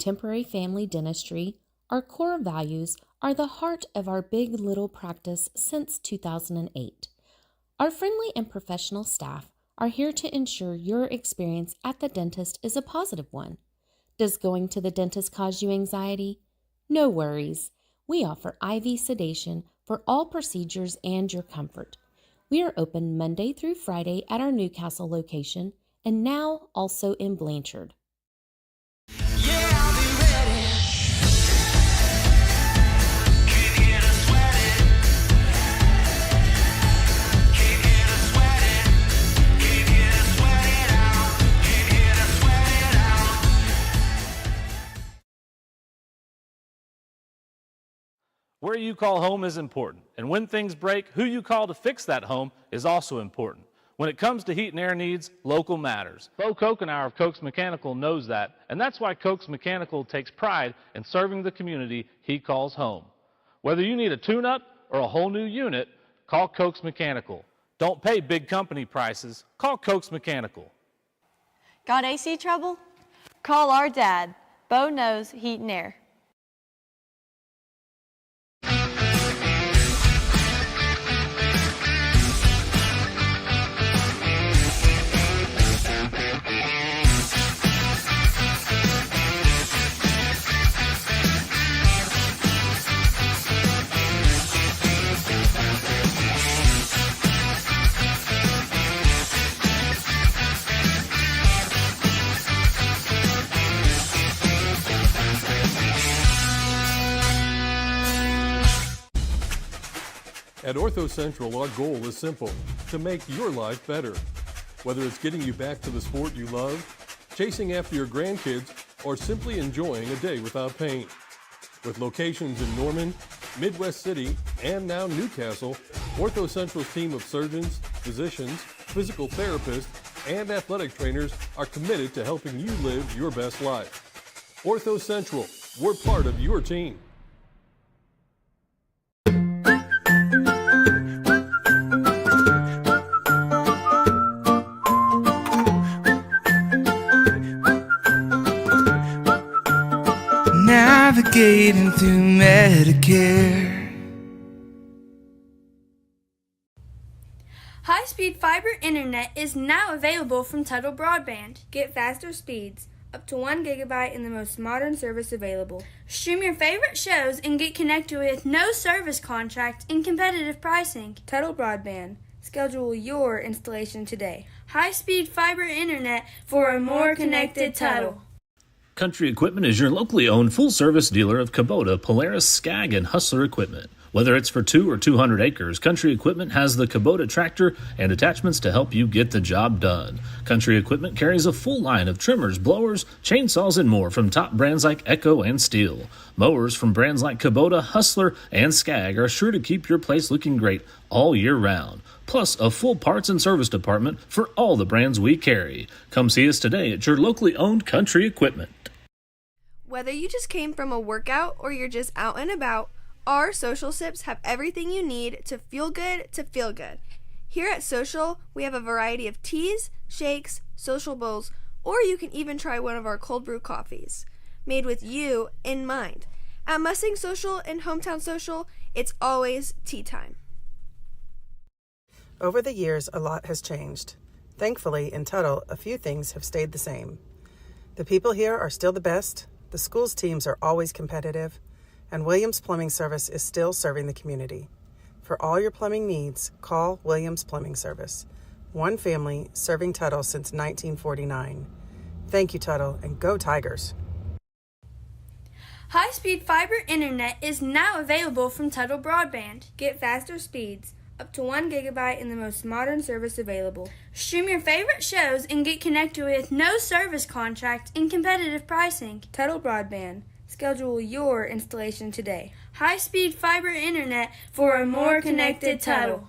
contemporary family dentistry, our core values are the heart of our Big Little practice since 2008. Our friendly and professional staff are here to ensure your experience at the dentist is a positive one. Does going to the dentist cause you anxiety? No worries. We offer IV sedation for all procedures and your comfort. We are open Monday through Friday at our Newcastle location and now also in Blanchard. Where you call home is important, and when things break, who you call to fix that home is also important. When it comes to heat and air needs, local matters. Bo Kokenauer of Koch's Mechanical knows that, and that's why Koch's Mechanical takes pride in serving the community he calls home. Whether you need a tune-up or a whole new unit, call Koch's Mechanical. Don't pay big company prices, call Koch's Mechanical. Got AC trouble? Call our dad. Bo knows heat and air. At Ortho Central, our goal is simple, to make your life better. Whether it's getting you back to the sport you love, chasing after your grandkids, or simply enjoying a day without pain. With locations in Norman, Midwest City, and now Newcastle, Ortho Central's team of surgeons, physicians, physical therapists, and athletic trainers are committed to helping you live your best life. Ortho Central, we're part of your team. Navigating through Medicare. High-speed fiber internet is now available from Tuttle Broadband. Get faster speeds, up to 1 gigabyte in the most modern service available. Stream your favorite shows and get connected with no service contract and competitive pricing. Tuttle Broadband. Schedule your installation today. High-speed fiber internet for a more connected Tuttle. Country Equipment is your locally owned full-service dealer of Kubota, Polaris, Skag, and Hustler equipment. Whether it's for 2 or 200 acres, Country Equipment has the Kubota tractor and attachments to help you get the job done. Country Equipment carries a full line of trimmers, blowers, chainsaws, and more from top brands like Echo and Steel. Mowers from brands like Kubota, Hustler, and Skag are sure to keep your place looking great all year round. Plus a full parts and service department for all the brands we carry. Come see us today at your locally owned Country Equipment. Whether you just came from a workout or you're just out and about, our Social Sips have everything you need to feel good. Here at Social, we have a variety of teas, shakes, social bowls, or you can even try one of our cold brew coffees, made with you in mind. At Mustang Social and Hometown Social, it's always tea time. Over the years, a lot has changed. Thankfully, in Tuttle, a few things have stayed the same. The people here are still the best, the school's teams are always competitive, and Williams Plumbing Service is still serving the community. For all your plumbing needs, call Williams Plumbing Service. One family serving Tuttle since 1949. Thank you, Tuttle, and go Tigers! High-speed fiber internet is now available from Tuttle Broadband. Get faster speeds, up to 1 gigabyte in the most modern service available. Stream your favorite shows and get connected with no service contract and competitive pricing. Tuttle Broadband. Schedule your installation today. High-speed fiber internet for a more connected Tuttle.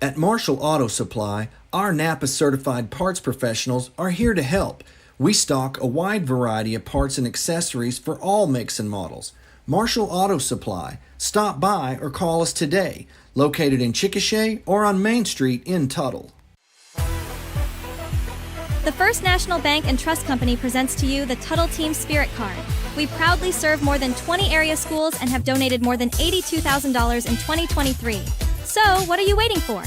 At Marshall Auto Supply, our NAPA-certified parts professionals are here to help. We stock a wide variety of parts and accessories for all makes and models. Marshall Auto Supply. Stop by or call us today. Located in Chickasha or on Main Street in Tuttle. The First National Bank and Trust Company presents to you the Tuttle Team Spirit Card. We proudly serve more than 20 area schools and have donated more than $82,000 in 2023. So, what are you waiting for?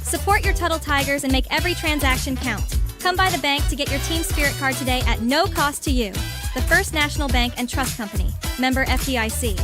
Support your Tuttle Tigers and make every transaction count. Come by the bank to get your Team Spirit Card today at no cost to you. The First National Bank and Trust Company. Member FDIC.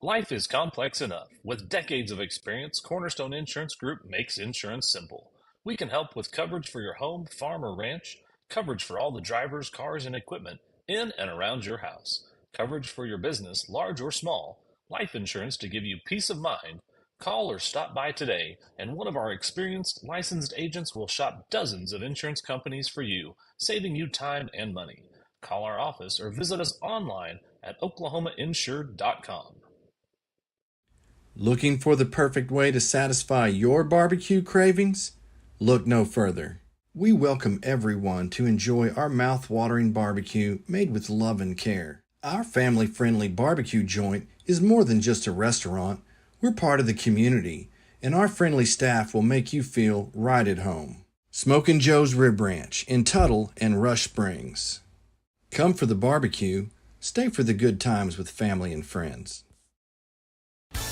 Life is complex enough. With decades of experience, Cornerstone Insurance Group makes insurance simple. We can help with coverage for your home, farm, or ranch, coverage for all the drivers, cars, and equipment in and around your house, coverage for your business, large or small, life insurance to give you peace of mind. Call or stop by today, and one of our experienced, licensed agents will shop dozens of insurance companies for you, saving you time and money. Call our office or visit us online at oklahomainsured.com. Looking for the perfect way to satisfy your barbecue cravings? Look no further. We welcome everyone to enjoy our mouth-watering barbecue made with love and care. Our family-friendly barbecue joint is more than just a restaurant. We're part of the community, and our friendly staff will make you feel right at home. Smokin' Joe's Rib Ranch in Tuttle and Rush Springs. Come for the barbecue, stay for the good times with family and friends.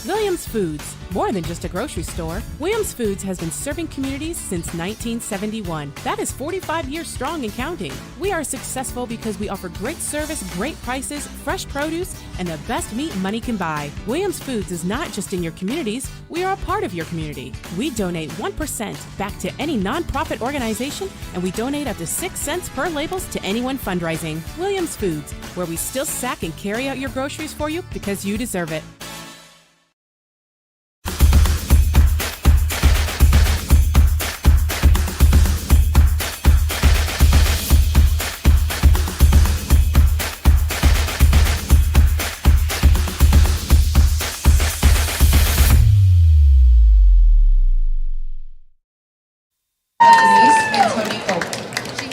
Williams Foods, more than just a grocery store. Williams Foods has been serving communities since 1971. That is 45 years strong and counting. We are successful because we offer great service, great prices, fresh produce, and the best meat money can buy. Williams Foods is not just in your communities, we are a part of your community. We donate 1% back to any nonprofit organization, and we donate up to 6 cents per labels to anyone fundraising. Williams Foods, where we still sack and carry out your groceries for you because you deserve it.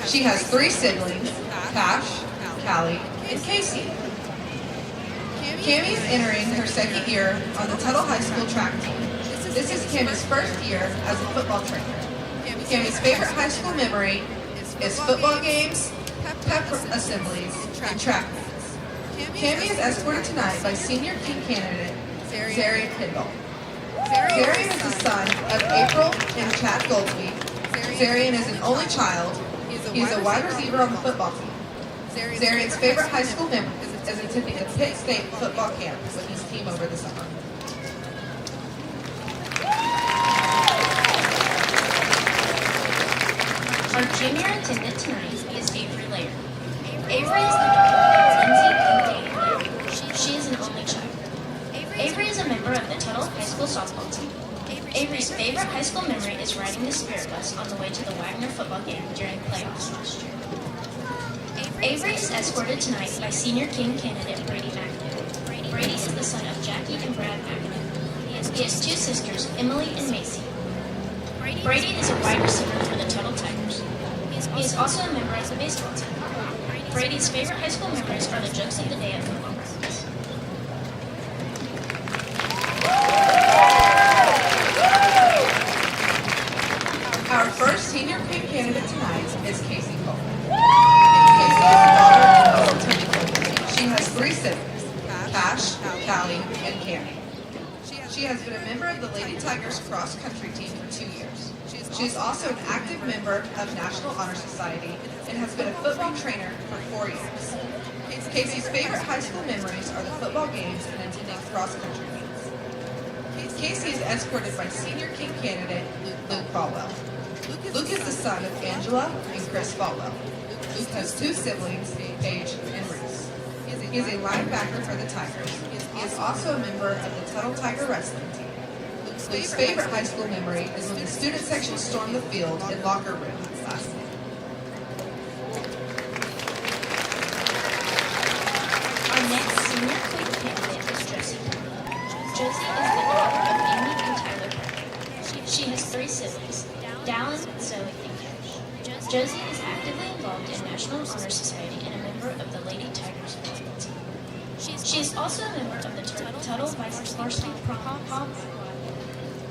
She has 3 siblings, Cash, Callie, and Casey. Cammie is entering her 2nd year on the Tuttle High School track team. This is Cammie's 1st year as a football trainer. Cammie's favorite high school memory is football games, pep assemblies, and track meets. Cammie is escorted tonight by senior king candidate Zarian Pindle. Zarian is the son of April and Chad Goldsby. Zarian is an only child. He is a wide receiver on the football team. Zarian's favorite high school memory is attending a Pitt State football camp with his team over the summer. Our junior attendant tonight is Avery Laird. Avery is the daughter of Lindsay and Dave Laird. She is an only child. Avery is a member of the Tuttle High School softball team. Avery's favorite high school memory is riding the Spirit Bus on the way to the Wagner football game during playoffs last year. Avery is escorted tonight by senior king candidate Brady McAdoo. Brady is the son of Jackie and Brad McAdoo. He has 2 sisters, Emily and Macy. Brady is a wide receiver for the Tuttle Tigers. He is also a member of the baseball team. Brady's favorite high school memories are the jokes of the day at football practice. Our first senior king candidate tonight is Casey Cole. Casey is the daughter of Tony Cole. She has 3 siblings, Cash, Callie, and Cammie. She has been a member of the Lady Tigers cross-country team for 2 years. She is also an active member of National Honor Society and has been a football trainer for 4 years. Casey's favorite high school memories are the football games and attending cross-country meets. Casey is escorted by senior king candidate Luke Falwell. Luke is the son of Angela and Chris Falwell. Luke has 2 siblings, Paige and Reese. He is a linebacker for the Tigers. He is also a member of the Tuttle Tiger wrestling team. Luke's favorite high school memory is when the student section stormed the field in locker room last night. Our next senior king candidate is Josie. Josie is the daughter of Amy and Tyler Parker. She has 3 siblings, Dallin, Zoe, and Cash. Josie is actively involved in National Honor Society and a member of the Lady Tigers volleyball team. She is also a member of the Tuttle Varsity Prom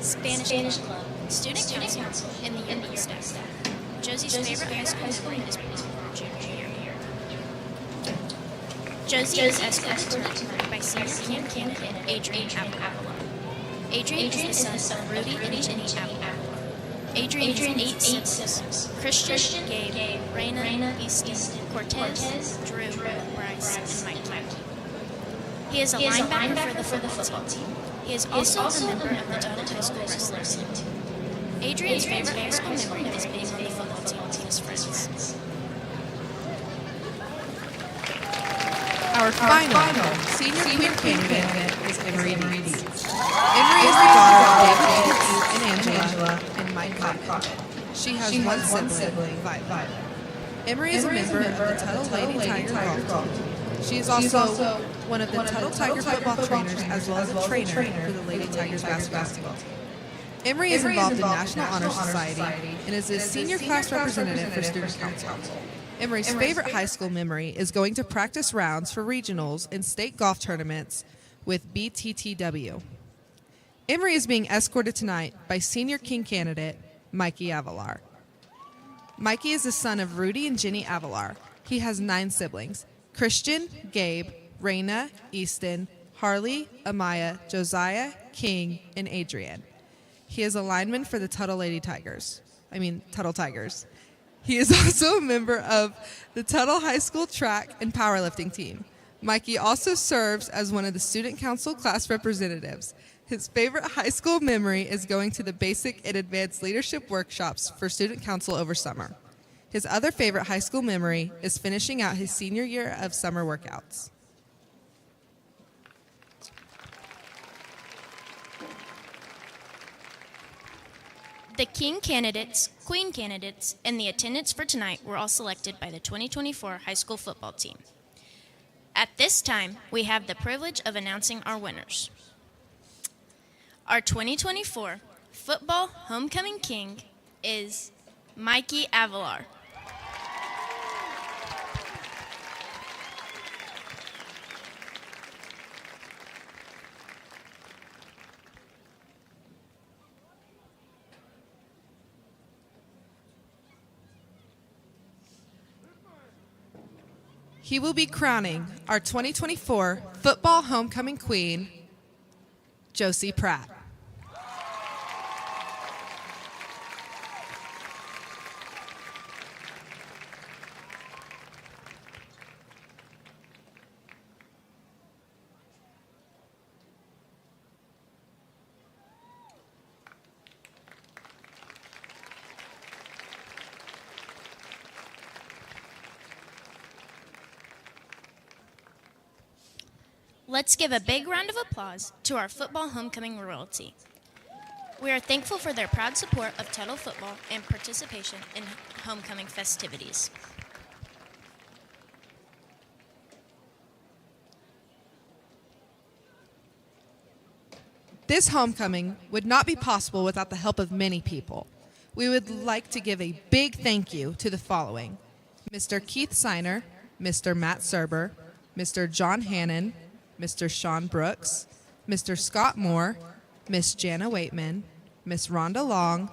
Spanish Club, Student Council, and the Indian staff. Josie's favorite high school memory is junior year. Josie is escorted tonight by senior candidate Adrian Avalon. Adrian is the son of Rudy and Jenny Avalon. Adrian has 8 siblings: Christian, Gabe, Raina, Easton, Cortez, Drew, Bryce, and Mike. He is a linebacker for the football team. He is also a member of the Tuttle High School wrestling team. Adrian's favorite high school memory is being on the football team with his friends. Our final senior queen candidate is Emery Deeds. Emery is the daughter of David Deeds and Angela and Mike Cotton. She has one sibling, Violet. Emery is a member of the Tuttle Lady Tiger golf team. She is also one of the Tuttle Tiger football trainers as well as a trainer for the Lady Tigers basketball team. Emery is involved in National Honor Society and is a senior class representative for Student Council. Emery's favorite high school memory is going to practice rounds for regionals and state golf tournaments with BTTW. Emery is being escorted tonight by senior king candidate Mikey Avalar. Mikey is the son of Rudy and Jenny Avalar. He has 9 siblings: Christian, Gabe, Raina, Easton, Harley, Amaya, Josiah, King, and Adrian. He is a lineman for the Tuttle Tigers. He is also a member of the Tuttle High School track and powerlifting team. Mikey also serves as one of the Student Council class representatives. His favorite high school memory is going to the basic and advanced leadership workshops for Student Council over summer. His other favorite high school memory is finishing out his senior year of summer workouts. The king candidates, queen candidates, and the attendants for tonight were all selected by the 2024 high school football team. At this time, we have the privilege of announcing our winners. Our 2024 football homecoming king is Mikey Avalar. He will be crowning our 2024 football homecoming queen, Josie Pratt. Let's give a big round of applause to our football homecoming royalty. We are thankful for their proud support of Tuttle football and participation in homecoming festivities. This homecoming would not be possible without the help of many people. We would like to give a big thank you to the following: Mr. Keith Seiner, Mr. Matt Serber, Mr. John Hannon, Mr. Sean Brooks, Mr. Scott Moore, Miss Jana Waitman, Miss Rhonda Long,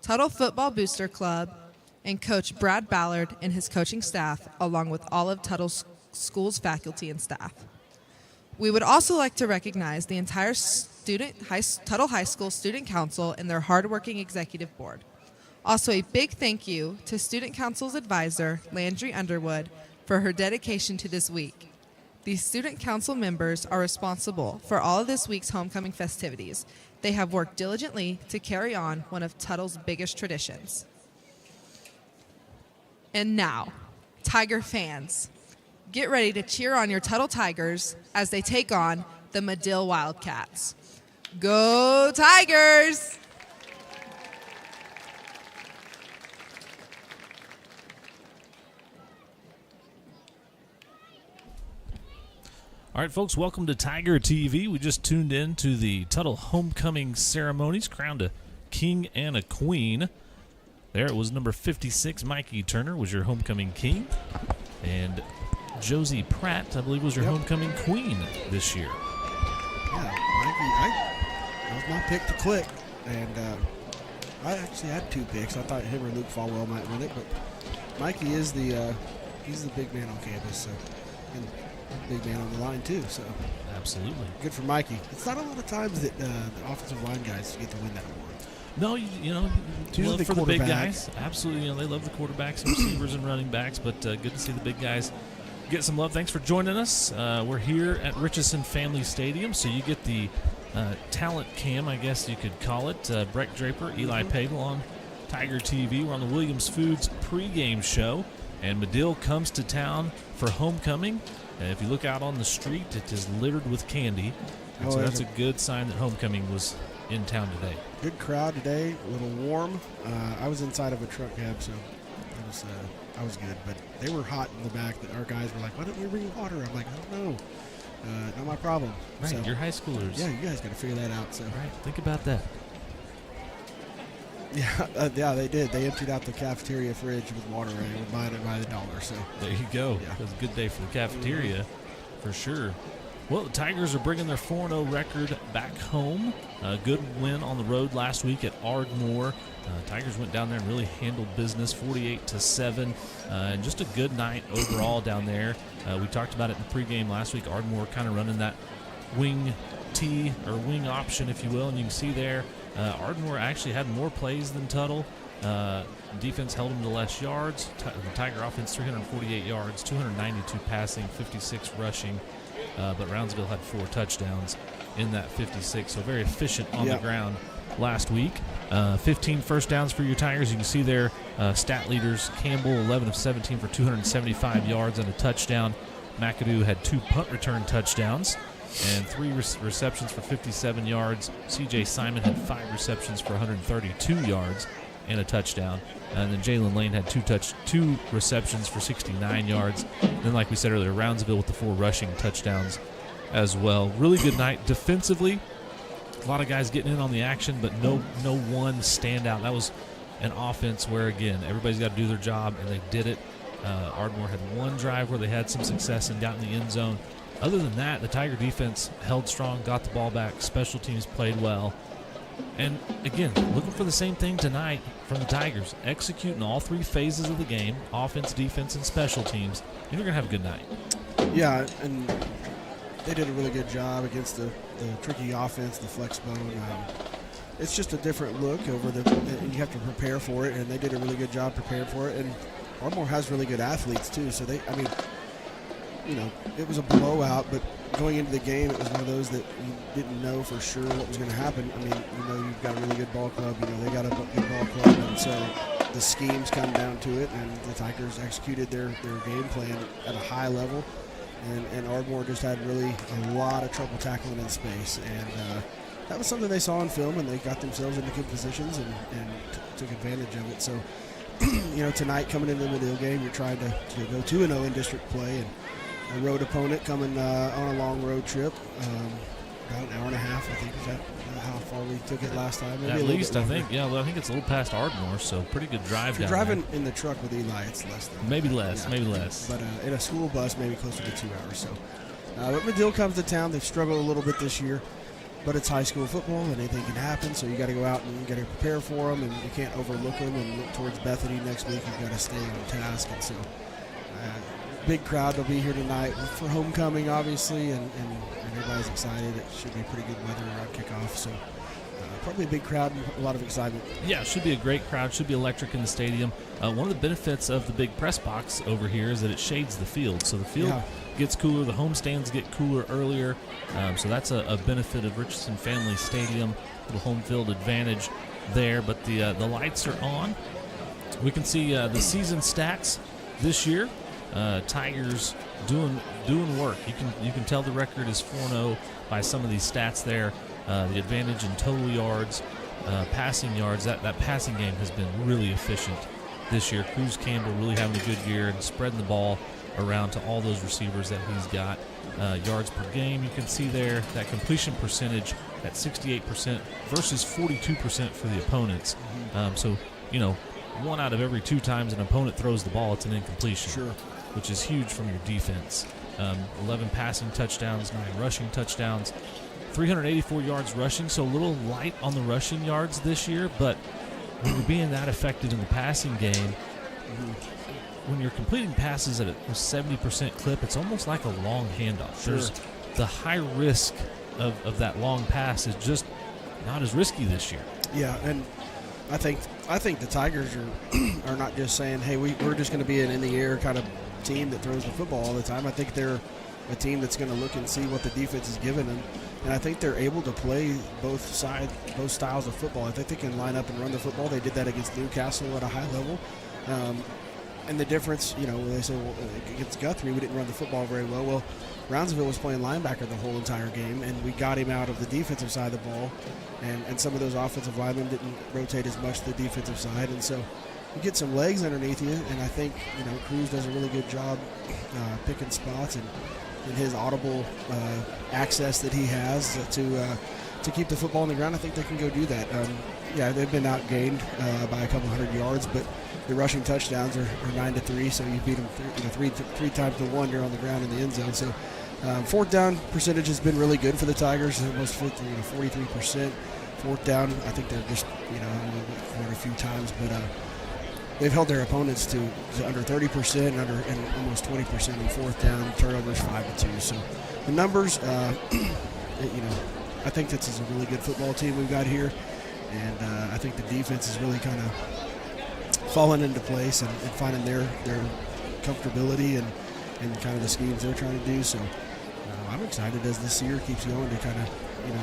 Tuttle Football Booster Club, and Coach Brad Ballard and his coaching staff, along with all of Tuttle School's faculty and staff. We would also like to recognize the entire Tuttle High School Student Council and their hardworking executive board. Also, a big thank you to Student Council's advisor, Landry Underwood, for her dedication to this week. These Student Council members are responsible for all of this week's homecoming festivities. They have worked diligently to carry on one of Tuttle's biggest traditions. And now, Tiger fans, get ready to cheer on your Tuttle Tigers as they take on the Madill Wildcats. Go Tigers! All right, folks, welcome to Tiger TV. We just tuned in to the Tuttle homecoming ceremonies, crowned a king and a queen. There it was, number 56, Mikey Turner was your homecoming king. And Josie Pratt, I believe, was your homecoming queen this year. Yeah, Mikey, that was my pick to click, and I actually had 2 picks. I thought him or Luke Falwell might win it, but Mikey is he's the big man on campus, so, and big man on the line too. So absolutely good for Mikey. It's not a lot of times that the offensive line guys get to win that award. No, you know, love for the big guys. Absolutely, they love the quarterbacks, receivers, and running backs. But good to see the big guys get some love. Thanks for joining us. We're here at Richardson Family Stadium, so you get the talent cam, I guess you could call it. Breck Draper, Eli Pagel on Tiger TV. We're on the Williams Foods pregame show, and Madill comes to town for homecoming. And if you look out on the street, it is littered with candy. And so that's a good sign that homecoming was in town today. Good crowd today, a little warm. I was inside of a truck cab, so I was good. But they were hot in the back. Our guys were like, "Why don't we bring water?" I'm like, "I don't know. Not my problem." Right, so, you're high schoolers. Yeah, you guys got to figure that out. So right, think about that. Yeah, they did. They emptied out the cafeteria fridge with water, and they were buying it by the dollar. So there you go. Yeah. It was a good day for the cafeteria, for sure. Well, the Tigers are bringing their 4-0 record back home. A good win on the road last week at Ardmore. Tigers went down there and really handled business, 48-7. And just a good night overall down there. We talked about it in pregame last week. Ardmore kind of running that wing tee or wing option, if you will. And you can see there, Ardmore actually had more plays than Tuttle. Defense held them to less yards. The Tiger offense, 348 yards, 292 passing, 56 rushing. But Roundsville had 4 touchdowns in that 56, so very efficient on the ground last week. 15 first downs for your Tigers. You can see there, stat leaders, Campbell, 11 of 17 for 275 yards and a touchdown. McAdoo had 2 punt return touchdowns and 3 receptions for 57 yards. C.J. Simon had 5 receptions for 132 yards and a touchdown. And then Jalen Lane had 2 receptions for 69 yards. And then, like we said earlier, Roundsville with the 4 rushing touchdowns as well. Really good night defensively. A lot of guys getting in on the action, but no one standout. That was an offense where, again, everybody's got to do their job, and they did it. Ardmore had 1 drive where they had some success and got in the end zone. Other than that, the Tiger defense held strong, got the ball back. Special teams played well. And, again, looking for the same thing tonight from the Tigers. Executing all 3 phases of the game, offense, defense, and special teams, and you're going to have a good night. Yeah, and they did a really good job against the tricky offense, the flex bone. It's just a different look over you have to prepare for it, and they did a really good job preparing for it. And Ardmore has really good athletes, too, so it was a blowout, but going into the game, it was one of those that you didn't know for sure what was going to happen. I mean, you've got a really good ball club. They got a good ball club, and so the schemes come down to it, and the Tigers executed their game plan at a high level, and Ardmore just had really a lot of trouble tackling in space, and that was something they saw on film, and they got themselves into good positions and took advantage of it. So, tonight coming into the Madill game, you're trying to go 2-0 in district play, and a road opponent coming on a long road trip, about an hour and a half, I think. Is that how far we took it last time? Maybe at least, I think. Yeah, well, I think it's a little past Ardmore, so pretty good drive. If you're driving in the truck with Eli, it's less than maybe less. But in a school bus, maybe closer to 2 hours. So, but Madill comes to town. They've struggled a little bit this year, but it's high school football, and anything can happen. So you got to go out and you got to prepare for them, and you can't overlook them. And look towards Bethany next week. You've got to stay on task, and so. Big crowd will be here tonight for homecoming, obviously, and everybody's excited. It should be pretty good weather around kickoff, so probably a big crowd and a lot of excitement. Yeah, it should be a great crowd. Should be electric in the stadium. One of the benefits of the big press box over here is that it shades the field, so the field gets cooler. The home stands get cooler earlier, so that's a benefit of Richardson Family Stadium. Little home field advantage there, but the lights are on. We can see the season stats this year. Tigers doing work. You can tell the record is 4-0 by some of these stats there. The advantage in total yards, passing yards. That passing game has been really efficient this year. Cruz Campbell really having a good year and spreading the ball around to all those receivers that he's got. Yards per game, you can see there that completion percentage at 68% versus 42% for the opponents. So 1 out of every 2 times an opponent throws the ball, it's an incompletion. Sure. which is huge from your defense. 11 passing touchdowns, 9 rushing touchdowns, 384 yards rushing, so a little light on the rushing yards this year, but when you're being that effective in the passing game, when you're completing passes at a 70% clip, it's almost like a long handoff. Sure. There's the high risk of that long pass is just not as risky this year. Yeah, and I think the Tigers are not just saying, hey, we're just going to be an in-the-air kind of team that throws the football all the time. I think they're a team that's going to look and see what the defense is giving them, and I think they're able to play both styles of football. I think they can line up and run the football. They did that against Newcastle at a high level. And the difference, they say, well, against Guthrie, we didn't run the football very well. Well, Brownsville was playing linebacker the whole entire game, and we got him out of the defensive side of the ball, and some of those offensive linemen didn't rotate as much to the defensive side, and so you get some legs underneath you, and I think, Cruz does a really good job picking spots and his audible access that he has to keep the football on the ground. I think they can go do that. They've been outgained by a couple hundred yards, but the rushing touchdowns are 9-3, so you beat them three times to 1. You're on the ground in the end zone. So fourth down percentage has been really good for the Tigers, almost 43%. Fourth down, I think they're just a few times, but they've held their opponents to under 30% and almost 20% in fourth down. Turnovers 5-2. So the numbers, I think this is a really good football team we've got here, and I think the defense is really kind of falling into place and finding their comfortability and kind of the schemes they're trying to do. So I'm excited as this year keeps going to kind of,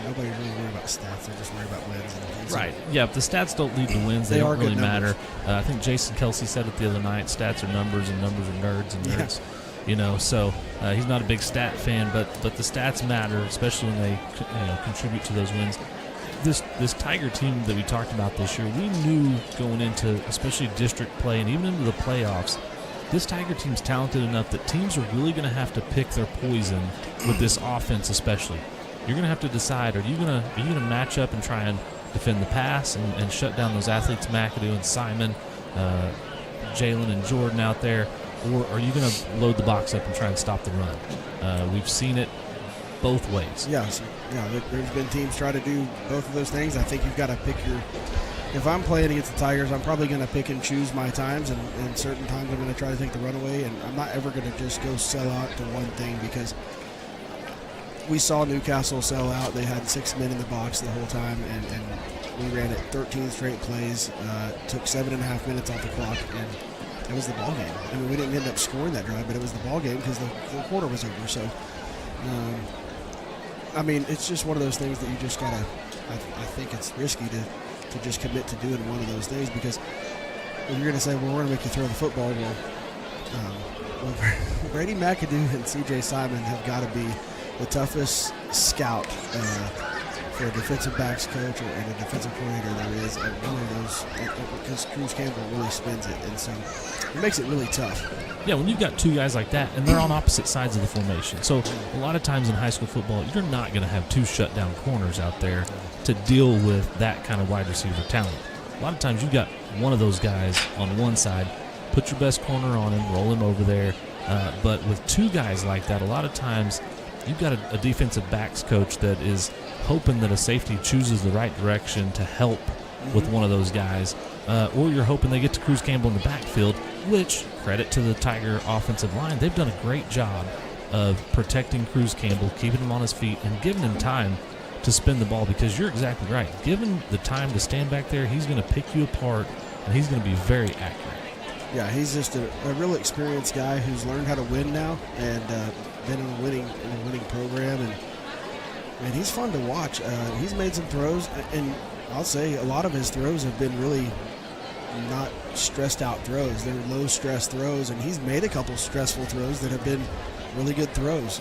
nobody's really worried about stats. They're just worried about wins. And things. Right. Yeah, if the stats don't lead to wins, they don't really matter. I think Jason Kelsey said it the other night, stats are numbers and numbers are nerds and nerds. Yeah. So he's not a big stat fan, but the stats matter, especially when they contribute to those wins. This Tiger team that we talked about this year, we knew going into especially district play and even into the playoffs, this Tiger team's talented enough that teams are really going to have to pick their poison with this offense especially. You're going to have to decide, are you going to match up and try and defend the pass and shut down those athletes, McAdoo and Simon, Jalen and Jordan out there, or are you going to load the box up and try and stop the run? We've seen it both ways. There's been teams try to do both of those things. I think you've got to pick if I'm playing against the Tigers, I'm probably going to pick and choose my times, and certain times I'm going to try to take the runaway, and I'm not ever going to just go sell out to one thing, because we saw Newcastle sell out. They had 6 men in the box the whole time, and we ran it 13 straight plays, took 7.5 minutes off the clock, and it was the ball game. I mean, we didn't end up scoring that drive, but it was the ball game because the quarter was over. So, it's just one of those things that you just got to – I think it's risky to just commit to doing one of those things, because if you're going to say, well, we're going to make you throw the football, well, Brady McAdoo and C.J. Simon have got to be the toughest scout for a defensive backs coach and a defensive coordinator there is, and one of those, because Cruz Campbell really spins it, and so it makes it really tough. Yeah, when you've got two guys like that, and they're on opposite sides of the formation. So a lot of times in high school football, you're not going to have two shutdown corners out there to deal with that kind of wide receiver talent. A lot of times you've got one of those guys on one side, put your best corner on him, roll him over there. But with two guys like that, a lot of times you've got a defensive backs coach that is hoping that a safety chooses the right direction to help with one of those guys. Or you're hoping they get to Cruz Campbell in the backfield, which, credit to the Tiger offensive line, they've done a great job of protecting Cruz Campbell, keeping him on his feet, and giving him time to spin the ball, because you're exactly right. Given the time to stand back there, he's going to pick you apart, and he's going to be very accurate. Yeah, he's just a real experienced guy who's learned how to win now, and been in a winning program, and he's fun to watch. He's made some throws, and I'll say a lot of his throws have been really not stressed out throws. They're low stress throws, and he's made a couple stressful throws that have been really good throws.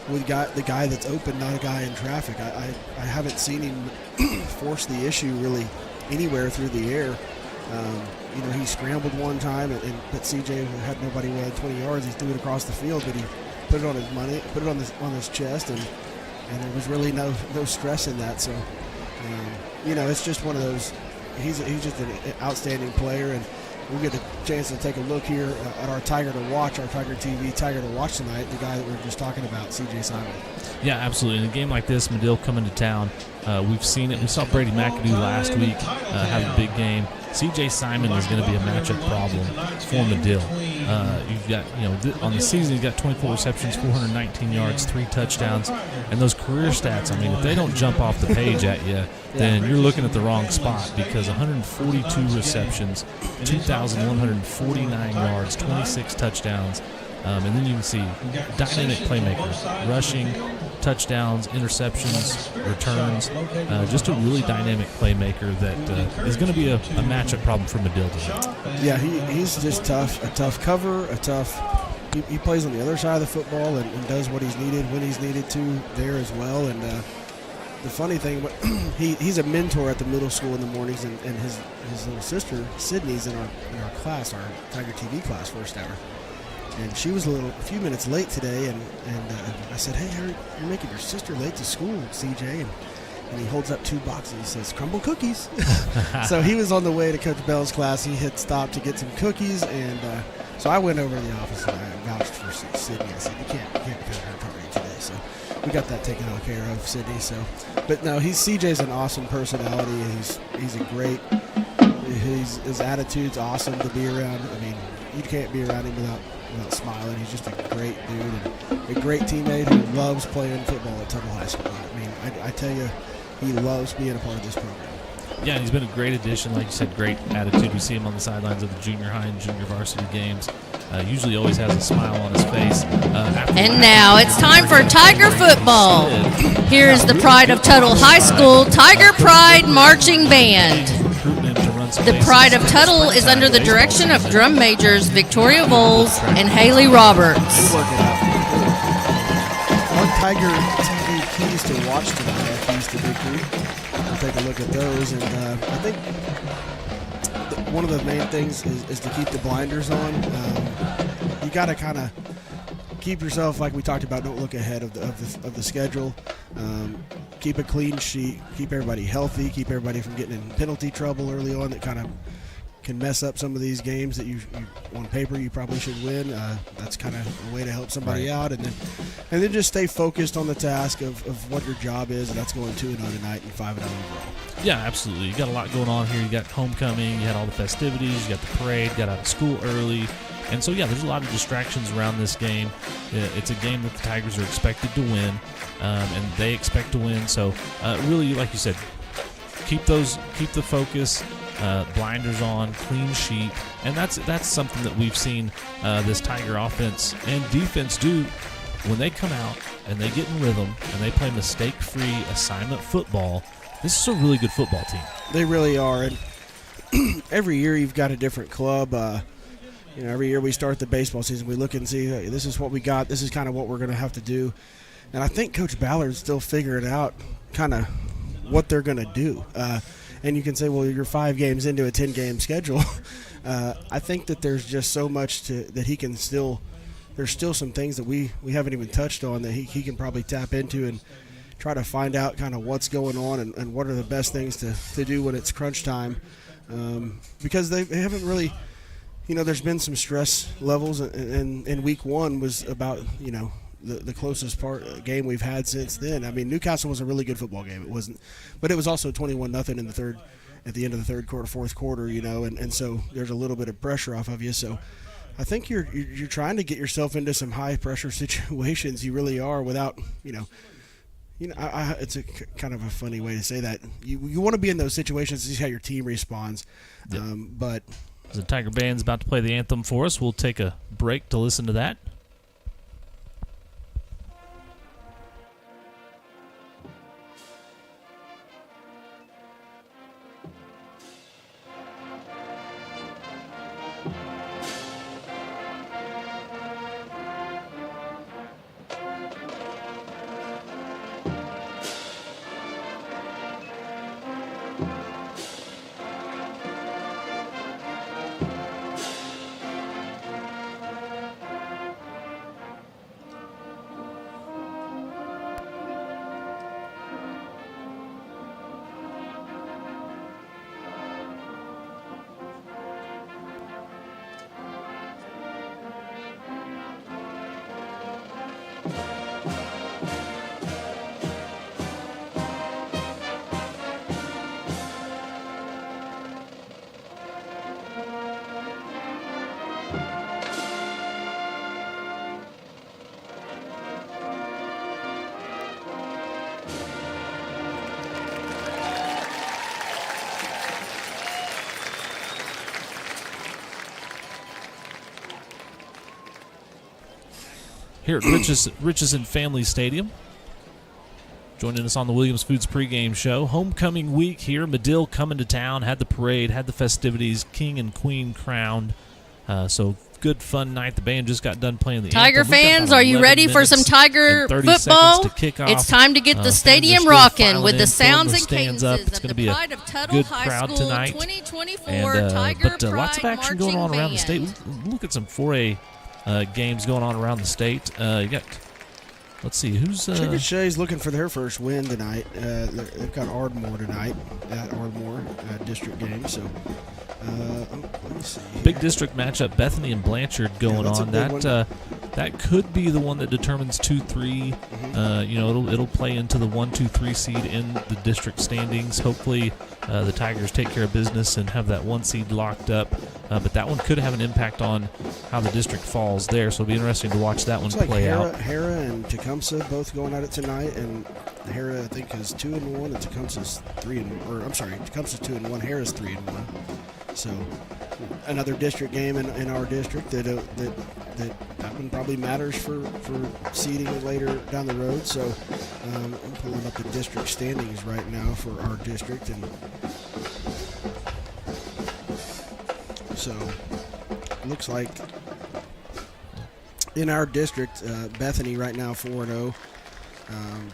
We got the guy that's open, not a guy in traffic. I haven't seen him force the issue really anywhere through the air. He scrambled one time, but CJ had nobody within 20 yards. He threw it across the field, but he put it on his money, put it on his chest, and there was really no stress in that. So, it's just one of those. He's just an outstanding player, and we'll get a chance to take a look here at our Tiger to Watch, our Tiger TV Tiger to Watch tonight, the guy that we were just talking about, C.J. Simon. Yeah, absolutely. In a game like this, Madill coming to town, we've seen it. We saw Brady McAdoo last week have a big game. C.J. Simon is going to be a matchup problem for Madill. You've got, on the season, he's got 24 receptions, 419 yards, 3 touchdowns, and those career stats, I mean, if they don't jump off the page at you, then you're looking at the wrong spot, because 142 receptions, 2,149 yards, 26 touchdowns, and then you can see dynamic playmaker, rushing, touchdowns, interceptions, returns, just a really dynamic playmaker that is going to be a matchup problem for Madill tonight. Yeah, he's just tough, a tough cover, he plays on the other side of the football and does what he's needed when he's needed to there as well. And the funny thing, he's a mentor at the middle school in the mornings, and his little sister, Sydney's in our class, our Tiger TV class, first hour. And she was a few minutes late today, and I said, "Hey, you're making your sister late to school, CJ." And he holds up 2 boxes. He says, "Crumble cookies." So he was on the way to Coach Bell's class. He hit stop to get some cookies, and so I went over to the office and I vouched for Sydney. I said, "You can't cut her target today." So we got that taken care of, Sydney. So, but no, CJ's an awesome personality. He's a great. His attitude's awesome to be around. I mean, you can't be around him without smiling. He's just a great dude and a great teammate who loves playing football at Tuttle High School. I mean, I tell you, he loves being a part of this program. Yeah, and he's been a great addition. Like you said, great attitude. We see him on the sidelines of the junior high and junior varsity games. Usually always has a smile on his face. And now it's time for Tiger football. Here's the pride of Tuttle High School, Tiger Pride Marching Band. The Pride of Tuttle is under the direction of drum majors Victoria Bowles and Haley Roberts. Our Tiger TV keys to watch tonight are keys to victory. We'll take a look at those, and I think one of the main things is to keep the blinders on. You got to kind of keep yourself, like we talked about, don't look ahead of the schedule. Keep a clean sheet, keep everybody healthy, keep everybody from getting in penalty trouble early on that kind of can mess up some of these games that you on paper you probably should win. That's kind of a way to help somebody out, and then just stay focused on the task of what your job is, and that's going 2-0 tonight and 5-0 overall. Yeah, absolutely. You got a lot going on here. You got homecoming, you had all the festivities, you got the parade, got out of school early. And so, yeah, there's a lot of distractions around this game. It's a game that the Tigers are expected to win, and they expect to win. So, really, like you said, keep the focus, blinders on, clean sheet, and that's something that we've seen this Tiger offense and defense do when they come out and they get in rhythm and they play mistake-free assignment football. This is a really good football team. They really are, and every year you've got a different club. Every year we start the baseball season, we look and see, hey, this is what we got. This is kind of what we're going to have to do. And I think Coach Ballard's still figuring out kind of what they're going to do. And you can say, well, you're 5 games into a 10-game schedule. I think that there's just so much that he can still – there's still some things that we haven't even touched on that he can probably tap into and try to find out kind of what's going on and what are the best things to do when it's crunch time. Because they haven't really – there's been some stress levels, and week 1 was about, the closest game we've had since then. I mean, Newcastle was a really good football game. It wasn't, but it was also 21-0 in the third, at the end of the third quarter, fourth quarter, and so there's a little bit of pressure off of you. So I think you're trying to get yourself into some high pressure situations. You really are without, it's a kind of a funny way to say that. You want to be in those situations to see how your team responds, but. The Tiger Band's about to play the anthem for us. We'll take a break to listen to that. here at Riches Family Stadium. Joining us on the Williams Foods pregame show. Homecoming week here. Madill coming to town, had the parade, had the festivities, king and queen crowned. So good fun night. The band just got done playing the Tiger anthem. fans, are you ready for some Tiger football? It's time to get the stadium rocking with the sounds and cadences It's going to be a good crowd tonight. 2024 Tiger but lots of action going on around the state. Look at some 4A games going on around the state. You got, let's see, who's... Chickasha's looking for their first win tonight. They've got Ardmore tonight at Ardmore district game, so... let me see. Big district matchup, Bethany and Blanchard going on. That could be the one that determines 2-3. It'll play into the 1-2-3 seed in the district standings. Hopefully, the Tigers take care of business and have that 1 seed locked up. But that one could have an impact on how the district falls there. So it'll be interesting to watch that one play out. Hera and Tecumseh both going at it tonight, and Hera I think is 2-1, and Tecumseh's 3-1. Tecumseh's 2-1. Hera's 3-1. So another district game in our district that one probably matters for seeding later down the road. So I'm pulling up the district standings right now for our district, and so it looks like in our district, Bethany right now 4-0.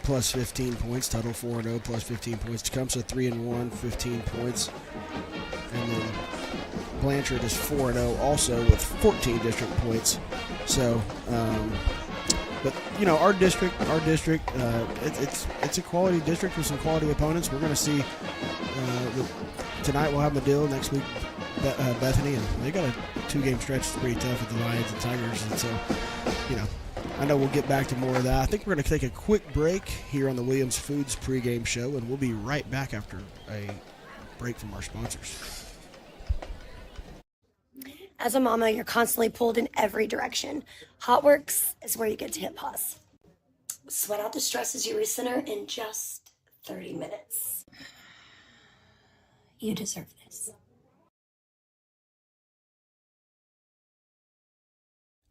Plus 15 points. Tuttle 4-0 plus 15 points. Tecumseh 3-1, 15 points. And then Blanchard is 4-0 also with 14 district points. So, but our district, it's a quality district with some quality opponents. We're going to see tonight we'll have Madill, next week Bethany, and they got a 2-game stretch that's pretty tough with the Lions and Tigers, and so I know we'll get back to more of that. I think we're going to take a quick break here on the Williams Foods pregame show, and we'll be right back after a break from our sponsors. As a mama, you're constantly pulled in every direction. HotWorks is where you get to hit pause. Sweat out the stress as you recenter in just 30 minutes. You deserve this.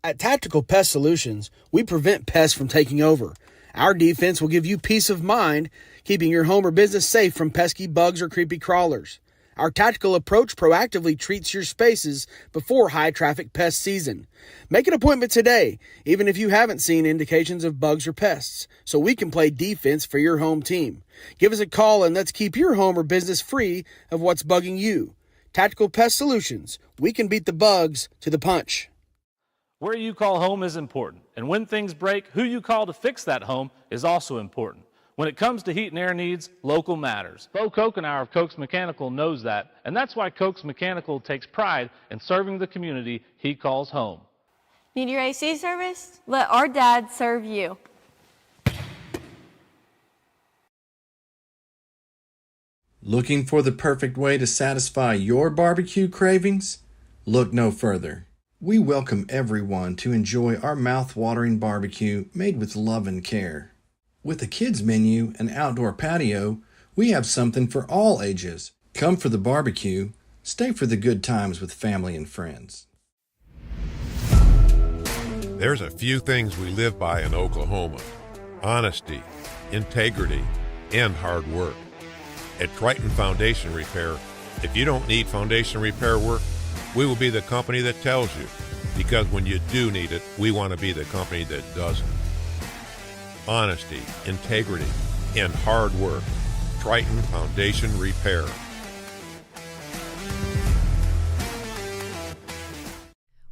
At Tactical Pest Solutions, we prevent pests from taking over. Our defense will give you peace of mind, keeping your home or business safe from pesky bugs or creepy crawlers. Our tactical approach proactively treats your spaces before high-traffic pest season. Make an appointment today, even if you haven't seen indications of bugs or pests, so we can play defense for your home team. Give us a call and let's keep your home or business free of what's bugging you. Tactical Pest Solutions. We can beat the bugs to the punch. Where you call home is important, and when things break, who you call to fix that home is also important. When it comes to heat and air needs, local matters. Bo Kokenauer of Koch's Mechanical knows that, and that's why Koch's Mechanical takes pride in serving the community he calls home. Need your AC service? Let our dad serve you. Looking for the perfect way to satisfy your barbecue cravings? Look no further. We welcome everyone to enjoy our mouth-watering barbecue made with love and care. With a kids menu and outdoor patio, we have something for all ages. Come for the barbecue, stay for the good times with family and friends. There's a few things we live by in Oklahoma: honesty, integrity, and hard work. At Triton Foundation Repair, if you don't need foundation repair work, we will be the company that tells you, because when you do need it, we want to be the company that doesn't. Honesty, integrity, and hard work. Triton Foundation Repair.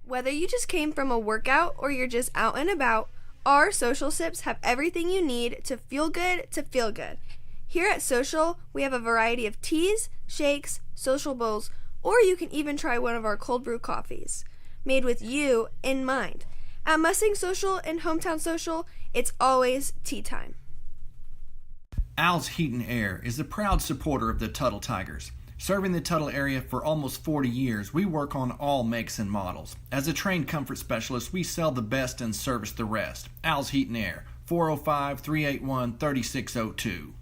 Whether you just came from a workout or you're just out and about, our Social Sips have everything you need to feel good to feel good. Here at Social, we have a variety of teas, shakes, social bowls, or you can even try one of our cold brew coffees, made with you in mind. At Mustang Social and Hometown Social, it's always tea time. Al's Heat and Air is a proud supporter of the Tuttle Tigers. Serving the Tuttle area for almost 40 years, we work on all makes and models. As a trained comfort specialist, we sell the best and service the rest. Al's Heat and Air, 405-381-3602.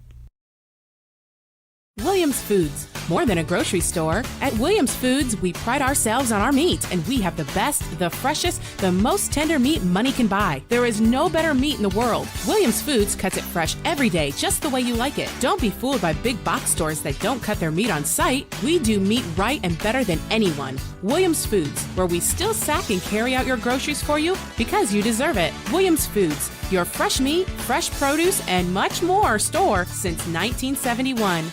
Williams Foods, more than a grocery store. At Williams Foods, we pride ourselves on our meat, and we have the best, the freshest, the most tender meat money can buy. There is no better meat in the world. Williams Foods cuts it fresh every day, just the way you like it. Don't be fooled by big box stores that don't cut their meat on site. We do meat right and better than anyone. Williams Foods, where we still sack and carry out your groceries for you because you deserve it. Williams Foods, your fresh meat, fresh produce, and much more store since 1971.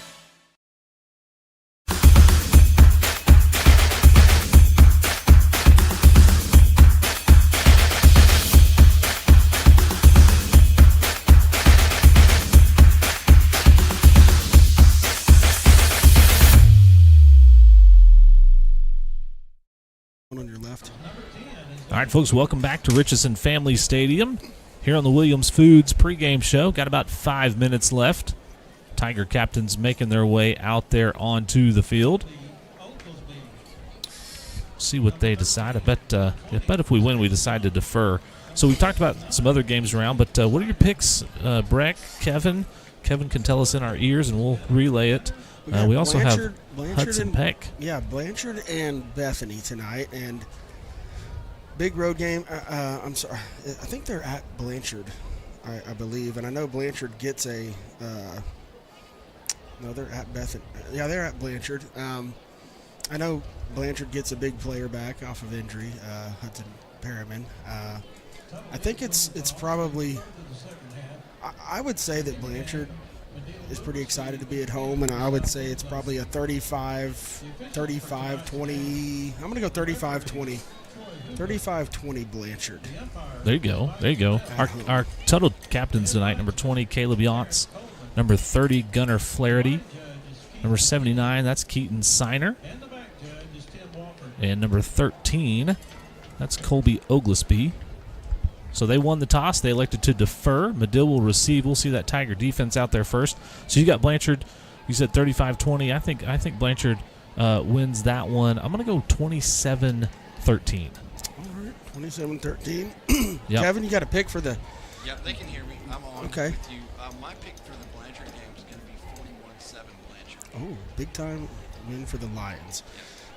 On your left. All right, folks, welcome back to Richardson Family Stadium here on the Williams Foods pregame show. Got about 5 minutes left. Tiger captains making their way out there onto the field. See what they decide. I bet if we win, we decide to defer. So we talked about some other games around, but what are your picks, Breck, Kevin? Kevin can tell us in our ears, and we'll relay it. We also have Hudson Peck. Yeah, Blanchard and Bethany tonight, and big road game. I'm sorry, I think they're at Blanchard, I believe, and I know Blanchard gets a. No, they're at Bethany. Yeah, they're at Blanchard. I know Blanchard gets a big player back off of injury, Hudson Perriman. I think it's probably. I would say that Blanchard is pretty excited to be at home, and I would say it's probably a 35-20. I'm going to go 35-20. 35-20 Blanchard. There you go. Our Tuttle captains tonight, number 20, Caleb Yachts. Number 30, Gunnar Flaherty. Number 79, that's Keaton Siner. And number 13, that's Colby Oglesby. So they won the toss. They elected to defer. Madill will receive. We'll see that Tiger defense out there first. So you got Blanchard. You said 35-20. I think Blanchard wins that one. I'm going to go 27-13. All right, 27-13. Yep. Kevin, you got a pick for the. Yep, they can hear me. I'm on. Okay. With you. My pick for the Blanchard game is going to be 41-7 Blanchard. Oh, big time win for the Lions.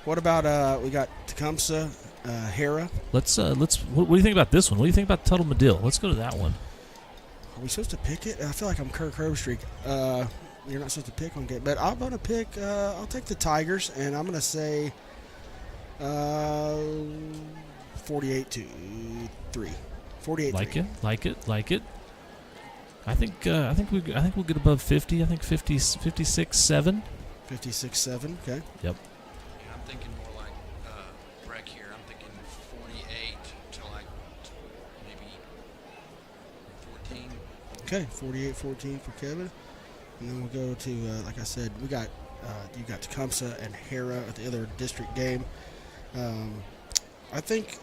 What about we got Tecumseh, Hera? Let's what do you think about this one? What do you think about Tuttle Madill? Let's go to that one. Are we supposed to pick it? I feel like I'm Kirk Herbstreit. You're not supposed to pick one game, but I'm going to pick. I'll take the Tigers, and I'm going to say 48-3. 48-3. Like it. I think we'll get above 50. I think 56-7. 56-7. Okay. Yep. I'm thinking more like Breck here. I'm thinking 48 to like maybe 14. Okay, 48-14 for Kevin. And then we'll go to, like I said, we got you got Tecumseh and Hera at the other district game. I think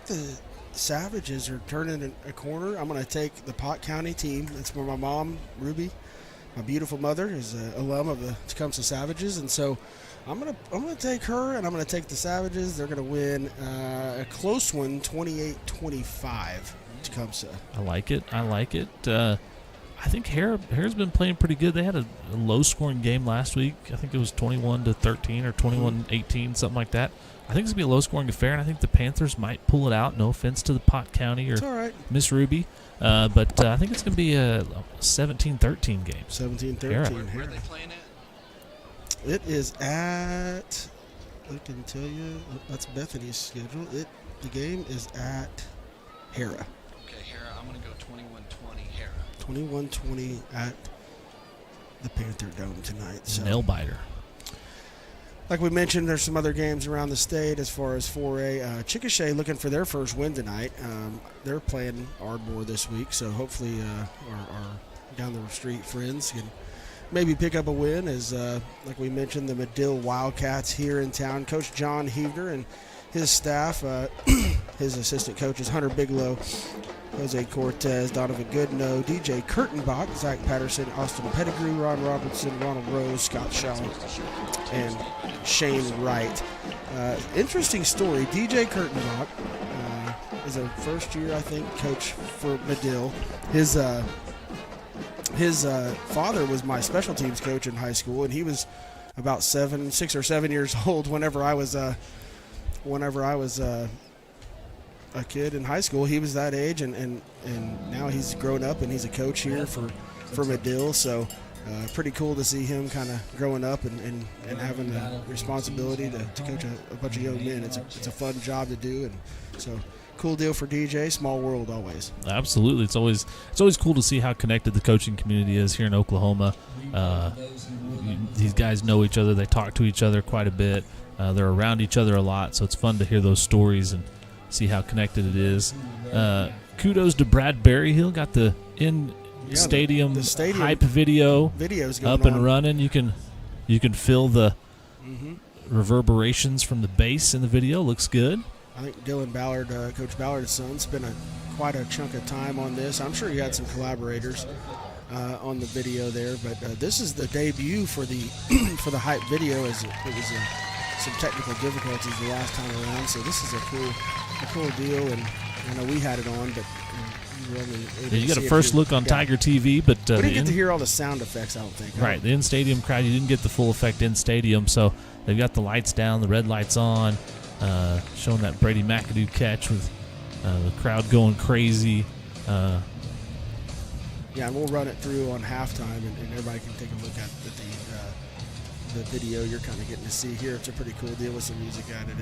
the Savages are turning a corner. I'm going to take the Pot County team. That's where my mom, Ruby, my beautiful mother, is an alum of the Tecumseh Savages, and so I'm gonna take her, and I'm gonna take the Savages. They're gonna win a close one, 28-25. Tecumseh. I like it. I think Hara's been playing pretty good. They had a low-scoring game last week. I think it was 21-13 or 21-18, something like that. I think it's going to be a low-scoring affair, and I think the Panthers might pull it out. No offense to the Pot County or Miss Ruby. But I think it's going to be a 17-13 game. 17-13. Where are they playing at? It is at, I can tell you, that's Bethany's schedule. The game is at Hera. Okay, Hera, I'm going to go 21-20 Hera. 21-20 at the Panther Dome tonight. So. Nail biter. Like we mentioned, there's some other games around the state as far as 4A. Chickasha looking for their first win tonight. They're playing Ardmore this week, so hopefully our down the street friends can maybe pick up a win. As like we mentioned, the Madill Wildcats here in town. Coach John Heavner and his staff, his assistant coaches Hunter Bigelow, Jose Cortez, Donovan Goodnow, DJ Kurtenbach, Zach Patterson, Austin Pettigrew, Ron Robertson, Ronald Rose, Scott Shaw, and Shane Wright. Interesting story. DJ Kurtenbach is a first-year, I think, coach for Madill. his father was my special teams coach in high school, and he was about 6 or 7 years old whenever I was a kid in high school. He was that age, and now he's grown up and he's a coach here for Madill. So pretty cool to see him kind of growing up and having the responsibility to coach a bunch of young men. It's a fun job to do, and so cool deal for DJ. Small world always. Absolutely, it's always cool to see how connected the coaching community is here in Oklahoma. These guys know each other. They talk to each other quite a bit. They're around each other a lot, so it's fun to hear those stories and see how connected it is. Kudos to Brad Berryhill. Got the stadium hype videos up and running. You can feel the reverberations from the bass in the video. Looks good. I think Dylan Ballard, Coach Ballard's son, spent quite a chunk of time on this. I'm sure he had some collaborators on the video there, but this is the debut for the for the hype video, as it was some technical difficulties the last time around. So this is a cool deal, and I know we had it on, but you got a first look on Tiger TV, but we didn't get to hear all the sound effects. I don't think. Right, the in-stadium crowd, you didn't get the full effect in stadium, so they've got the lights down, the red lights on. Showing that Brady McAdoo catch with the crowd going crazy. And we'll run it through on halftime, and everybody can take a look at the video you're kind of getting to see here. It's a pretty cool deal with some music added.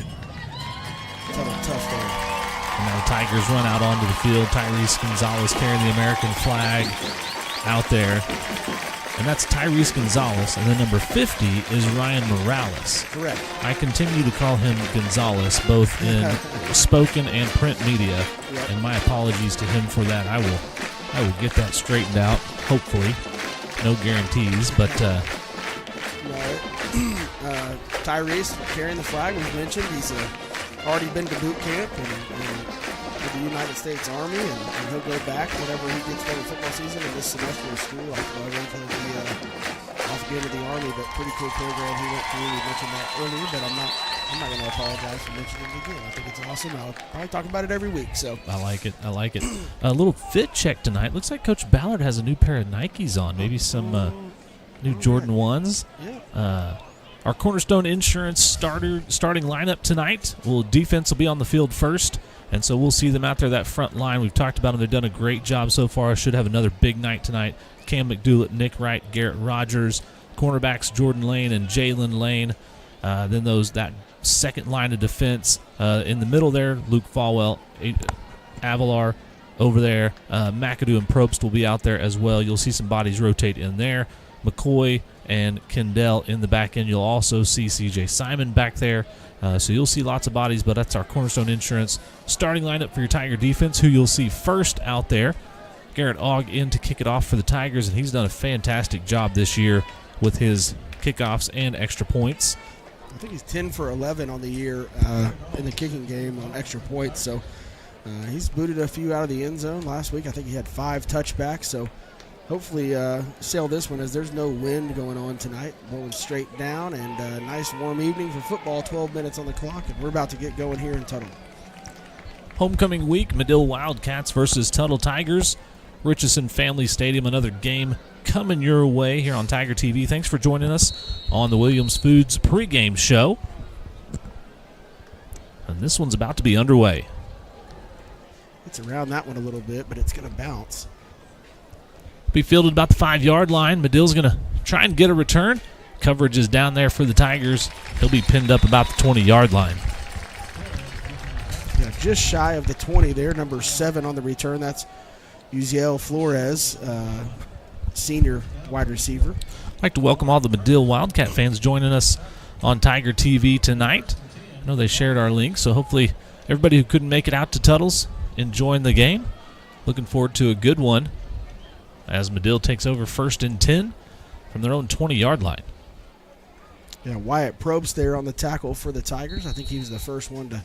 Tough day. And now the Tigers run out onto the field. Tyrese Gonzalez carrying the American flag out there. And that's Tyrese Gonzalez. And then number 50 is Ryan Morales. Correct. I continue to call him Gonzalez, both in spoken and print media. Yep. And my apologies to him for that. I will get that straightened out, hopefully. No guarantees, but... Tyrese carrying the flag, we've mentioned. He's already been to boot camp and with the United States Army, and he'll go back whenever he gets done with football season in this semester of school. I think he'll be off again to the Army, but pretty cool program he went through. We mentioned that earlier, but I'm not going to apologize for mentioning it again. I think it's awesome. I'll probably talk about it every week. So I like it. A little fit check tonight. Looks like Coach Ballard has a new pair of Nikes on. Maybe some new Jordan 1s. Yeah. Our Cornerstone Insurance starting lineup tonight. Defense will be on the field first, and so we'll see them out there, that front line. We've talked about them. They've done a great job so far. Should have another big night tonight. Cam McDoulet, Nick Wright, Garrett Rogers, cornerbacks Jordan Lane and Jalen Lane. Then that second line of defense in the middle there, Luke Falwell, Avalar over there. McAdoo and Probst will be out there as well. You'll see some bodies rotate in there. McCoy and Kendall in the back end. You'll also see C.J. Simon back there. So you'll see lots of bodies, but that's our Cornerstone Insurance starting lineup for your Tiger defense, who you'll see first out there. Garrett Ogg in to kick it off for the Tigers, and he's done a fantastic job this year with his kickoffs and extra points. I think he's 10 for 11 on the year in the kicking game on extra points. So he's booted a few out of the end zone last week. I think he had 5 touchbacks. So hopefully sail this one, as there's no wind going on tonight. Blowing straight down, and a nice warm evening for football. 12 minutes on the clock, and we're about to get going here in Tuttle. Homecoming week, Madill Wildcats versus Tuttle Tigers. Richardson Family Stadium, another game coming your way here on Tiger TV. Thanks for joining us on the Williams Foods pregame show. And this one's about to be underway. It's around that one a little bit, but it's going to bounce. Be fielded about the 5-yard line. Madill's going to try and get a return. Coverage is down there for the Tigers. He'll be pinned up about the 20-yard line. Yeah, just shy of the 20 there. Number 7 on the return. That's Uziel Flores, senior wide receiver. I'd like to welcome all the Madill Wildcat fans joining us on Tiger TV tonight. I know they shared our link, so hopefully everybody who couldn't make it out to Tuttle's enjoying the game. Looking forward to a good one as Madill takes over 1st and 10 from their own 20-yard line. Yeah, Wyatt Probst there on the tackle for the Tigers. I think he was the first one to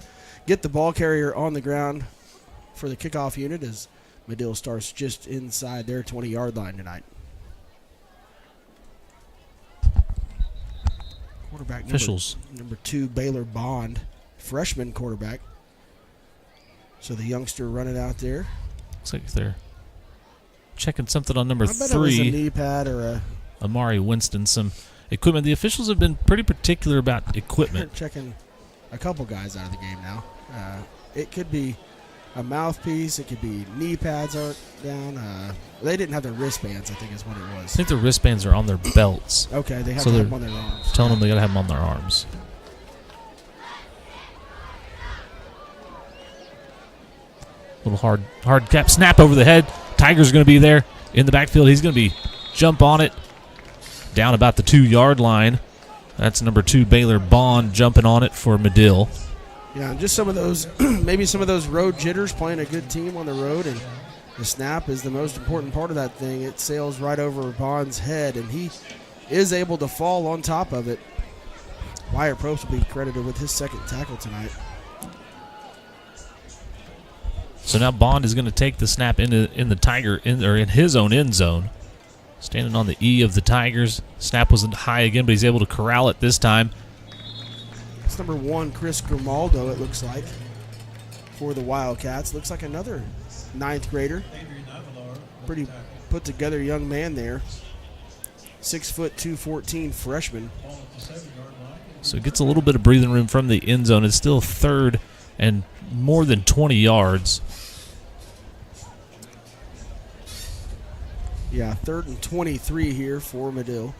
get the ball carrier on the ground for the kickoff unit, as Madill starts just inside their 20-yard line tonight. Quarterback officials. Number 2, Baylor Bond, freshman quarterback. So the youngster running out there. Looks like they're checking something on number I bet it was a 3. knee pad or a... Amari Winston, some equipment. The officials have been pretty particular about equipment. Checking a couple guys out of the game now. It could be a mouthpiece. It could be knee pads aren't down. They didn't have their wristbands, I think is what it was. I think the wristbands are on their belts. Okay, they have so to they're have them on their arms. telling them they got to have them on their arms. Little hard cap snap over the head. Tiger's going to be there in the backfield. He's going to be jump on it down about the 2-yard line. That's number 2 Baylor Bond jumping on it for Madill. Yeah, and just some of those, maybe some of those road jitters, playing a good team on the road, and the snap is the most important part of that thing. It sails right over Bond's head, and he is able to fall on top of it. Wyatt Probst will be credited with his second tackle tonight. So now Bond is going to take the snap in his own end zone. Standing on the E of the Tigers. Snap wasn't high again, but he's able to corral it this time. It's number 1, Chris Grimaldo, it looks like, for the Wildcats. Looks like another 9th grader. Pretty put together young man there. 6 foot 214 freshman. So it gets a little bit of breathing room from the end zone. It's still 3rd and more than 20 yards. Yeah, 3rd and 23 here for Madill.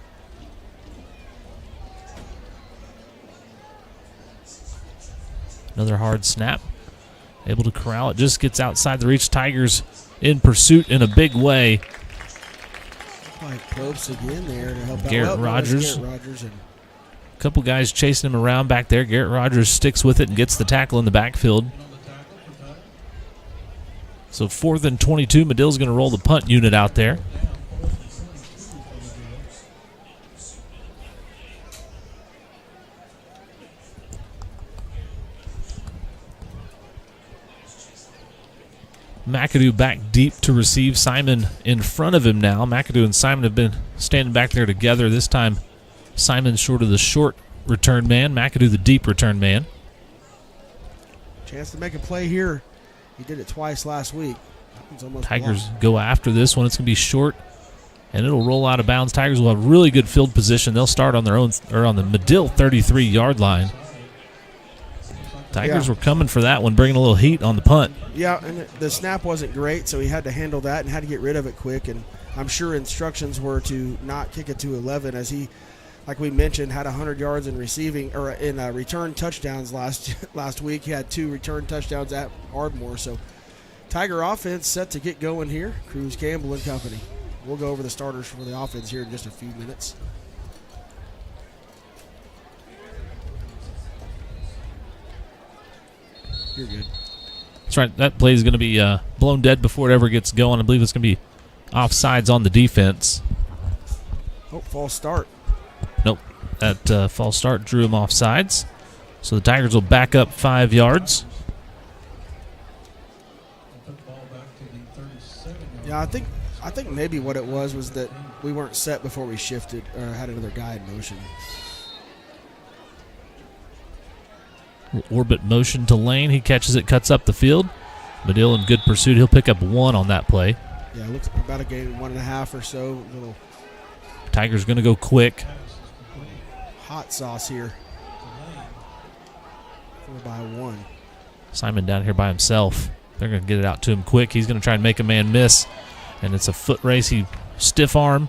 Another hard snap. Able to corral it. Just gets outside the reach. Tigers in pursuit in a big way. Like Probst again there to help Garrett out. Rogers. Garrett Rogers and A couple guys chasing him around back there. Garrett Rogers sticks with it and gets the tackle in the backfield. So 4th and 22. Madill's going to roll the punt unit out there. McAdoo back deep to receive. Simon in front of him now. McAdoo and Simon have been standing back there together. This time Simon short of the short return man. McAdoo the deep return man. chance to make a play here. He did it twice last week. Tigers go after this one. It's going to be short, and it'll roll out of bounds. Tigers will have really good field position. They'll start on their own, or on the Madill 33-yard line. Tigers were coming for that one, bringing a little heat on the punt. Yeah, and the snap wasn't great, so he had to handle that and had to get rid of it quick. And I'm sure instructions were to not kick it to 11, as he, like we mentioned, had 100 yards in receiving or in return touchdowns last week. He had 2 return touchdowns at Ardmore. So Tiger offense set to get going here. Cruz, Campbell, and company. We'll go over the starters for the offense here in just a few minutes. You're good. That's right. That play is going to be blown dead before it ever gets going. I believe it's going to be offsides on the defense. Oh, false start. Nope. That false start drew him offsides. So the Tigers will back up 5 yards. Yeah, I think maybe what it was that we weren't set before we shifted or had another guy in motion. Orbit motion to Lane. He catches it, cuts up the field. Madill in good pursuit. He'll pick up 1 on that play. Yeah, it looks about a gain 1.5 or so. Little Tigers going to go quick. hot sauce here. 4-by-1. Simon down here by himself. They're going to get it out to him quick. He's going to try and make a man miss. And it's a foot race. He stiff arm.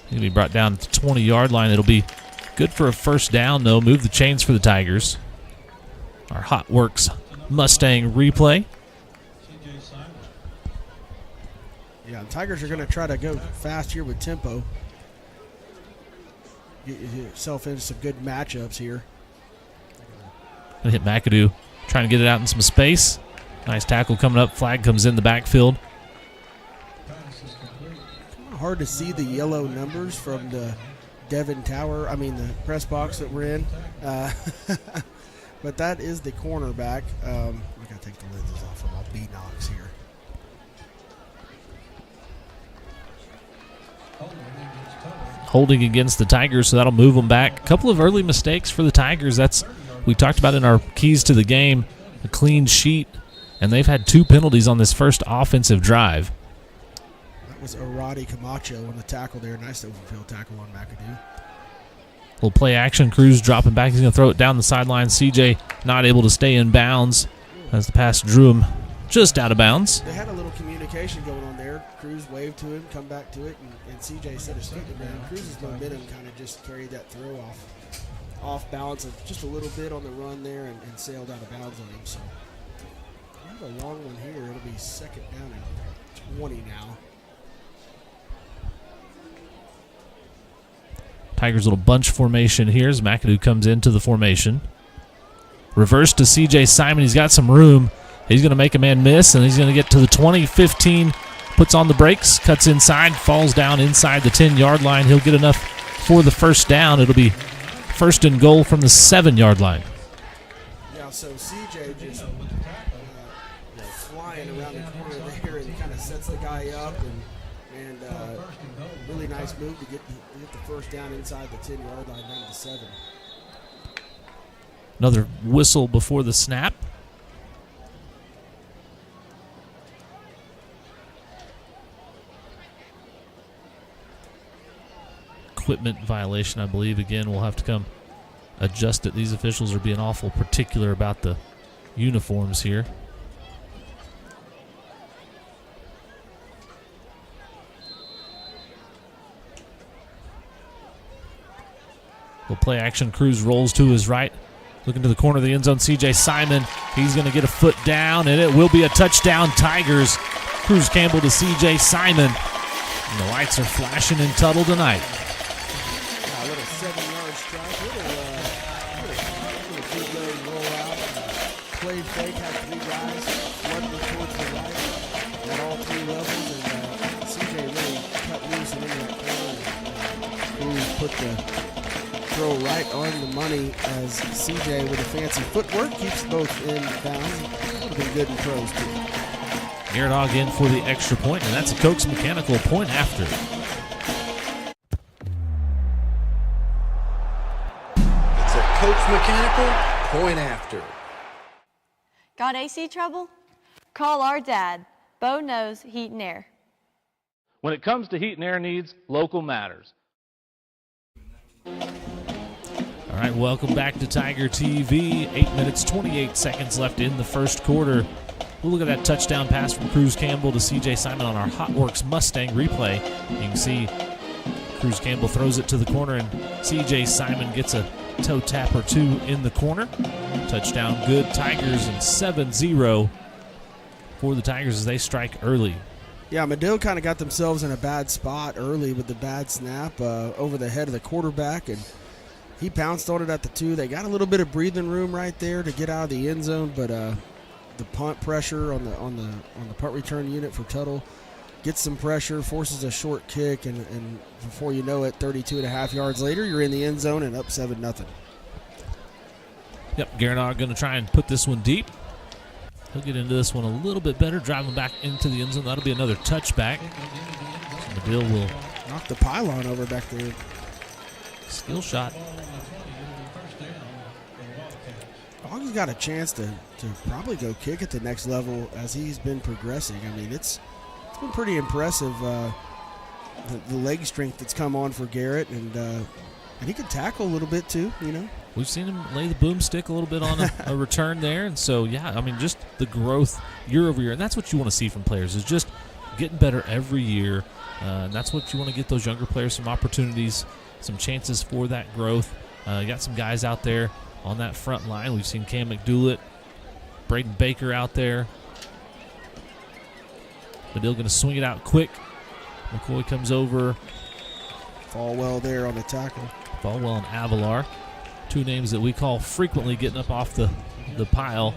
He'll be brought down to the 20-yard line. It'll be good for a first down, though. Move the chains for the Tigers. Our Hot Works Mustang replay. Yeah, the Tigers are going to try to go fast here with tempo. Get yourself into some good matchups here. Gonna hit McAdoo, trying to get it out in some space. Nice tackle coming up. Flag comes in the backfield. Hard to see the yellow numbers from the Devon Tower. I mean, the press box that we're in. But that is the cornerback. We got to take the lenses off of my B-Knox here. Holding against the Tigers, so that'll move them back. A couple of early mistakes for the Tigers. That's we talked about in our keys to the game. A clean sheet, and they've had 2 penalties on this first offensive drive. That was Arati Camacho on the tackle there. Nice open field tackle on McAdoo. Little play action. Cruz dropping back. He's going to throw it down the sideline. CJ not able to stay in bounds as the pass drew him just out of bounds. They had a little communication going on there. Cruz waved to him, come back to it, and CJ set his feet to the ground. Cruz's momentum kind of just carried that throw off balance of just a little bit on the run there and sailed out of bounds on him. So we have a long one here. It'll be second down and 20 now. Tigers' little bunch formation here as McAdoo comes into the formation. Reverse to C.J. Simon. He's got some room. He's going to make a man miss, and he's going to get to the 20, 15, puts on the brakes, cuts inside, falls down inside the 10-yard line. He'll get enough for the first down. It'll be first and goal from the 7-yard line. Yeah, so C.J. just flying around the corner there and kind of sets the guy up, and really nice move to get the first down inside the 10-yard line down to 7. Another whistle before the snap. Equipment violation, I believe. Again, we'll have to come adjust it. These officials are being awful particular about the uniforms here. Little play action. Cruz rolls to his right. Looking to the corner of the end zone, C.J. Simon. He's going to get a foot down, and it will be a touchdown, Tigers. Cruz Campbell to C.J. Simon. And the lights are flashing in Tuttle tonight. A little 7-yard strike. Little bootleg rollout. Play fake, had 3 guys running towards the right at all 3 levels, and C.J. really cut loose and into that corner. Cruz put the throw right on the money as CJ with a fancy footwork keeps both in bounds. Would have been good in pros too. Garrett Hogg in for the extra point, and that's a Cokes Mechanical point after. It's a Cokes Mechanical point after. Got AC trouble? Call our dad. Bo knows heat and air. When it comes to heat and air needs, local matters. All right, welcome back to Tiger TV. 8 minutes, 28 seconds left in the first quarter. We'll look at that touchdown pass from Cruz Campbell to C.J. Simon on our Hotworks Mustang replay. You can see Cruz Campbell throws it to the corner, and C.J. Simon gets a toe tap or two in the corner. Touchdown good. Tigers, and 7-0 for the Tigers as they strike early. Yeah, Madill kind of got themselves in a bad spot early with the bad snap over the head of the quarterback, and he pounced on it at the 2. They got a little bit of breathing room right there to get out of the end zone, but the punt pressure on the punt return unit for Tuttle gets some pressure, forces a short kick, and before you know it, 32.5 yards later, you're in the end zone and up 7-0. Yep, Garrett going to try and put this one deep. He'll get into this one a little bit better, driving back into the end zone. That'll be another touchback. So Madill will knock the pylon over back there. Skill shot. Hogg's got a chance to probably go kick at the next level as he's been progressing. I mean, it's been pretty impressive, the leg strength that's come on for Garrett, and he can tackle a little bit too, you know. We've seen him lay the boomstick a little bit on a return there, and so, yeah, I mean, just the growth year over year, and that's what you want to see from players, is just getting better every year, and that's what you want to get those younger players some opportunities, some chances for that growth. You got some guys out there on that front line. We've seen Cam McDoulet, Braden Baker out there. Madill going to swing it out quick. McCoy comes over. Falwell there on the tackle. Falwell and Avalar. 2 names that we call frequently getting up off the pile.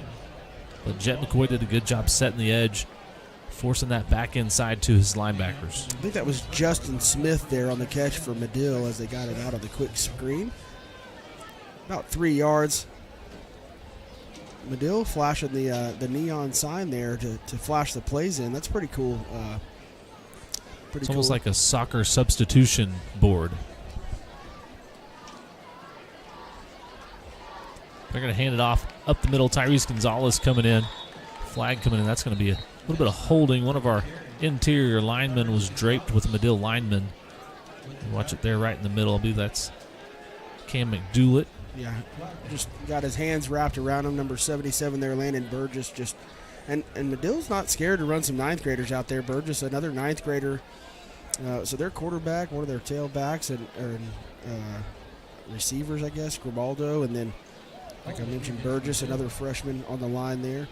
But Jet McCoy did a good job setting the edge, forcing that back inside to his linebackers. I think that was Justin Smith there on the catch for Madill as they got it out of the quick screen. About 3 yards. Madill flashing the neon sign there to flash the plays in. That's pretty cool. It's almost like a soccer substitution board. They're going to hand it off up the middle. Tyrese Gonzalez coming in. Flag coming in. That's going to be a little bit of holding. One of our interior lineman was draped with Madill lineman. Watch it there right in the middle. I believe that's Cam McDoulet. Yeah, just got his hands wrapped around him. Number 77 there, Landon Burgess. And Madill's not scared to run some ninth graders out there. Burgess, another ninth grader. So their quarterback, one of their tailbacks, and receivers, I guess, Grimaldo, and then, like I mentioned, Burgess, another freshman on the line there.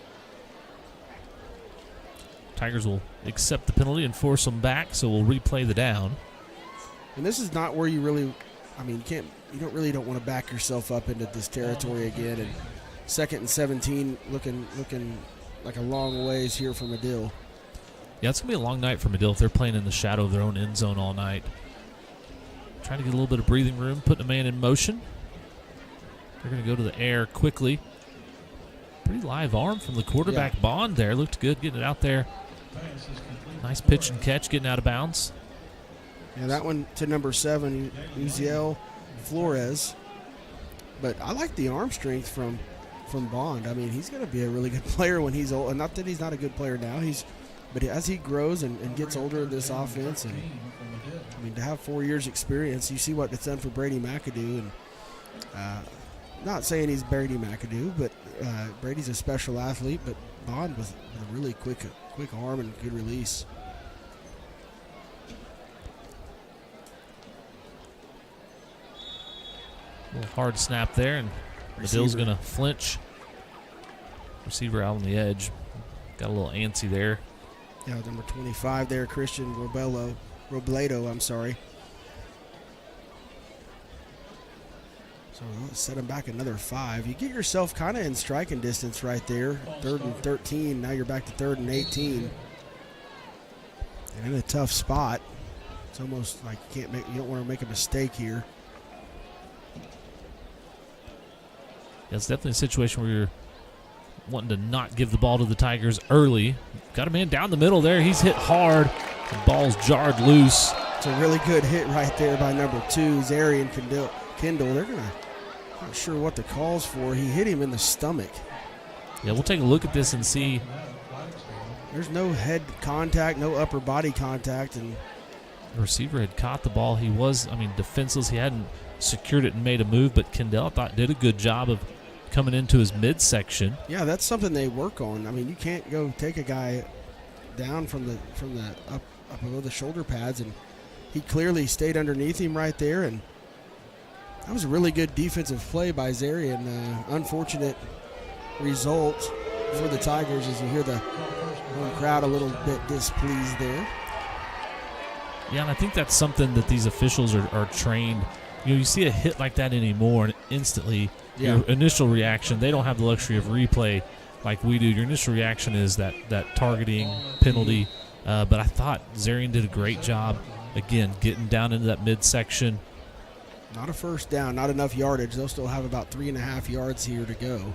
Tigers will accept the penalty and force them back, so we'll replay the down. And this is not where you really, you don't want to back yourself up into this territory again. And 2nd and 17 looking like a long ways here for Madill. Yeah, it's going to be a long night for Madill if they're playing in the shadow of their own end zone all night. Trying to get a little bit of breathing room, putting a man in motion. They're going to go to the air quickly. Pretty live arm from the quarterback, Bond there. Looked good getting it out there. Nice pitch and catch, getting out of bounds. Yeah, that one to number 7, Uziel Flores. But I like the arm strength from Bond. I mean, he's going to be a really good player when he's old. And not that he's not a good player now. But as he grows and gets older in this offense, and to have 4 years experience, you see what it's done for Brady McAdoo. And not saying he's Brady McAdoo, but Brady's a special athlete. But Bond with a really quick arm and good release. A little hard snap there, and Madill's going to flinch. Receiver out on the edge. Got a little antsy there. Yeah, number 25 there, Christian Robledo, I'm sorry. So let's set him back another 5. You get yourself kind of in striking distance right there. 3rd and 13. Now you're back to 3rd and 18. And in a tough spot. It's almost like you don't want to make a mistake here. Yeah, it's definitely a situation where you're wanting to not give the ball to the Tigers early. Got a man down the middle there. He's hit hard. The ball's jarred loose. It's a really good hit right there by number 2, Zarian Kendall. They're not sure what the call's for. He hit him in the stomach. Yeah, we'll take a look at this and see. There's no head contact, no upper body contact. And the receiver had caught the ball. He was, defenseless. He hadn't secured it and made a move, but Kendall did a good job of coming into his midsection. Yeah, that's something they work on. You can't go take a guy down from the up above the shoulder pads, and he clearly stayed underneath him right there, and that was a really good defensive play by Zarian. Unfortunate result for the Tigers as you hear the home crowd a little bit displeased there. Yeah, and I think that's something that these officials are trained. You see a hit like that anymore, and instantly your initial reaction, they don't have the luxury of replay like we do. Your initial reaction is that targeting penalty. But I thought Zarian did a great job, again, getting down into that midsection. Not a first down, not enough yardage. They'll still have about 3.5 yards here to go.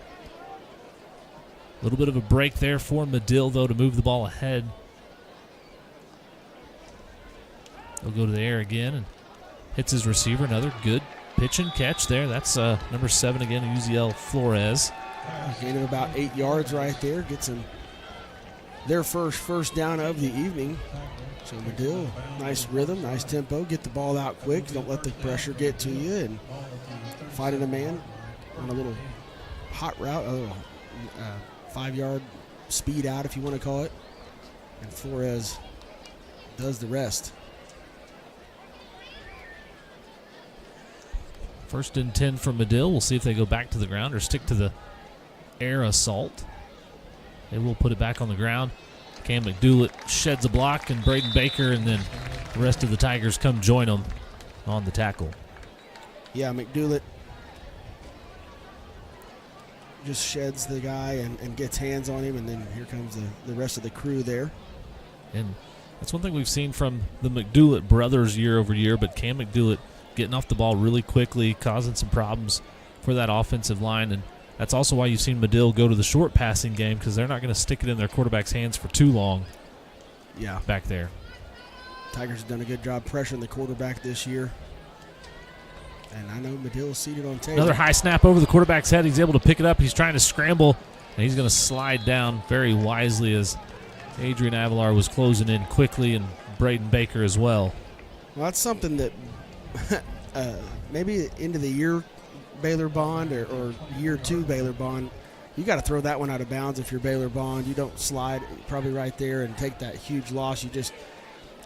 A little bit of a break there for Madill, though, to move the ball ahead. They'll go to the air again and hits his receiver. Another good pitch and catch there. That's number 7 again, Uziel Flores. Gain of about 8 yards right there. Gets him their first down of the evening. So Madill, nice rhythm, nice tempo. Get the ball out quick. Don't let the pressure get to you. And finding a man on a little hot route, 5-yard speed out, if you want to call it. And Flores does the rest. 1st and 10 from Madill. We'll see if they go back to the ground or stick to the air assault. They will put it back on the ground. Cam McDoulet sheds a block, and Braden Baker and then the rest of the Tigers come join them on the tackle. Yeah, McDoulet just sheds the guy and gets hands on him, and then here comes the rest of the crew there. And that's one thing we've seen from the McDoulet brothers year over year, but Cam McDoulet getting off the ball really quickly, causing some problems for that offensive line. And that's also why you've seen Madill go to the short passing game, because they're not going to stick it in their quarterback's hands for too long. Yeah, back there. Tigers have done a good job pressuring the quarterback this year. And I know Madill's seated on table. Another high snap over the quarterback's head. He's able to pick it up. He's trying to scramble, and he's going to slide down very wisely as Adrian Avalar was closing in quickly, and Braden Baker as well. Well, that's something that maybe into the year Baylor Bond or year 2 Baylor Bond, you got to throw that one out of bounds if you're Baylor Bond. You don't slide probably right there and take that huge loss. You just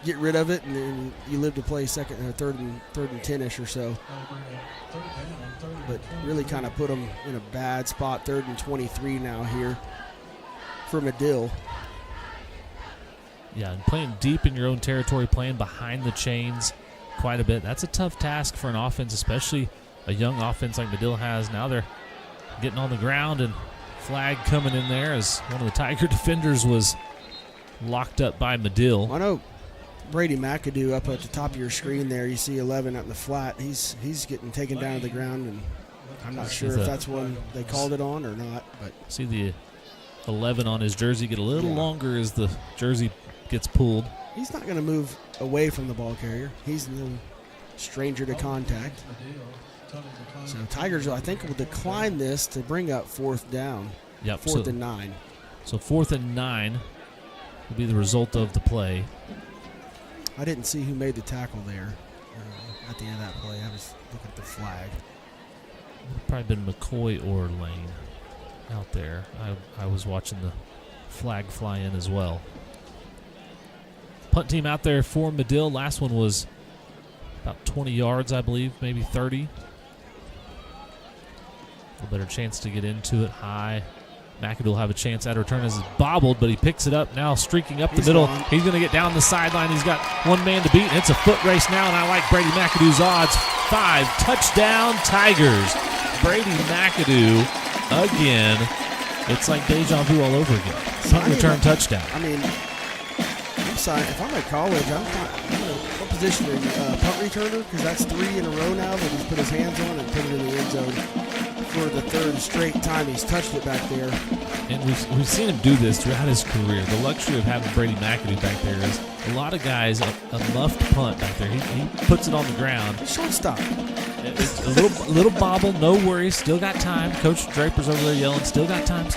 get rid of it, and then you live to play third and 10-ish or so. But really kind of put them in a bad spot, 3rd and 23 now here for Madill. Yeah, and playing deep in your own territory, playing behind the chains quite a bit. That's a tough task for an offense, especially a young offense like Madill has. Now they're getting on the ground, and flag coming in there as one of the Tiger defenders was locked up by Madill. I know Brady McAdoo up at the top of your screen there. You see 11 up in the flat. He's getting taken down to the ground, and I'm not sure if that's one they called it on or not. But see the 11 on his jersey get a little longer as the jersey gets pulled. He's not going to move away from the ball carrier. He's no stranger to contact. So Tigers, I think, will decline this to bring up 4th down. Yep. 4th and 9. So 4th and 9 will be the result of the play. I didn't see who made the tackle there at the end of that play. I was looking at the flag. Probably been McCoy or Lane out there. I was watching the flag fly in as well. Punt team out there for Madill. Last one was about 20 yards, I believe, maybe 30. A better chance to get into it high. McAdoo will have a chance at a return as it's bobbled, but he picks it up now, streaking up the middle. He's going to get down the sideline. He's got one man to beat, and it's a foot race now, and I like Brady McAdoo's odds. 5 touchdown Tigers. Brady McAdoo again. It's like deja vu all over again. Punt return touchdown. I mean, if I'm at college, I'm what position are you? Punt returner? Because that's 3 in a row now that he's put his hands on and put it in the end zone for the 3rd straight time he's touched it back there. And we've seen him do this throughout his career. The luxury of having Brady McAdoo back there is a lot of guys, a muffed punt back there. He puts it on the ground. Shortstop. It's a little bobble, no worries, still got time. Coach Draper's over there yelling, still got time.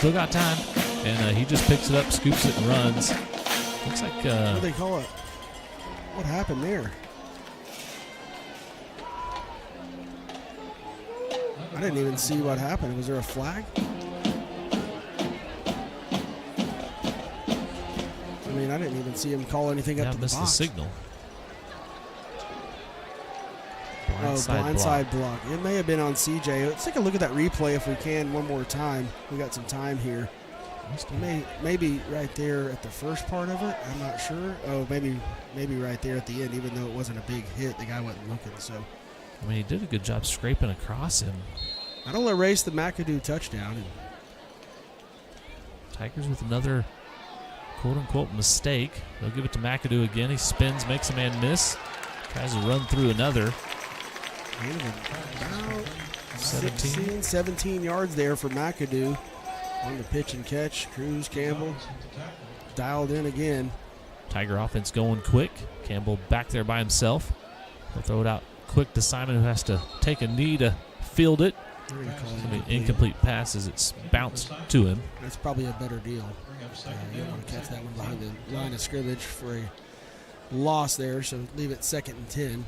And he just picks it up, scoops it, and runs. Looks like... what do they call it? What happened there? I didn't even see what happened. Was there a flag? I mean, I didn't even see him call anything up to the box. Missed the signal. Blindside block. It may have been on CJ. Let's take a look at that replay if we can one more time. We got some time here. Maybe right there at the first part of it. I'm not sure. Oh, maybe right there at the end, even though it wasn't a big hit. The guy wasn't looking, so. I mean, he did a good job scraping across him. That'll erase the McAdoo touchdown. Tigers with another quote-unquote mistake. They'll give it to McAdoo again. He spins, makes a man miss. Tries to run through another. About 17 yards there for McAdoo on the pitch and catch. Cruz, Campbell dialed in again. Tiger offense going quick. Campbell back there by himself. He'll throw it out quick to Simon, who has to take a knee to field it. Incomplete pass as it's bounced to him. That's probably a better deal. You don't want to catch that one behind the line of scrimmage for a loss there, so leave it 2nd and 10.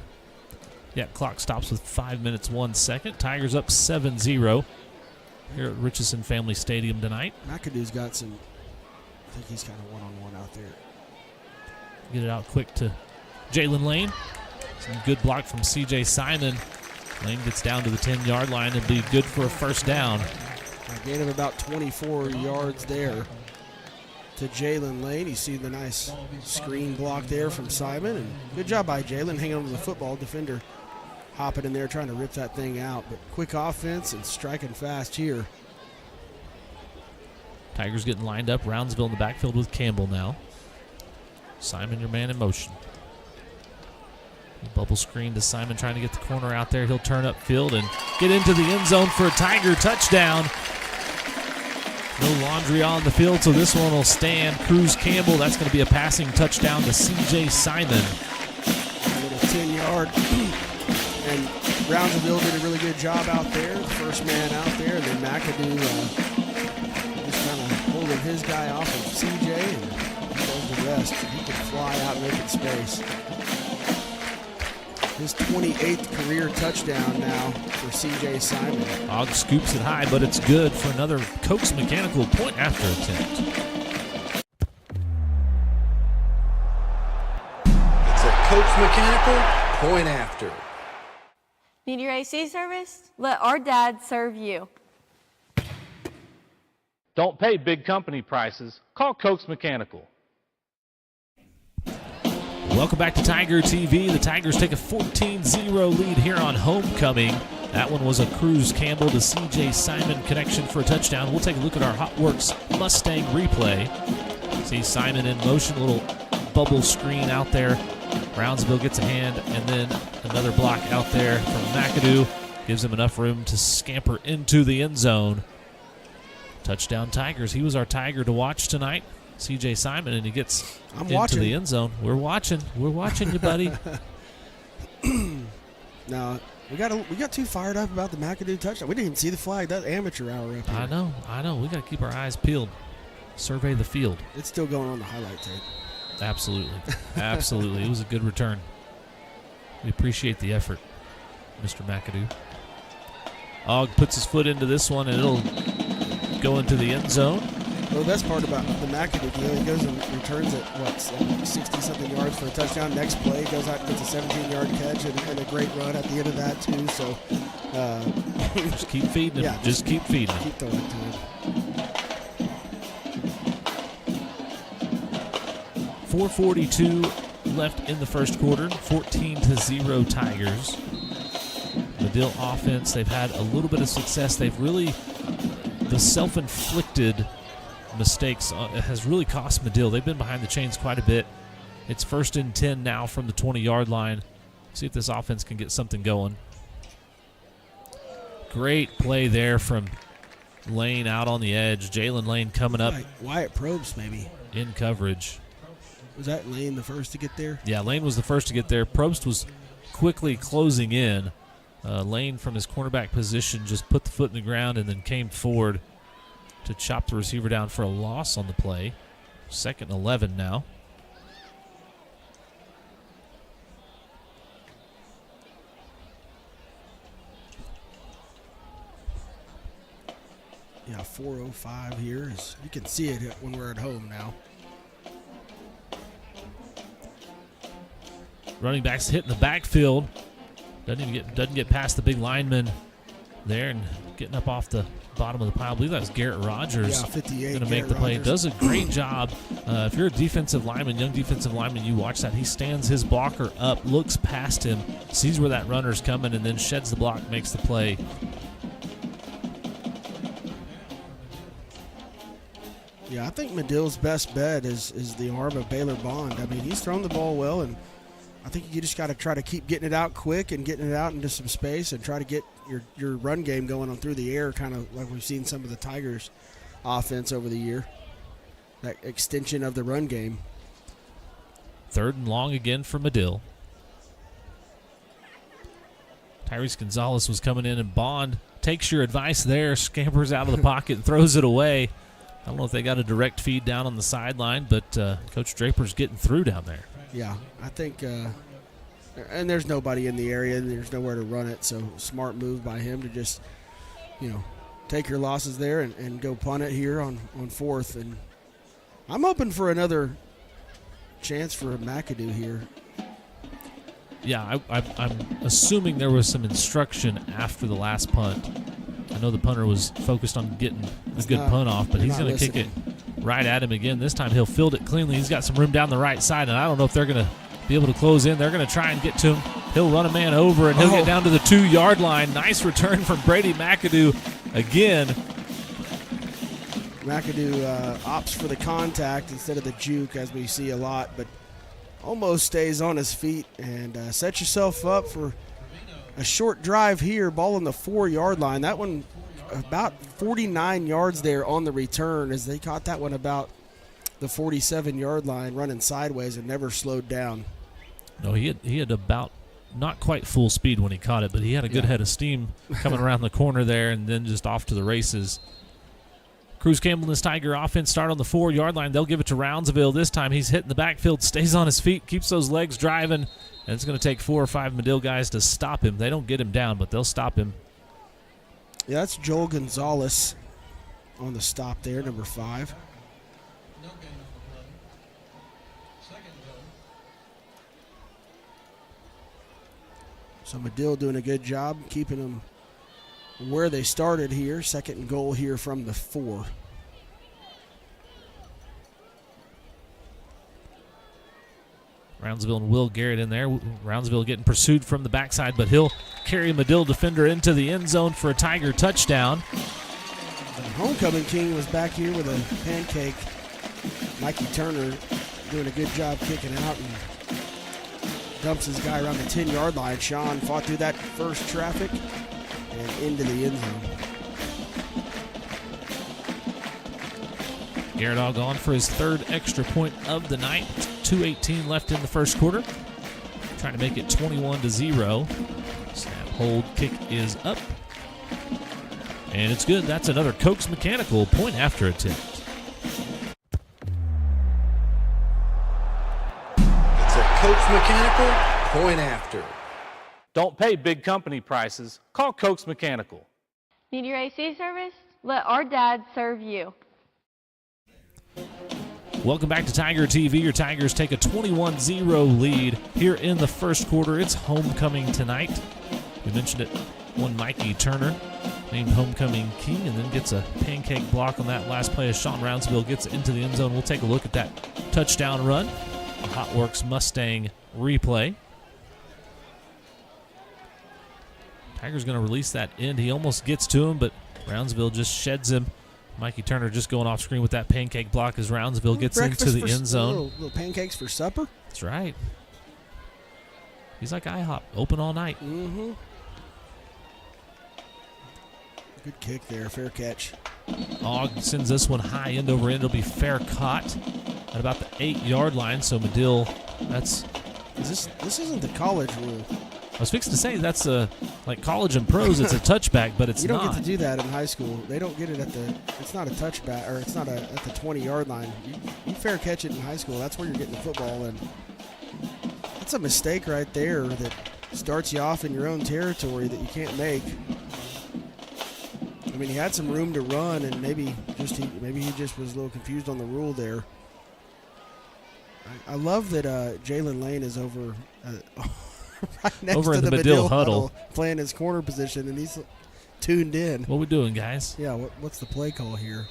Yeah, clock stops with 5 minutes, 1 second. Tigers up 7-0 here at Richardson Family Stadium tonight. McAdoo's got some, I think he's kind of one-on-one out there. Get it out quick to Jalen Lane. Some good block from C.J. Simon. Lane gets down to the 10-yard line and be good for a first down. A gain of about 24 yards there to Jalen Lane. You see the nice screen block there from Simon. And good job by Jalen hanging on to the football. Defender hopping in there trying to rip that thing out. But quick offense and striking fast here. Tigers getting lined up. Roundsville in the backfield with Campbell now. Simon, your man in motion. Bubble screen to Simon trying to get the corner out there. He'll turn upfield and get into the end zone for a Tiger touchdown. No laundry on the field, so this one will stand. Cruz Campbell, that's going to be a passing touchdown to C.J. Simon. A little 10-yard. And Roundsville did a really good job out there. The first man out there. And then McAdoo just kind of holding his guy off of C.J. and does the rest. He can fly out and open space. His 28th career touchdown now for C.J. Simon. Ogg scoops it high, but it's good for another Koch's Mechanical point after attempt. It's a Koch's Mechanical point after. Need your AC service? Let our dad serve you. Don't pay big company prices. Call Koch's Mechanical. Welcome back to Tiger TV. The Tigers take a 14-0 lead here on homecoming. That one was a Cruz Campbell to C.J. Simon connection for a touchdown. We'll take a look at our Hot Works Mustang replay. See Simon in motion, a little bubble screen out there. Brownsville gets a hand, and then another block out there from McAdoo. Gives him enough room to scamper into the end zone. Touchdown Tigers. He was our Tiger to watch tonight. C.J. Simon, and he gets into the end zone. We're watching. We're watching you, buddy. No, we got too fired up about the McAdoo touchdown. We didn't even see the flag. That amateur hour up here. I know. We got to keep our eyes peeled. Survey the field. It's still going on the highlight tape. Absolutely. Absolutely. It was a good return. We appreciate the effort, Mr. McAdoo. Ogg puts his foot into this one, and it'll go into the end zone. Well, the best part about the McAdoo deal, he goes and returns it, 60-something yards for a touchdown. Next play, goes out and gets a 17-yard catch and a great run at the end of that, too. So just keep feeding him. Yeah, just keep feeding him. Keep throwing it to him. 4:42 left in the first quarter. 14-0 Tigers. Madill offense, they've had a little bit of success. They've really, the self-inflicted mistakes has really cost Madill. They've been behind the chains quite a bit. It's 1st and 10 now from the 20-yard line. See if this offense can get something going. Great play there from Lane out on the edge. Jalen Lane coming up. Wyatt Probst maybe. In coverage. Was that Lane the first to get there? Yeah, Lane was the first to get there. Probst was quickly closing in. Lane from his cornerback position just put the foot in the ground and then came forward to chop the receiver down for a loss on the play. 2nd and 11 now. Yeah, 4:05 here. You can see it when we're at home now. Running backs hitting the backfield. Doesn't get past the big lineman there and getting up off the bottom of the pile. I believe that was Garrett Rogers. Yeah, 58. Going to make the play. Rogers. Does a great job. If you're a defensive lineman, young defensive lineman, you watch that. He stands his blocker up, looks past him, sees where that runner's coming, and then sheds the block, makes the play. Yeah, I think Madill's best bet is the arm of Baylor Bond. I mean, he's thrown the ball well, and I think you just got to try to keep getting it out quick and getting it out into some space and try to get your run game going on through the air, kind of like we've seen some of the Tigers' offense over the year. That extension of the run game. 3rd and long again for Madill. Tyrese Gonzalez was coming in, and Bond takes your advice there, scampers out of the pocket and throws it away. I don't know if they got a direct feed down on the sideline, but Coach Draper's getting through down there. Yeah, I think, and there's nobody in the area, and there's nowhere to run it, so smart move by him to just, take your losses there and go punt it here on 4th. And I'm hoping for another chance for McAdoo here. Yeah, I'm assuming there was some instruction after the last punt. I know the punter was focused on getting a good punt off, but he's going to kick it right at him again. This time he'll field it cleanly. He's got some room down the right side, and I don't know if they're going to be able to close in. They're going to try and get to him. He'll run a man over, and he'll get down to the 2-yard line. Nice return from Brady McAdoo again. McAdoo opts for the contact instead of the juke, as we see a lot, but almost stays on his feet and set yourself up for a short drive here. Ball on the 4-yard line. That one about 49 yards there on the return, as they caught that one about the 47-yard line running sideways and never slowed down. No, he had about not quite full speed when he caught it, but he had a good head of steam coming around the corner there and then just off to the races. Cruz Campbell and his Tiger offense start on the 4-yard line. They'll give it to Roundsville this time. He's hitting the backfield, stays on his feet, keeps those legs driving, and it's going to take 4 or 5 Madill guys to stop him. They don't get him down, but they'll stop him. Yeah, that's Joel Gonzalez on the stop there, number 5. So Madill doing a good job keeping them where they started here. 2nd and goal here from the 4. Roundsville and Will Garrett in there. Roundsville getting pursued from the backside, but he'll carry a Madill defender into the end zone for a Tiger touchdown. The homecoming king was back here with a pancake. Mikey Turner doing a good job kicking out and dumps his guy around the 10-yard line. Sean fought through that first traffic and into the end zone. Garrett all gone for his 3rd extra point of the night. 2:18 left in the first quarter. Trying to make it 21-0. Snap, hold, kick is up. And it's good. That's another Cokes Mechanical point after attempt. It's a Cokes Mechanical point after. Don't pay big company prices. Call Cokes Mechanical. Need your AC service? Let our dad serve you. Welcome back to Tiger TV. Your Tigers take a 21-0 lead here in the first quarter. It's homecoming tonight. We mentioned it. One Mikey Turner named homecoming king and then gets a pancake block on that last play as Sean Roundsville gets into the end zone. We'll take a look at that touchdown run. A Hotworks Mustang replay. Tiger's going to release that end. He almost gets to him, but Roundsville just sheds him. Mikey Turner just going off screen with that pancake block as Roundsville gets into the end zone. Little pancakes for supper? That's right. He's like IHOP, open all night. Mm-hmm. Good kick there, fair catch. Ogg sends this one high end over end. It'll be fair caught at about the 8-yard line. So Madill, this isn't the college rule. I was fixing to say that's like college and pros. It's a touchback, but it's not. You don't get to do that in high school. They don't get it it's not a touchback, or it's not at the 20-yard line. You fair catch it in high school. That's where you're getting the football, and that's a mistake right there that starts you off in your own territory that you can't make. I mean, he had some room to run, and maybe he just was a little confused on the rule there. I love that Jalen Lane is over right next over to in the Madill huddle playing his corner position, and he's tuned in. What we doing, guys? Yeah, what's the play call here?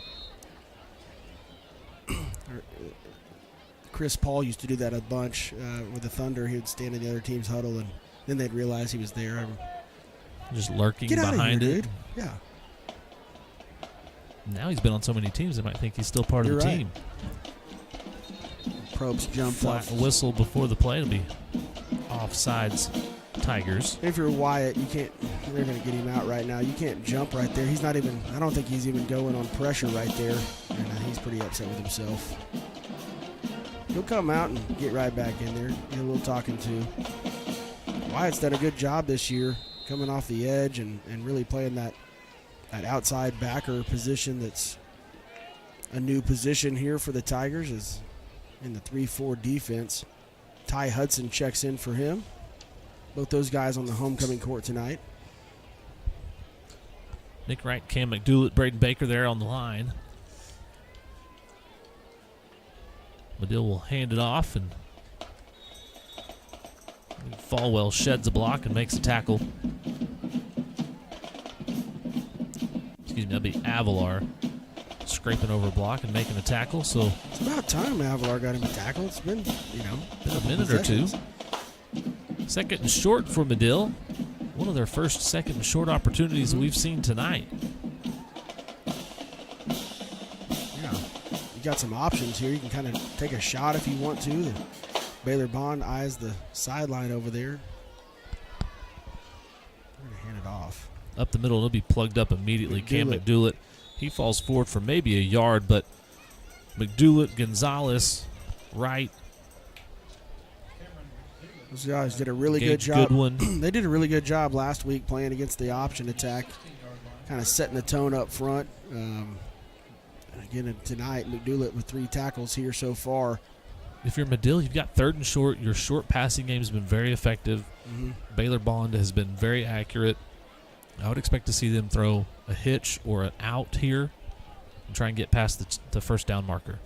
Chris Paul used to do that a bunch with the Thunder. He would stand in the other team's huddle, and then they'd realize he was there. Just lurking Get out behind of here, it. dude. Yeah. Now he's been on so many teams, they might think he's still part of the team. Probst jumped off. A whistle before the play. It'll be offsides Tigers. If you're Wyatt, they're going to get him out right now. You can't jump right there. He's not even, I don't think he's even going on pressure right there. And he's pretty upset with himself. He'll come out and get right back in there. Get a little talking to. Wyatt's done a good job this year coming off the edge and really playing that outside backer position that's a new position here for the Tigers is in the 3-4 defense. Ty Hudson checks in for him. Both those guys on the homecoming court tonight. Nick Wright, Cam McDoulet, Braden Baker there on the line. Madill will hand it off, and Falwell sheds a block and makes a tackle. Excuse me, that'd be Avalar scraping over a block and making a tackle. So it's about time Avalar got him a tackle. It's been, been a minute or two. Second and short for Madill. One of their first second and short opportunities that we've seen tonight. Yeah, you got some options here. You can kind of take a shot if you want to. Baylor Bond eyes the sideline over there. We're going to hand it off. Up the middle, it'll be plugged up immediately. Cam McDoulet, he falls forward for maybe a yard, but McDoulet, Gonzalez, Wright. Those guys did a really good job. Good one. They did a really good job last week playing against the option attack, kind of setting the tone up front. Again, tonight, McDoulet with 3 tackles here so far. If you're Madill, you've got 3rd and short. Your short passing game has been very effective. Baylor Bond has been very accurate. I would expect to see them throw a hitch or an out here and try and get past the first down marker.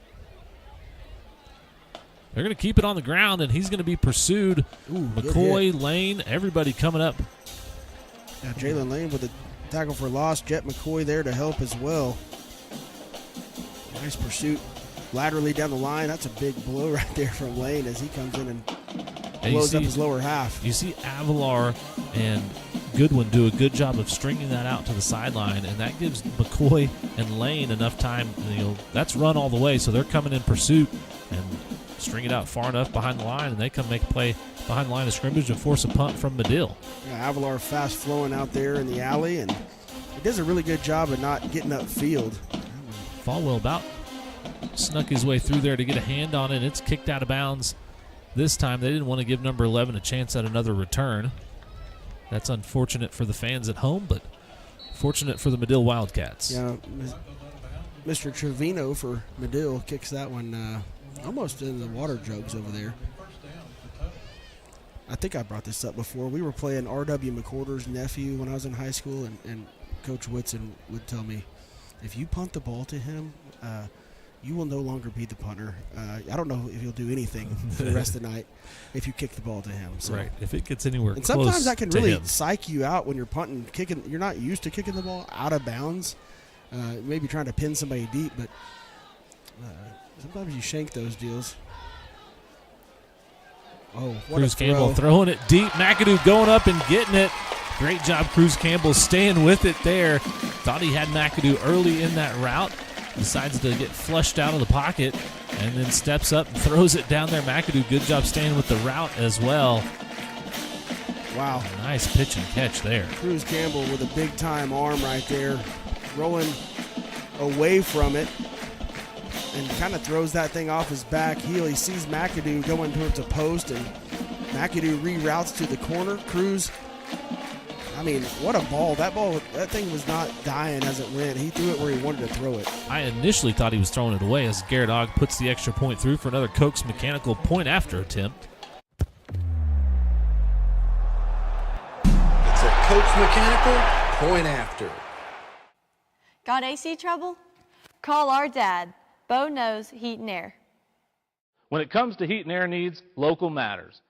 They're going to keep it on the ground, and he's going to be pursued. McCoy, Lane, everybody coming up. Yeah, Jalen Lane with a tackle for loss. Jet McCoy there to help as well. Nice pursuit laterally down the line. That's a big blow right there from Lane as he comes in and blows up his lower half. You see Avalar and Goodwin do a good job of stringing that out to the sideline, and that gives McCoy and Lane enough time. That's run all the way, so they're coming in pursuit and string it out far enough behind the line, and they come make a play behind the line of scrimmage and force a punt from Madill. Yeah, Avalar fast flowing out there in the alley, and he does a really good job of not getting upfield. Falwell about snuck his way through there to get a hand on it. It's kicked out of bounds. This time they didn't want to give number 11 a chance at another return. That's unfortunate for the fans at home, but fortunate for the Madill Wildcats. Yeah, Mr. Trevino for Madill kicks that one almost in the water jugs over there. I think I brought this up before. We were playing R.W. McCorder's nephew when I was in high school, and Coach Whitson would tell me, if you punt the ball to him, you will no longer be the punter. I don't know if he'll do anything for the rest of the night if you kick the ball to him. So. Right. If it gets anywhere and close sometimes that can really him. psych you out when you're punting, kicking. You're not used to kicking the ball out of bounds. Maybe trying to pin somebody deep, but sometimes you shank those deals. Oh, what Cruz a throw. Campbell throwing it deep. McAdoo going up and getting it. Great job, Cruz Campbell, staying with it there. Thought he had McAdoo early in that route. Decides to get flushed out of the pocket and then steps up and throws it down there. McAdoo, good job staying with the route as well. Wow. Nice pitch and catch there. Cruz Campbell with a big-time arm right there, rolling away from it and kind of throws that thing off his back heel. He sees McAdoo going towards a post, and McAdoo reroutes to the corner. Cruz, I mean, what a ball. That thing was not dying as it went. He threw it where he wanted to throw it. I initially thought he was throwing it away as Garrett Ogg puts the extra point through for another Koch's Mechanical point after attempt. It's a Koch's Mechanical point after. Got AC trouble? Call our dad. Bo knows heat and air. When it comes to heat and air needs, local matters.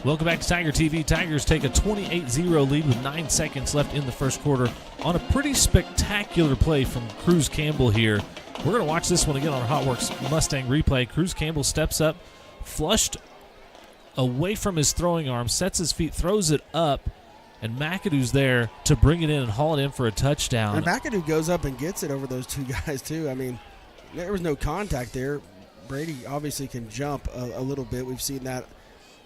Welcome back to Tiger TV. Tigers take a 28-0 lead with 9 seconds left in the first quarter on a pretty spectacular play from Cruz Campbell here. We're going to watch this one again on Hotworks Mustang replay. Cruz Campbell steps up, flushed away from his throwing arm, sets his feet, throws it up, and McAdoo's there to bring it in and haul it in for a touchdown. And McAdoo goes up and gets it over those two guys, too. I mean, there was no contact there. Brady obviously can jump a little bit. We've seen that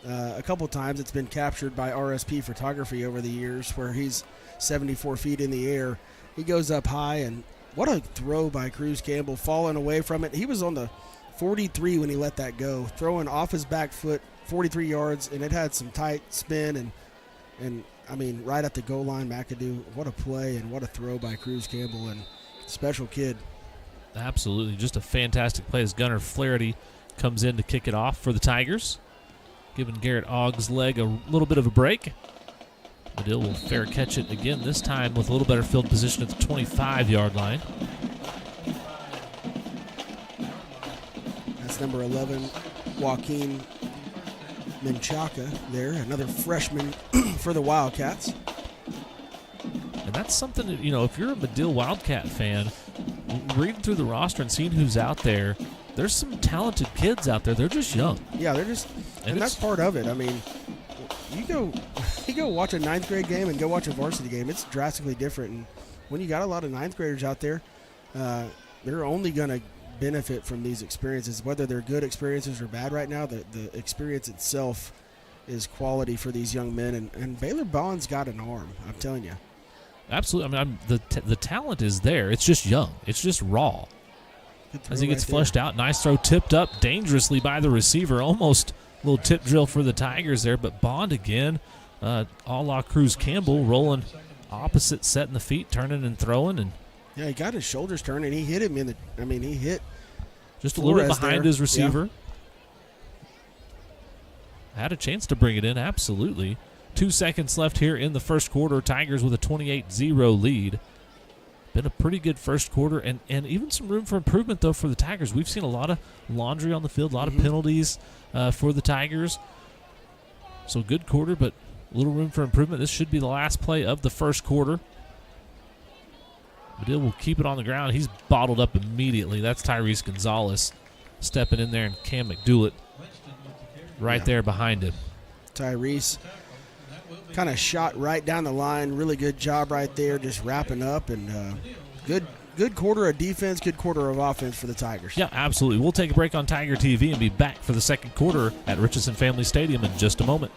a couple times. It's been captured by RSP Photography over the years where he's 74 feet in the air. He goes up high, and what a throw by Cruz Campbell, falling away from it. He was on the 43 when he let that go, throwing off his back foot 43 yards, and it had some tight spin, and I mean, right at the goal line, McAdoo, what a play and what a throw by Cruz Campbell, and special kid. Absolutely, just a fantastic play as Gunnar Flaherty comes in to kick it off for the Tigers, giving Garrett Ogg's leg a little bit of a break. Madill will fair catch it again, this time with a little better field position at the 25-yard line. That's number 11, Joaquin Menchaca there, another freshman for the Wildcats. And that's something that, if you're a Madill Wildcat fan, reading through the roster and seeing who's out there, there's some talented kids out there. They're just young. Yeah, they're just, and that's part of it. I mean, you go watch a ninth grade game and go watch a varsity game. It's drastically different. And when you got a lot of ninth graders out there, they're only going to benefit from these experiences, whether they're good experiences or bad right now. The experience itself is quality for these young men, and Baylor Bond's got an arm, I'm telling you. Absolutely. I mean, the talent is there. It's just young. It's just raw. As he gets flushed out, nice throw, tipped up dangerously by the receiver. Almost a little tip drill for the Tigers there, but Bond again, a la Cruz Campbell, rolling opposite, setting the feet, turning and throwing, and Yeah, he got his shoulders turned, and he hit him he hit just a little bit Flores behind there. his receiver. Yeah. Had a chance to bring it in, absolutely. 2 seconds left here in the first quarter. Tigers with a 28-0 lead. Been a pretty good first quarter, and even some room for improvement, though, for the Tigers. We've seen a lot of laundry on the field, a lot of penalties for the Tigers. So good quarter, but a little room for improvement. This should be the last play of the first quarter. Madill will keep it on the ground. He's bottled up immediately. That's Tyrese Gonzalez stepping in there, and Cam McDoulet right there behind him. Tyrese kind of shot right down the line. Really good job right there, just wrapping up. And good quarter of defense, good quarter of offense for the Tigers. Yeah, absolutely. We'll take a break on Tiger TV and be back for the second quarter at Richardson Family Stadium in just a moment.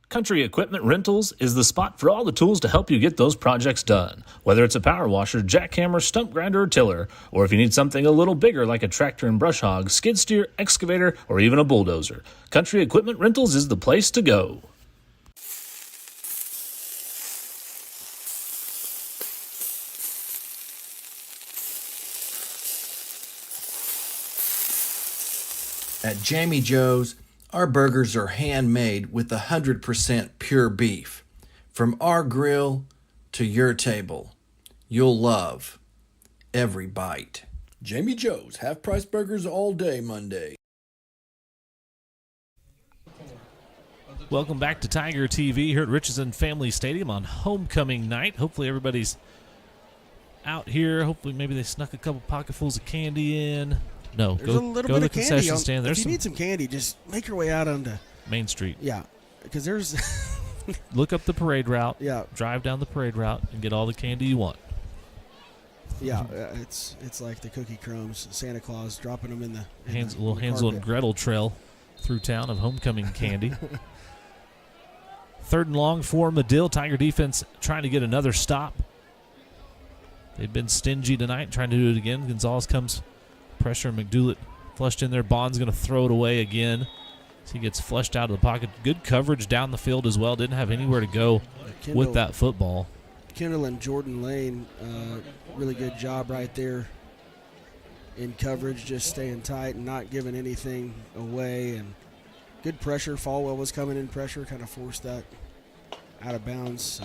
Country Equipment Rentals is the spot for all the tools to help you get those projects done. Whether it's a power washer, jackhammer, stump grinder, or tiller, or if you need something a little bigger like a tractor and brush hog, skid steer, excavator, or even a bulldozer, Country Equipment Rentals is the place to go. At Jamie Joe's, our burgers are handmade with 100% pure beef. From our grill to your table, you'll love every bite. Jamie Joe's, half-price burgers all day Monday. Welcome back to Tiger TV here at Richardson Family Stadium on homecoming night. Hopefully everybody's out here. Hopefully maybe they snuck a couple pocketfuls of candy in. No, There's a little go bit to the of candy concession on, stand. There's if you need some candy, just make your way out onto Main Street. Yeah, because there's look up the parade route. Yeah, drive down the parade route and get all the candy you want. Yeah, it's like the cookie crumbs, Santa Claus dropping them in the little Hansel and Gretel trail through town of homecoming candy. 3rd and long for Madill. Tiger defense trying to get another stop. They've been stingy tonight, trying to do it again. Gonzalez comes. Pressure, McDoulet flushed in there. Bond's going to throw it away again. So he gets flushed out of the pocket. Good coverage down the field as well. Didn't have anywhere to go with that football. Kendall and Jordan Lane, really good job right there in coverage, just staying tight and not giving anything away. And good pressure. Falwell was coming in pressure, kind of forced that out of bounds. So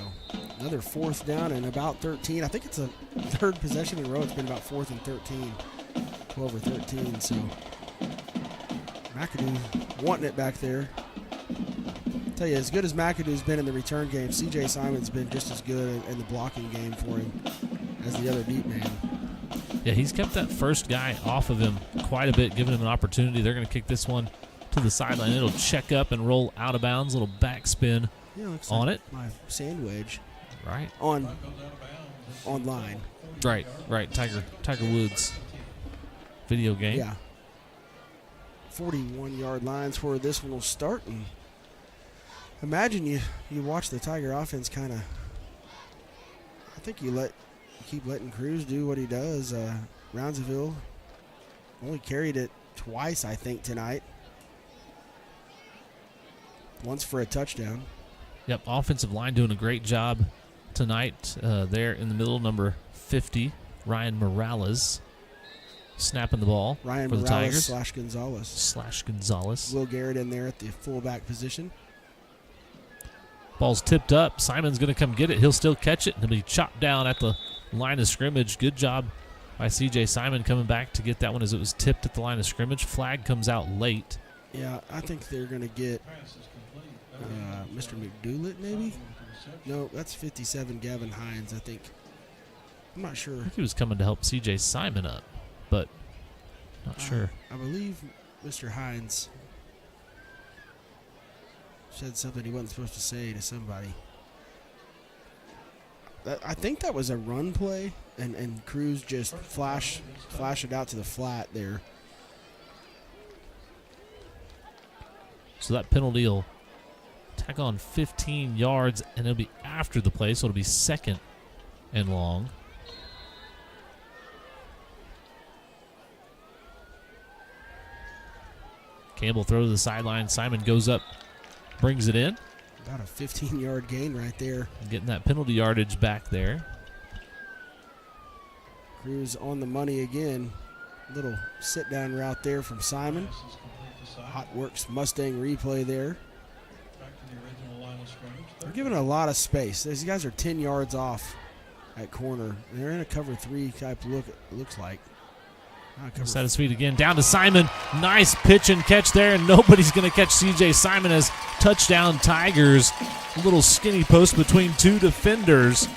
another 4th down and about 13. I think it's a 3rd possession in a row. It's been about 4th and 13. 12 or 13, so McAdoo wanting it back there. I'll tell you, as good as McAdoo's been in the return game, C.J. Simon's been just as good in the blocking game for him as the other deep man. Yeah, he's kept that first guy off of him quite a bit, giving him an opportunity. They're going to kick this one to the sideline. It'll check up and roll out of bounds, little backspin on like it. My sandwich. Right. Online. Right. Tiger Woods video game. Yeah. 41-yard lines where this one will start. And imagine you watch the Tiger offense kind of. I think you keep letting Cruz do what he does. Roundsville only carried it twice, I think, tonight. Once for a touchdown. Yep, offensive line doing a great job tonight. There in the middle, number 50, Ryan Morales. Snapping the ball Ryan for the Morales Tigers. / Gonzalez. Will Garrett in there at the fullback position. Ball's tipped up. Simon's going to come get it. He'll still catch it. He'll be chopped down at the line of scrimmage. Good job by C.J. Simon coming back to get that one as it was tipped at the line of scrimmage. Flag comes out late. Yeah, I think they're going to get Mr. McDoulet maybe? No, that's 57 Gavin Hines, I think. I'm not sure. I think he was coming to help C.J. Simon up, but not sure. I believe Mr. Hines said something he wasn't supposed to say to somebody. I think that was a run play, and Cruz just flash it out to the flat there. So that penalty will tack on 15 yards, and it'll be after the play, so it'll be 2nd and long. Campbell throws to the sideline. Simon goes up, brings it in. About a 15-yard gain right there. Getting that penalty yardage back there. Cruz on the money again. Little sit-down route there from Simon. Hot Works Mustang replay there. They're giving a lot of space. These guys are 10 yards off at corner. They're in a cover 3 type look, it looks like. Set his feet again. Down to Simon. Nice pitch and catch there, and nobody's going to catch C.J. Simon as touchdown Tigers. A little skinny post between two defenders.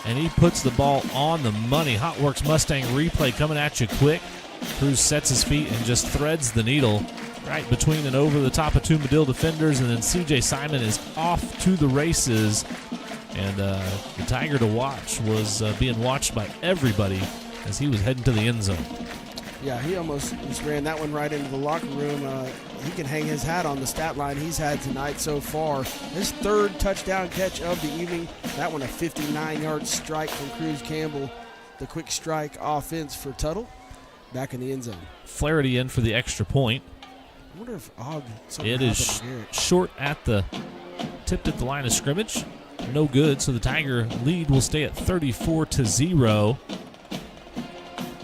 And he puts the ball on the money. Hot Works Mustang replay coming at you quick. Cruz sets his feet and just threads the needle right between and over the top of two Madill defenders, and then C.J. Simon is off to the races. And the Tiger to watch was being watched by everybody as he was heading to the end zone. Yeah, he almost just ran that one right into the locker room. He can hang his hat on the stat line he's had tonight so far. His third touchdown catch of the evening. That one a 59-yard strike from Cruz Campbell. The quick strike offense for Tuttle. Back in the end zone. Flaherty in for the extra point. I wonder if it is short at the tipped at the line of scrimmage. No good, so the Tiger lead will stay at 34-0.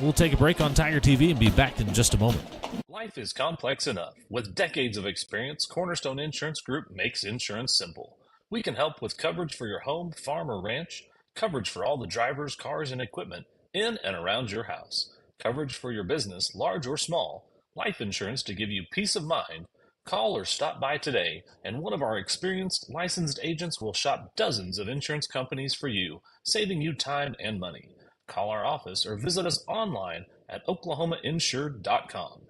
We'll take a break on Tiger TV and be back in just a moment. Life is complex enough. With decades of experience, Cornerstone Insurance Group makes insurance simple. We can help with coverage for your home, farm, or ranch, coverage for all the drivers, cars, and equipment in and around your house, coverage for your business, large or small, life insurance to give you peace of mind. Call or stop by today, and one of our experienced, licensed agents will shop dozens of insurance companies for you, saving you time and money. Call our office or visit us online at oklahomainsured.com.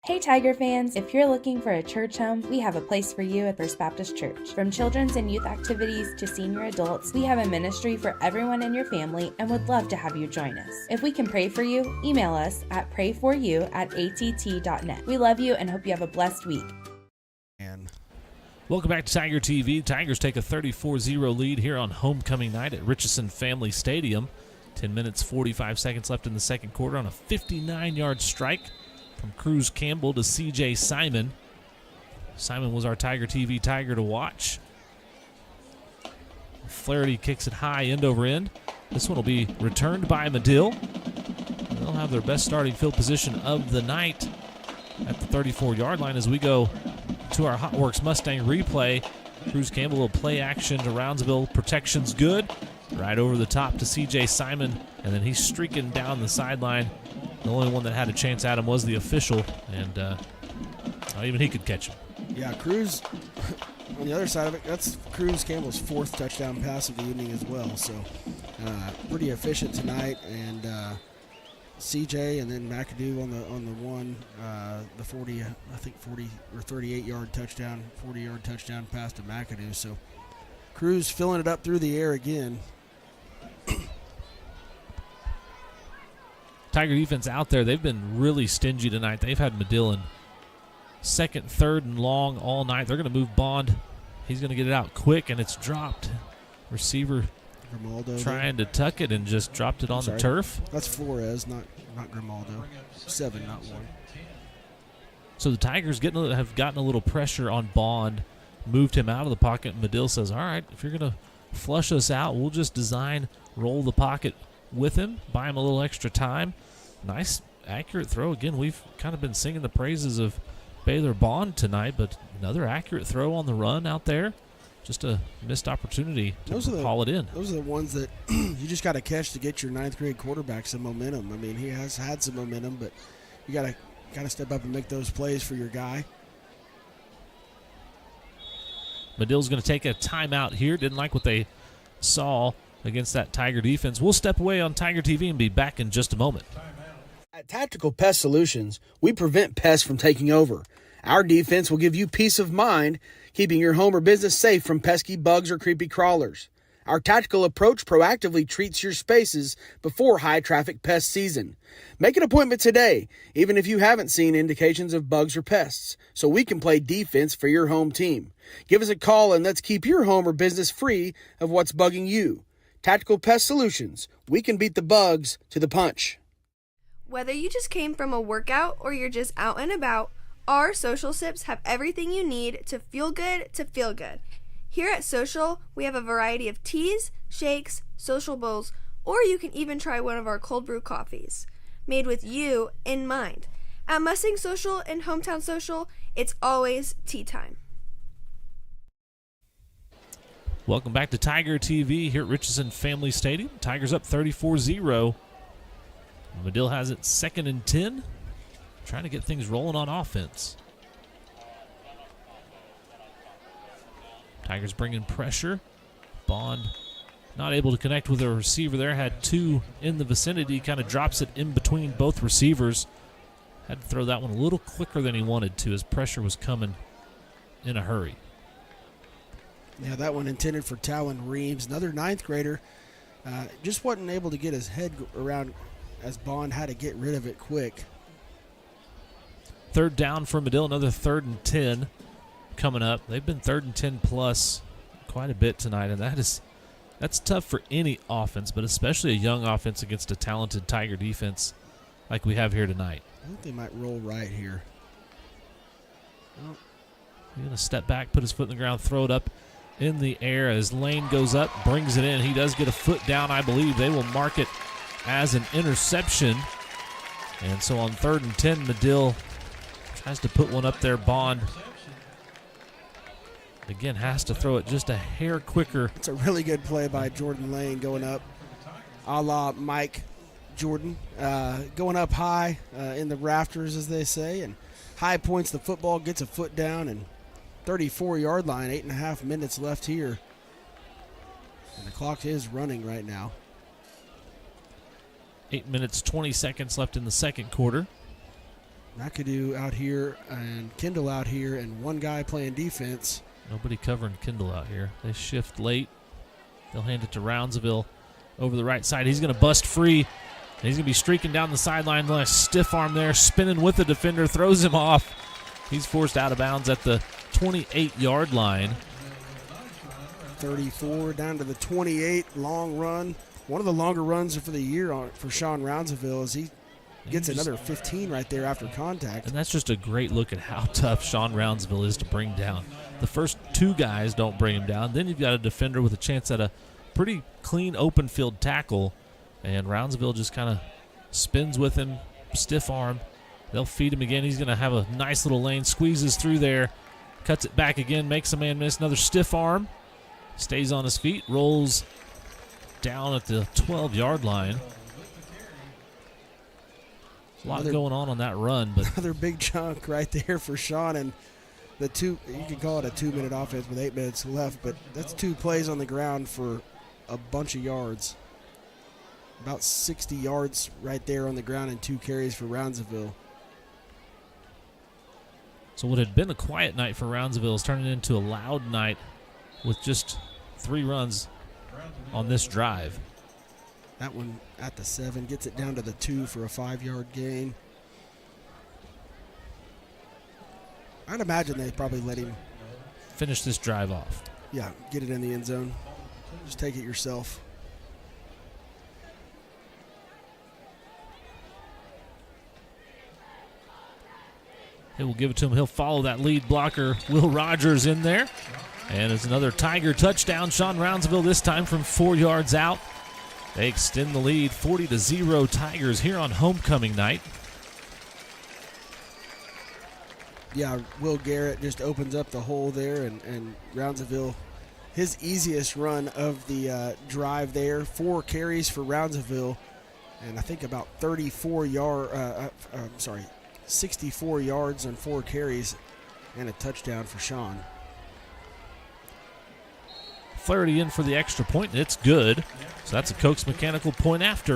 Hey Tiger fans, if you're looking for a church home, we have a place for you at First Baptist Church. From children's and youth activities to senior adults, we have a ministry for everyone in your family and would love to have you join us. If we can pray for you, email us at prayforyou@att.net. We love you and hope you have a blessed week. Welcome back to Tiger TV. Tigers take a 34-0 lead here on homecoming night at Richardson Family Stadium. 10 minutes, 45 seconds left in the second quarter on a 59-yard strike from Cruz Campbell to C.J. Simon. Simon was our Tiger TV Tiger to watch. Flaherty kicks it high end over end. This one will be returned by Madill. They'll have their best starting field position of the night at the 34-yard line as we go to our Hot Works Mustang replay. Cruz Campbell will play action to Roundsville. Protection's good. Right over the top to C.J. Simon, and then he's streaking down the sideline. The only one that had a chance at him was the official, and not even he could catch him. Yeah, Cruz, on the other side of it, that's Cruz Campbell's fourth touchdown pass of the evening as well. So pretty efficient tonight, and CJ and then McAdoo on the one, the 40 or 38-yard touchdown, 40-yard touchdown pass to McAdoo. So Cruz filling it up through the air again. Tiger defense out there, they've been really stingy tonight. They've had Madill in second, third, and long all night. They're going to move Bond. He's going to get it out quick, and it's dropped. Receiver Grimaldo trying to tuck it and just dropped it on the turf. That's Flores, not Grimaldo. 7, not 1. So the Tigers have gotten a little pressure on Bond, moved him out of the pocket. Madill says, all right, if you're going to flush us out, we'll just roll the pocket with him, buy him a little extra time. Nice, accurate throw. Again, we've kind of been singing the praises of Baylor Bond tonight, but another accurate throw on the run out there. Just a missed opportunity to haul it in. Those are the ones that you just got to catch to get your ninth grade quarterback some momentum. I mean, he has had some momentum, but you got to step up and make those plays for your guy. Madill's going to take a timeout here. Didn't like what they saw against that Tiger defense. We'll step away on Tiger TV and be back in just a moment. At Tactical Pest Solutions, we prevent pests from taking over. Our defense will give you peace of mind, keeping your home or business safe from pesky bugs or creepy crawlers. Our tactical approach proactively treats your spaces before high-traffic pest season. Make an appointment today, even if you haven't seen indications of bugs or pests, so we can play defense for your home team. Give us a call and let's keep your home or business free of what's bugging you. Tactical Pest Solutions. We can beat the bugs to the punch. Whether you just came from a workout or you're just out and about, our Social Sips have everything you need to feel good to feel good. Here at Social, we have a variety of teas, shakes, social bowls, or you can even try one of our cold brew coffees, made with you in mind. At Mustang Social and Hometown Social, it's always tea time. Welcome back to Tiger TV here at Richardson Family Stadium. Tigers up 34-0. Madill has it 2nd and 10. Trying to get things rolling on offense. Tigers bringing pressure. Bond not able to connect with a receiver there. Had two in the vicinity. Kind of drops it in between both receivers. Had to throw that one a little quicker than he wanted to as pressure was coming in a hurry. Yeah, that one intended for Talon Reeves, another 9th grader. Just wasn't able to get his head around as Bond had to get rid of it quick. 3rd down for Madill, another 3rd and 10 coming up. They've been 3rd and 10 plus quite a bit tonight, and that's tough for any offense, but especially a young offense against a talented Tiger defense like we have here tonight. I think they might roll right here. Oh. He's going to step back, put his foot in the ground, throw it up in the air as Lane goes up, brings it in. He does get a foot down, I believe. They will mark it as an interception. And so on 3rd and 10, Madill tries to put one up there. Bond, again, has to throw it just a hair quicker. It's a really good play by Jordan Lane going up, a la Mike Jordan, going up high in the rafters, as they say, and high points the football, gets a foot down, and 34-yard line, 8.5 minutes left here. And the clock is running right now. 8 minutes, 20 seconds left in the second quarter. McAdoo out here and Kendall out here, and one guy playing defense. Nobody covering Kendall out here. They shift late. They'll hand it to Roundsville over the right side. He's going to bust free. And he's going to be streaking down the sideline. Nice stiff arm there, spinning with the defender, throws him off. He's forced out of bounds at the 28-yard line. 34 down to the 28, long run. One of the longer runs for the year for Sean Roundsville as he gets another 15 right there after contact. And that's just a great look at how tough Sean Roundsville is to bring down. The first two guys don't bring him down. Then you've got a defender with a chance at a pretty clean open field tackle. And Roundsville just kind of spins with him, stiff arm. They'll feed him again. He's going to have a nice little lane, squeezes through there, cuts it back again, makes a man miss. Another stiff arm, stays on his feet, rolls down at the 12-yard line. A lot going on that run, but another big chunk right there for Sean, and the two, you could call it a 2-minute offense with 8 minutes left, but that's 2 plays on the ground for a bunch of yards. About 60 yards right there on the ground and 2 carries for Roundsville. So what had been a quiet night for Roundsville is turning into a loud night with just 3 runs on this drive. That one at the 7, gets it down to the 2 for a 5-yard gain. I'd imagine they probably let him finish this drive off. Yeah, get it in the end zone. Just take it yourself. They will give it to him. He'll follow that lead blocker, Will Rogers, in there. And it's another Tiger touchdown. Sean Roundsville this time from 4 yards out. They extend the lead 40-0 Tigers here on homecoming night. Yeah, Will Garrett just opens up the hole there, and Roundsville, his easiest run of the drive there. 4 carries for Roundsville, and I think about 64 yards on 4 carries and a touchdown for Sean. Flaherty in for the extra point, and it's good. So that's a Cokes Mechanical point after.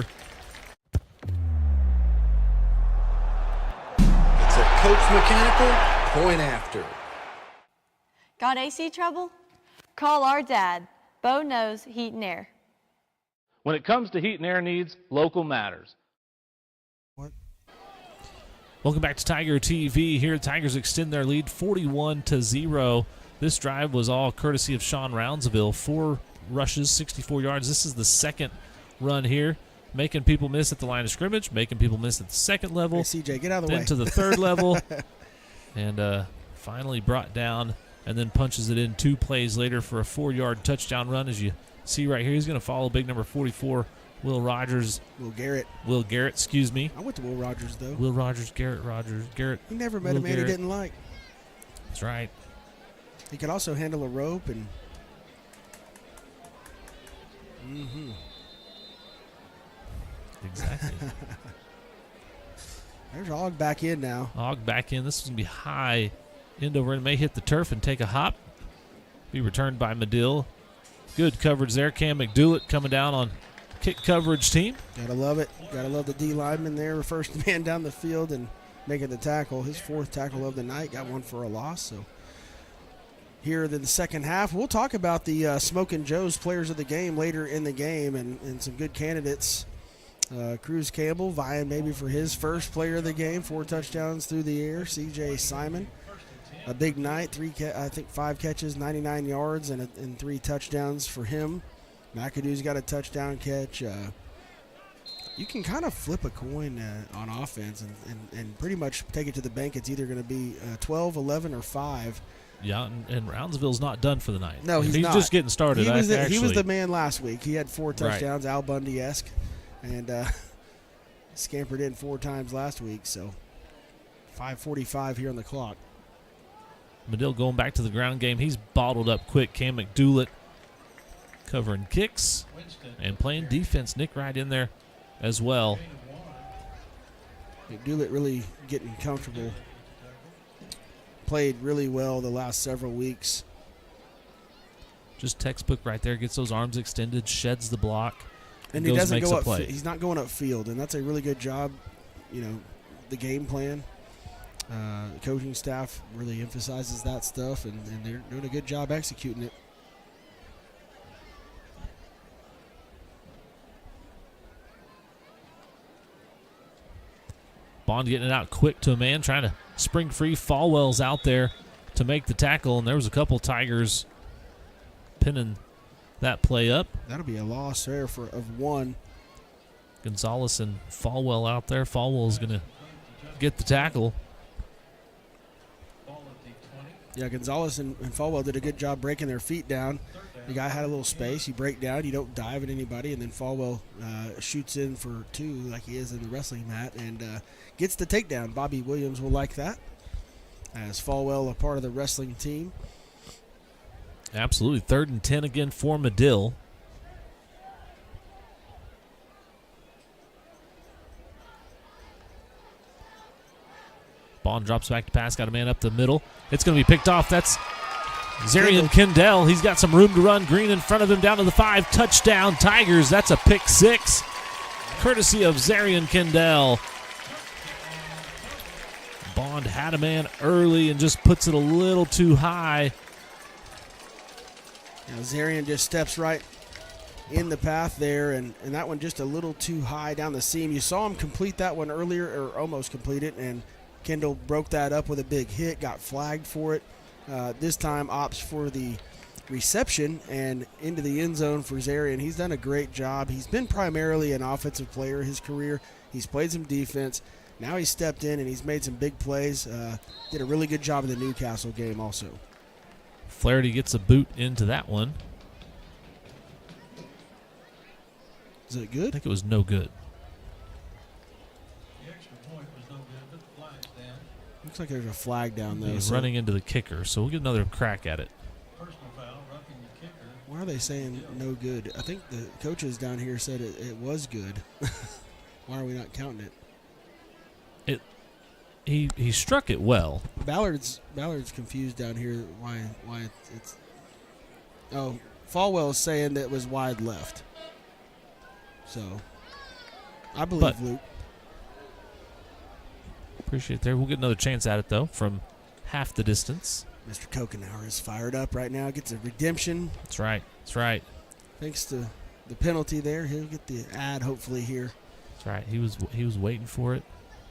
It's a Cokes Mechanical point after. Got AC trouble? Call our dad. Bo knows heat and air. When it comes to heat and air needs, local matters. Welcome back to Tiger TV. Here, Tigers extend their lead 41-0. This drive was all courtesy of Sean Roundsville. 4 rushes, 64 yards. This is the second run here, making people miss at the line of scrimmage, making people miss at the second level. Hey, CJ, get out of the way. Then to the third level, and finally brought down, and then punches it in 2 plays later for a 4-yard touchdown run. As you see right here, he's going to follow big number 44, Will Garrett, excuse me. I went to Will Rogers, though. Will Rogers, Garrett Rogers. Garrett. He never met a man he didn't like. That's right. He could also handle a rope and. Exactly. There's Og back in now. Og back in. This is going to be high end over and may hit the turf and take a hop. Be returned by Madill. Good coverage there. Cam McDoulet coming down on kick coverage team. Gotta love it. Gotta love the D lineman there. First man down the field and making the tackle. His 4th tackle of the night. Got one for a loss. So here in the second half, we'll talk about the Smokin' Joe's players of the game later in the game and some good candidates. Cruz Campbell vying maybe for his first player of the game. 4 touchdowns through the air. CJ Simon, a big night. 5 catches, 99 yards, and 3 touchdowns for him. McAdoo's got a touchdown catch. You can kind of flip a coin on offense and pretty much take it to the bank. It's either going to be 12, 11, or 5. Yeah, and Roundsville's not done for the night. No, he's not. Just getting started. He was the man last week. He had 4 touchdowns, right. Al Bundy-esque. And scampered in 4 times last week, so 5:45 here on the clock. Madill going back to the ground game. He's bottled up quick. Cam McDoulet covering kicks and playing defense. Nick right in there as well. McDoulet really getting comfortable. Played really well the last several weeks. Just textbook right there. Gets those arms extended, sheds the block. And he doesn't go up. He's not going upfield, and that's a really good job. You know, the game plan. The coaching staff really emphasizes that stuff, and they're doing a good job executing it. Bond getting it out quick to a man, trying to spring free. Falwell's out there to make the tackle, and there was a couple Tigers pinning that play up. That'll be a loss there of 1. Gonzalez and Falwell out there. Falwell's going to get the tackle. Yeah, Gonzalez and Falwell did a good job breaking their feet down. The guy had a little space. You break down. You don't dive at anybody. And then Falwell shoots in for 2 like he is in the wrestling mat and gets the takedown. Bobby Williams will like that, as Falwell a part of the wrestling team. Absolutely. 3rd and 10 again for Madill. Bond drops back to pass. Got a man up the middle. It's going to be picked off. That's Zarian Kendall. He's got some room to run. Green in front of him down to the 5. Touchdown Tigers. That's a pick 6. Courtesy of Zarian Kendall. Bond had a man early and just puts it a little too high. Now Zarian just steps right in the path there, and that one just a little too high down the seam. You saw him complete that one earlier, or almost complete it, and Kendall broke that up with a big hit, got flagged for it. This time opts for the reception and into the end zone for Zarian. He's done a great job. He's been primarily an offensive player his career. He's played some defense. Now he's stepped in and he's made some big plays. Did a really good job in the Newcastle game also. Flaherty gets a boot into that one. Is it good? I think it was no good. The extra point was no good, but the flag's down. Looks like there's a flag down there. He's running into the kicker, so we'll get another crack at it. Personal foul, roughing the kicker. Why are they saying no good? I think the coaches down here said it was good. Why are we not counting it? He struck it well. Ballard's confused down here why it's. Oh, Falwell is saying that it was wide left. So, I believe Luke. Appreciate it there. We'll get another chance at it though from half the distance. Mr. Kokenauer is fired up right now. Gets a redemption. That's right. That's right. Thanks to the penalty there, he'll get the ad hopefully here. That's right. He was waiting for it.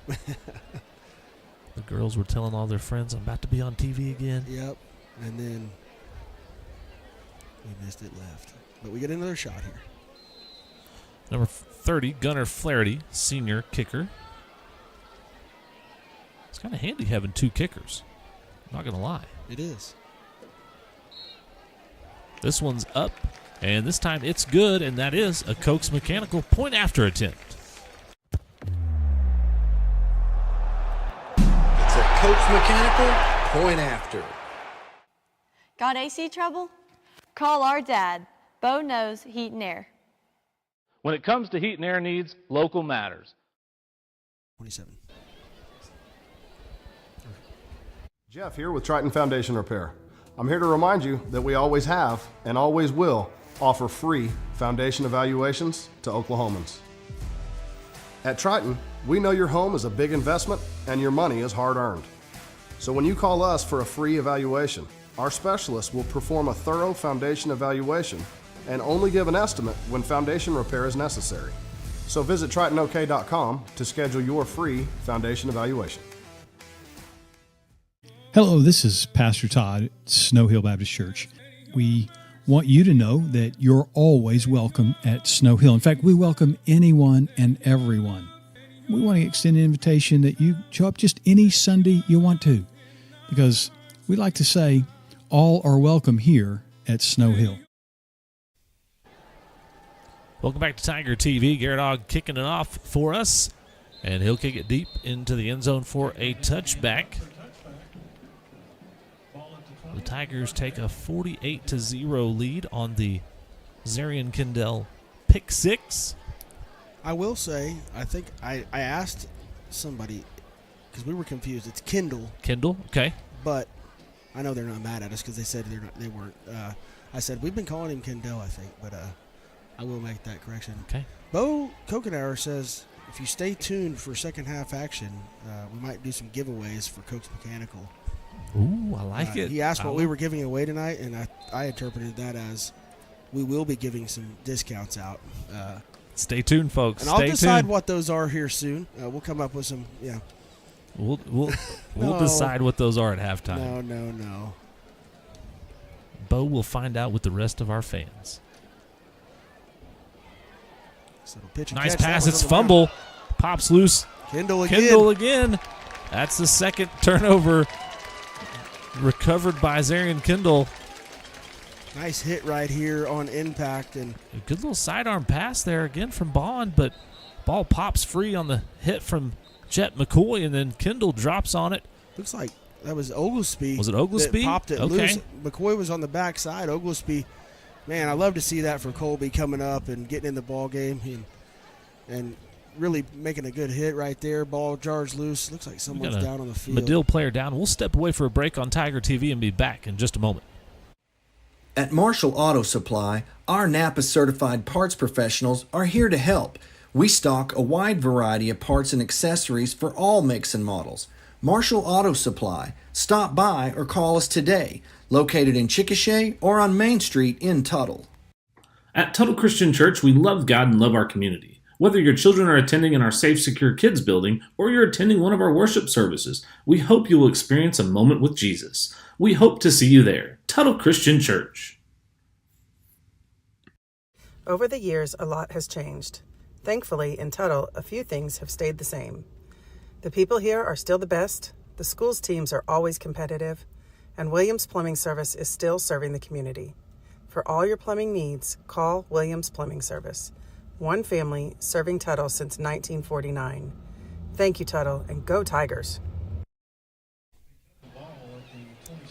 The girls were telling all their friends, I'm about to be on TV again. Yep. And then we missed it left. But we get another shot here. Number 30, Gunnar Flaherty, senior kicker. It's kind of handy having 2 kickers. I'm not going to lie. It is. This one's up And this time it's good, and that is a Cokes Mechanical point after attempt. It's a Cokes Mechanical point after. Got AC trouble? Call our dad. Bo knows heat and air. When it comes to heat and air needs, local matters. 27. Jeff here with Triton Foundation Repair. I'm here to remind you that we always have and always will offer free foundation evaluations to Oklahomans. At Triton, we know your home is a big investment and your money is hard earned. So when you call us for a free evaluation, our specialists will perform a thorough foundation evaluation and only give an estimate when foundation repair is necessary. So visit TritonOK.com to schedule your free foundation evaluation. Hello, this is Pastor Todd at Snow Hill Baptist Church. We want you to know that you're always welcome at Snow Hill. In fact, we welcome anyone and everyone. We want to extend an invitation that you show up just any Sunday you want to, because we like to say all are welcome here at Snow Hill. Welcome back to Tiger TV. Garrett Ogg kicking it off for us, and he'll kick it deep into the end zone for a touchback. The Tigers take a 48-0 lead on the Zarian Kendall pick six. I will say, I think I asked somebody, because we were confused. It's Kendall. Kendall, okay. But I know they're not mad at us because they said they weren't. I said, we've been calling him Kendall, I think, but I will make that correction. Okay. Bo Kokenauer says, if you stay tuned for second half action, we might do some giveaways for Cokes Mechanical. Ooh, I like it. He asked what we were giving away tonight, and I interpreted that as we will be giving some discounts out. Stay tuned, folks. And I'll decide what those are here soon. We'll come up with some, yeah. We'll decide what those are at halftime. No. Bo will find out with the rest of our fans. Nice pass. It's fumble. Pops loose. Kendall again. That's the second turnover recovered by Zarian Kendall. Nice hit right here on impact. And a good little sidearm pass there again from Bond, but ball pops free on the hit from Jet McCoy, and then Kendall drops on it. Looks like that was Oglesby. Was it Oglesby? That popped it loose. McCoy was on the backside. Oglesby, man, I love to see that for Colby coming up and getting in the ball game and really making a good hit right there. Ball jars loose. Looks like someone's down on the field. Madill player down. We'll step away for a break on Tiger TV and be back in just a moment. At Marshall Auto Supply, our Napa certified parts professionals are here to help. We stock a wide variety of parts and accessories for all makes and models. Marshall Auto Supply. Stop by or call us today. Located in Chickasha or on Main Street in Tuttle. At Tuttle Christian Church, we love God and love our community. Whether your children are attending in our Safe, Secure Kids building or you're attending one of our worship services, we hope you will experience a moment with Jesus. We hope to see you there. Tuttle Christian Church. Over the years, a lot has changed. Thankfully, in Tuttle, a few things have stayed the same. The people here are still the best, the school's teams are always competitive, and Williams Plumbing Service is still serving the community. For all your plumbing needs, call Williams Plumbing Service. One family serving Tuttle since 1949. Thank you, Tuttle, and go Tigers.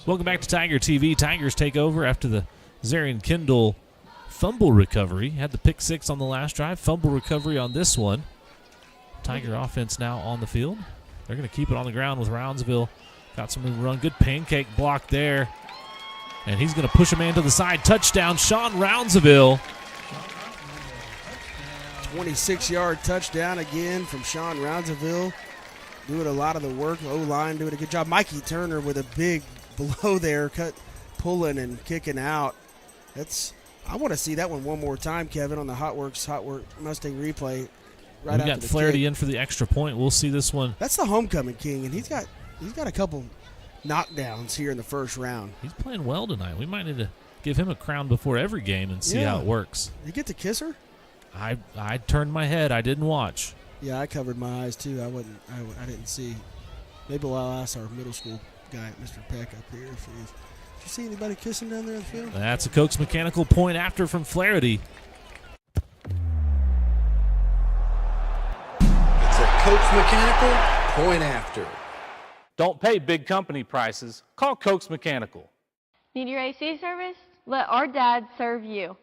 Welcome back to Tiger TV. Tigers take over after the Zarian Kendall fumble recovery. Had the pick six on the last drive. Fumble recovery on this one. Tiger offense now on the field. They're going to keep it on the ground with Roundsville. Got some room to run. Good pancake block there. And he's going to push a man to the side. Touchdown, Sean Roundsville. 26-yard touchdown again from Sean Roundsville. Doing a lot of the work. O-line doing a good job. Mikey Turner with a big blow there. Pulling and kicking out. I want to see that one more time, Kevin, on the Hot Work Mustang replay. Right, we got Flaherty in for the extra point. We'll see this one. That's the homecoming king, and he's got a couple knockdowns here in the first round. He's playing well tonight. We might need to give him a crown before every game and see how it works. You get to kiss her? I turned my head. I didn't watch. Yeah, I covered my eyes too. I didn't see. Maybe I'll ask our middle school guy, Mr. Peck, up here if You see anybody kissing down there in the field? That's a Cokes Mechanical point after from Flaherty. It's a Cokes Mechanical point after. Don't pay big company prices. Call Cokes Mechanical. Need your AC service? Let our dad serve you.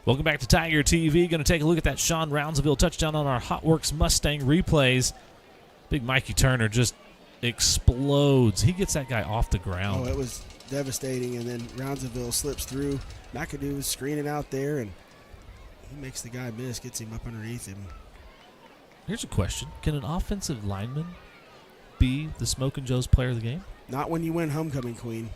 Welcome back to Tiger TV. Going to take a look at that Sean Roundsville touchdown on our Hotworks Mustang replays. Big Mikey Turner just explodes. He gets that guy off the ground. Oh, it was devastating, and then Roundsville slips through. McAdoo was screening out there, and he makes the guy miss, gets him up underneath him. Here's a question. Can an offensive lineman be the Smokin' Joe's player of the game? Not when you win Homecoming Queen.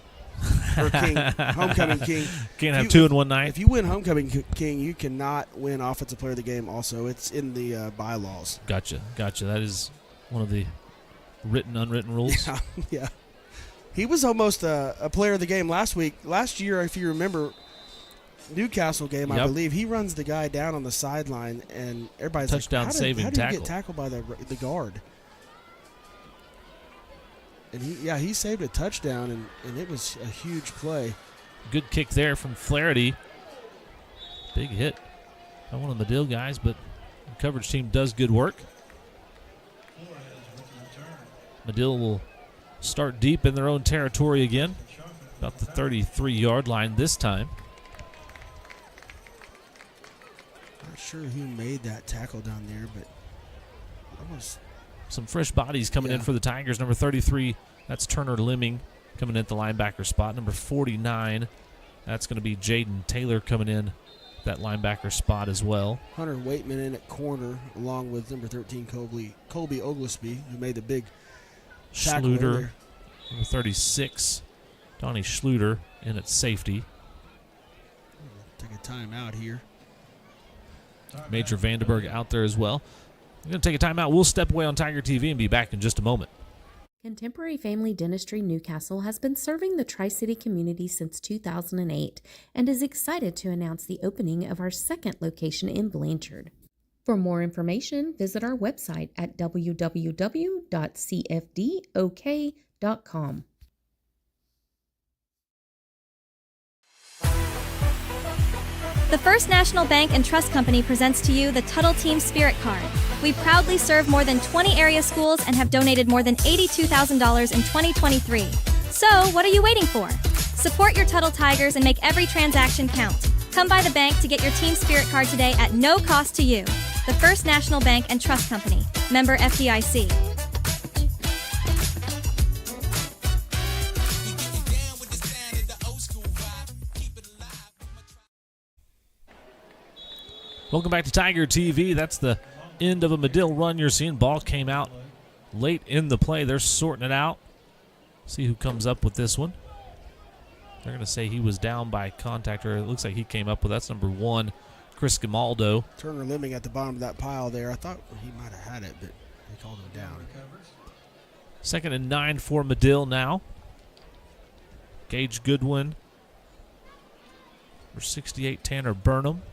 Or King. Homecoming King. Can't have two in one night. If you win Homecoming King, you cannot win Offensive Player of the Game also. It's in the bylaws. Gotcha. That is one of the written, unwritten rules. Yeah. He was almost a player of the game last week. Last year, if you remember, Newcastle game, I believe, he runs the guy down on the sideline, and everybody's touchdown like, saving how did he tackle. get tackled by the guard? And he saved a touchdown, and it was a huge play. Good kick there from Flaherty. Big hit by one of the Madill guys, but the coverage team does good work. Madill will start deep in their own territory again, about the 33-yard line this time. Not sure who made that tackle down there, but almost some fresh bodies coming in for the Tigers. Number 33, that's Turner Lemming coming in at the linebacker spot. Number 49, that's going to be Jaden Taylor coming in that linebacker spot as well. Hunter Waitman in at corner, along with number 13, Colby Oglesby, who made the big tackle Schluter, earlier. number 36, Donnie Schluter in at safety. Take a timeout here. Major Vandenberg out there as well. We're going to take a timeout. We'll step away on Tiger TV and be back in just a moment. Contemporary Family Dentistry Newcastle has been serving the Tri-City community since 2008 and is excited to announce the opening of our second location in Blanchard. For more information, visit our website at www.cfdok.com. The First National Bank and Trust Company presents to you the Tuttle Team Spirit Card. We proudly serve more than 20 area schools and have donated more than $82,000 in 2023. So, what are you waiting for? Support your Tuttle Tigers and make every transaction count. Come by the bank to get your Team Spirit Card today at no cost to you. The First National Bank and Trust Company. Member FDIC. Welcome back to Tiger TV. That's the end of a Madill run you're seeing. Ball came out late in the play. They're sorting it out. See who comes up with this one. They're going to say he was down by contact, or it looks like he came up with, that's number 1, Chris Gamaldo. Turner Lemming at the bottom of that pile there. I thought he might have had it, but they called him down. 2nd and 9 for Madill now. Gage Goodwin. Number 68, Tanner Burnham.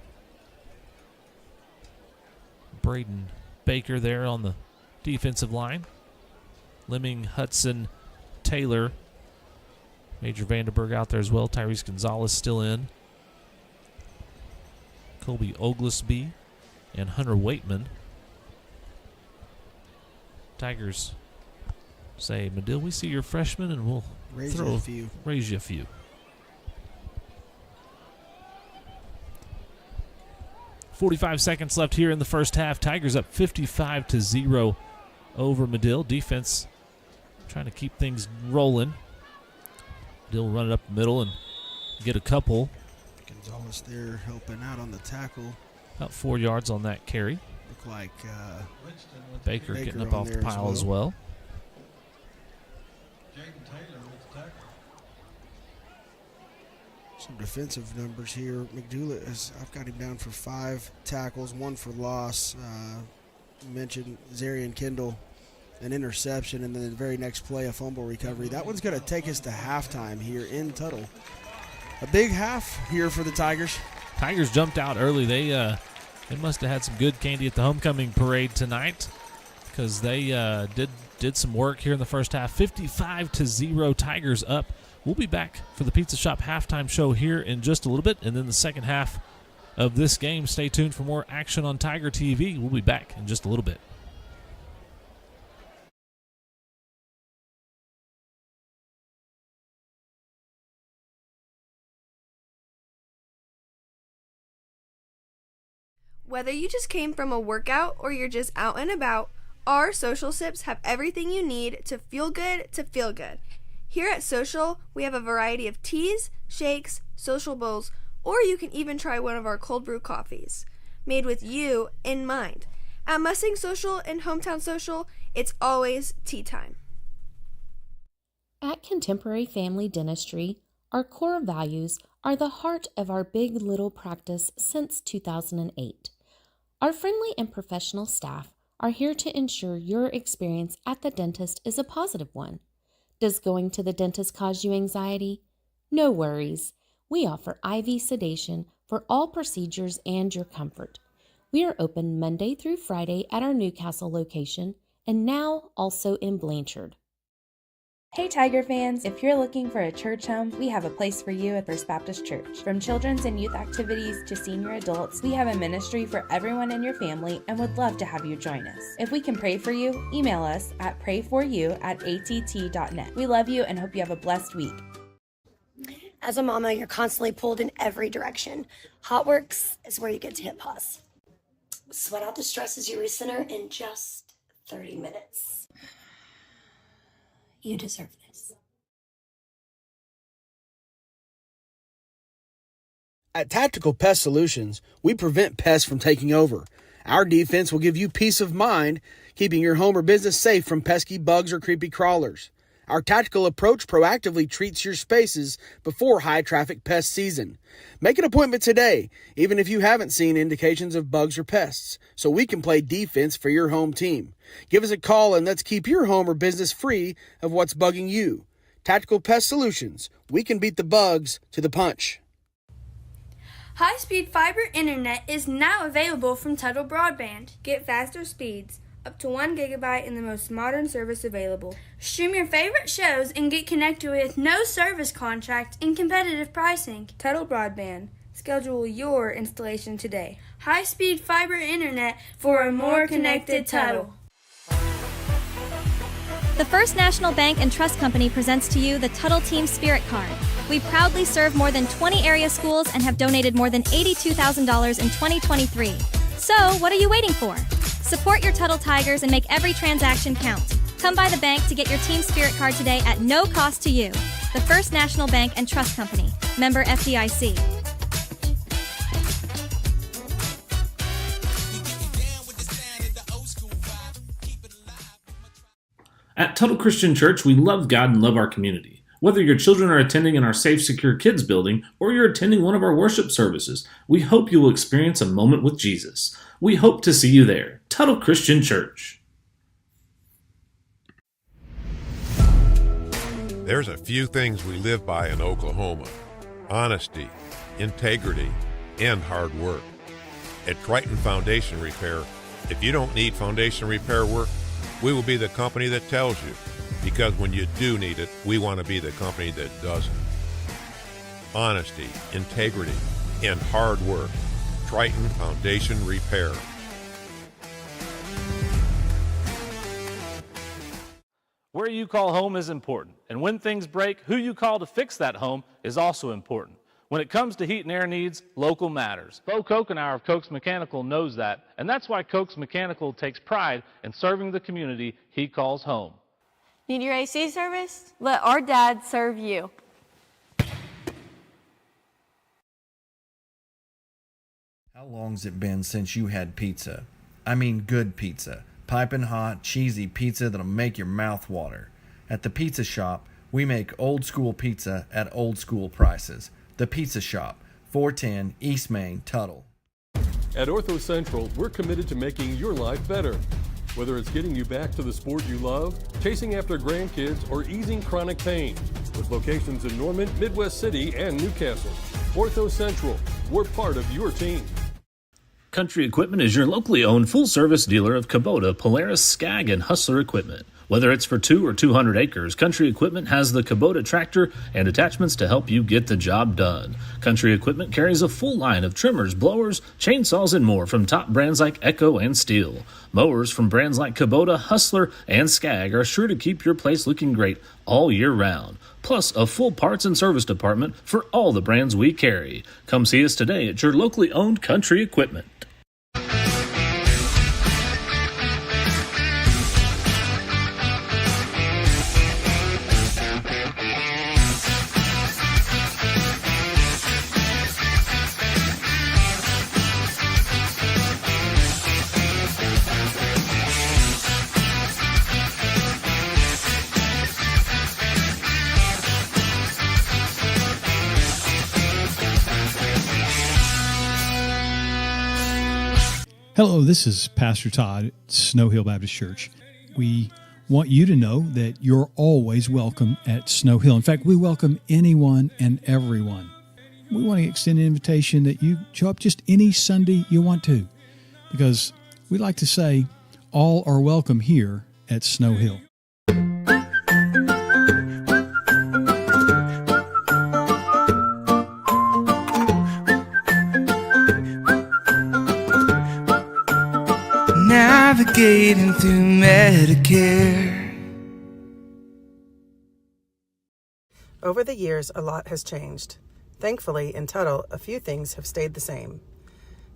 Braden Baker there on the defensive line. Lemming, Hudson, Taylor. Major Vandenberg out there as well. Tyrese Gonzalez still in. Colby Oglesby and Hunter Waitman. Tigers say, Madill, we see your freshman and we'll raise you a few. 45 seconds left here in the first half. Tigers up 55-0 over Madill. Defense trying to keep things rolling. Madill run it up the middle and get a couple. Gonzalez there helping out on the tackle. About 4 yards on that carry. Look like Baker getting up off the pile as well. Some defensive numbers here. McDougal, I've got him down for 5 tackles, 1 for loss. You mentioned Zarian Kendall, an interception, and then the very next play, a fumble recovery. That one's going to take us to halftime here in Tuttle. A big half here for the Tigers. Tigers jumped out early. They must have had some good candy at the homecoming parade tonight, because they did did some work here in the first half. 55-0, Tigers up. We'll be back for the Pizza Shop halftime show here in just a little bit, and then the second half of this game. Stay tuned for more action on Tiger TV. We'll be back in just a little bit. Whether you just came from a workout or you're just out and about, our Social Sips have everything you need to feel good to feel good. Here at Social, we have a variety of teas, shakes, social bowls, or you can even try one of our cold brew coffees, made with you in mind. At Mustang Social and Hometown Social, it's always tea time. At Contemporary Family Dentistry, our core values are the heart of our Big Little practice since 2008. Our friendly and professional staff are here to ensure your experience at the dentist is a positive one. Does going to the dentist cause you anxiety? No worries. We offer IV sedation for all procedures and your comfort. We are open Monday through Friday at our Newcastle location and now also in Blanchard. Hey Tiger fans, if you're looking for a church home, we have a place for you at First Baptist Church. From children's and youth activities to senior adults, we have a ministry for everyone in your family and would love to have you join us. If we can pray for you, email us at prayforyou@att.net. We love you and hope you have a blessed week. As a mama, you're constantly pulled in every direction. HotWorks is where you get to hit pause. Sweat out the stress as you recenter in just 30 minutes. You deserve this. At Tactical Pest Solutions, we prevent pests from taking over. Our defense will give you peace of mind, keeping your home or business safe from pesky bugs or creepy crawlers. Our tactical approach proactively treats your spaces before high-traffic pest season. Make an appointment today, even if you haven't seen indications of bugs or pests, so we can play defense for your home team. Give us a call and let's keep your home or business free of what's bugging you. Tactical Pest Solutions. We can beat the bugs to the punch. High-speed fiber internet is now available from Tuttle Broadband. Get faster speeds, up to 1 gigabyte in the most modern service available. Stream your favorite shows and get connected with no service contract and competitive pricing. Tuttle Broadband. Schedule your installation today. High-speed fiber internet for a more connected Tuttle. The First National Bank and Trust Company presents to you the Tuttle Team Spirit Card. We proudly serve more than 20 area schools and have donated more than $82,000 in 2023. So, what are you waiting for? Support your Tuttle Tigers and make every transaction count. Come by the bank to get your Team Spirit Card today at no cost to you. The First National Bank and Trust Company. Member FDIC. At Tuttle Christian Church, we love God and love our community. Whether your children are attending in our Safe, Secure Kids building or you're attending one of our worship services, we hope you will experience a moment with Jesus. We hope to see you there. Tuttle Christian Church. There's a few things we live by in Oklahoma: honesty, integrity, and hard work. At Triton Foundation Repair, if you don't need foundation repair work, we will be the company that tells you, because when you do need it, we want to be the company that doesn't. Honesty, integrity, and hard work. Triton Foundation Repair. Where you call home is important, and when things break, who you call to fix that home is also important. When it comes to heat and air needs, local matters. Bo Kokenauer of Koch's Mechanical knows that, and that's why Koch's Mechanical takes pride in serving the community he calls home. Need your AC service? Let our dad serve you. How long's it been since you had pizza? I mean good pizza. Piping hot, cheesy pizza that'll make your mouth water. At the Pizza Shop, we make old school pizza at old school prices. The Pizza Shop, 410 East Main, Tuttle. At Ortho Central, we're committed to making your life better. Whether it's getting you back to the sport you love, chasing after grandkids, or easing chronic pain. With locations in Norman, Midwest City, and Newcastle. Ortho Central, we're part of your team. Country Equipment is your locally owned full-service dealer of Kubota, Polaris, Skag, and Hustler equipment. Whether it's for 2 or 200 acres, Country Equipment has the Kubota tractor and attachments to help you get the job done. Country Equipment carries a full line of trimmers, blowers, chainsaws, and more from top brands like Echo and Steel. Mowers from brands like Kubota, Hustler, and Skag are sure to keep your place looking great all year round. Plus, a full parts and service department for all the brands we carry. Come see us today at your locally owned Country Equipment. Hello, this is Pastor Todd at Snow Hill Baptist Church. We want you to know that you're always welcome at Snow Hill. In fact, we welcome anyone and everyone. We want to extend an invitation that you show up just any Sunday you want to, because we like to say all are welcome here at Snow Hill. Navigating through Medicare. Over the years, a lot has changed. Thankfully, in Tuttle, a few things have stayed the same.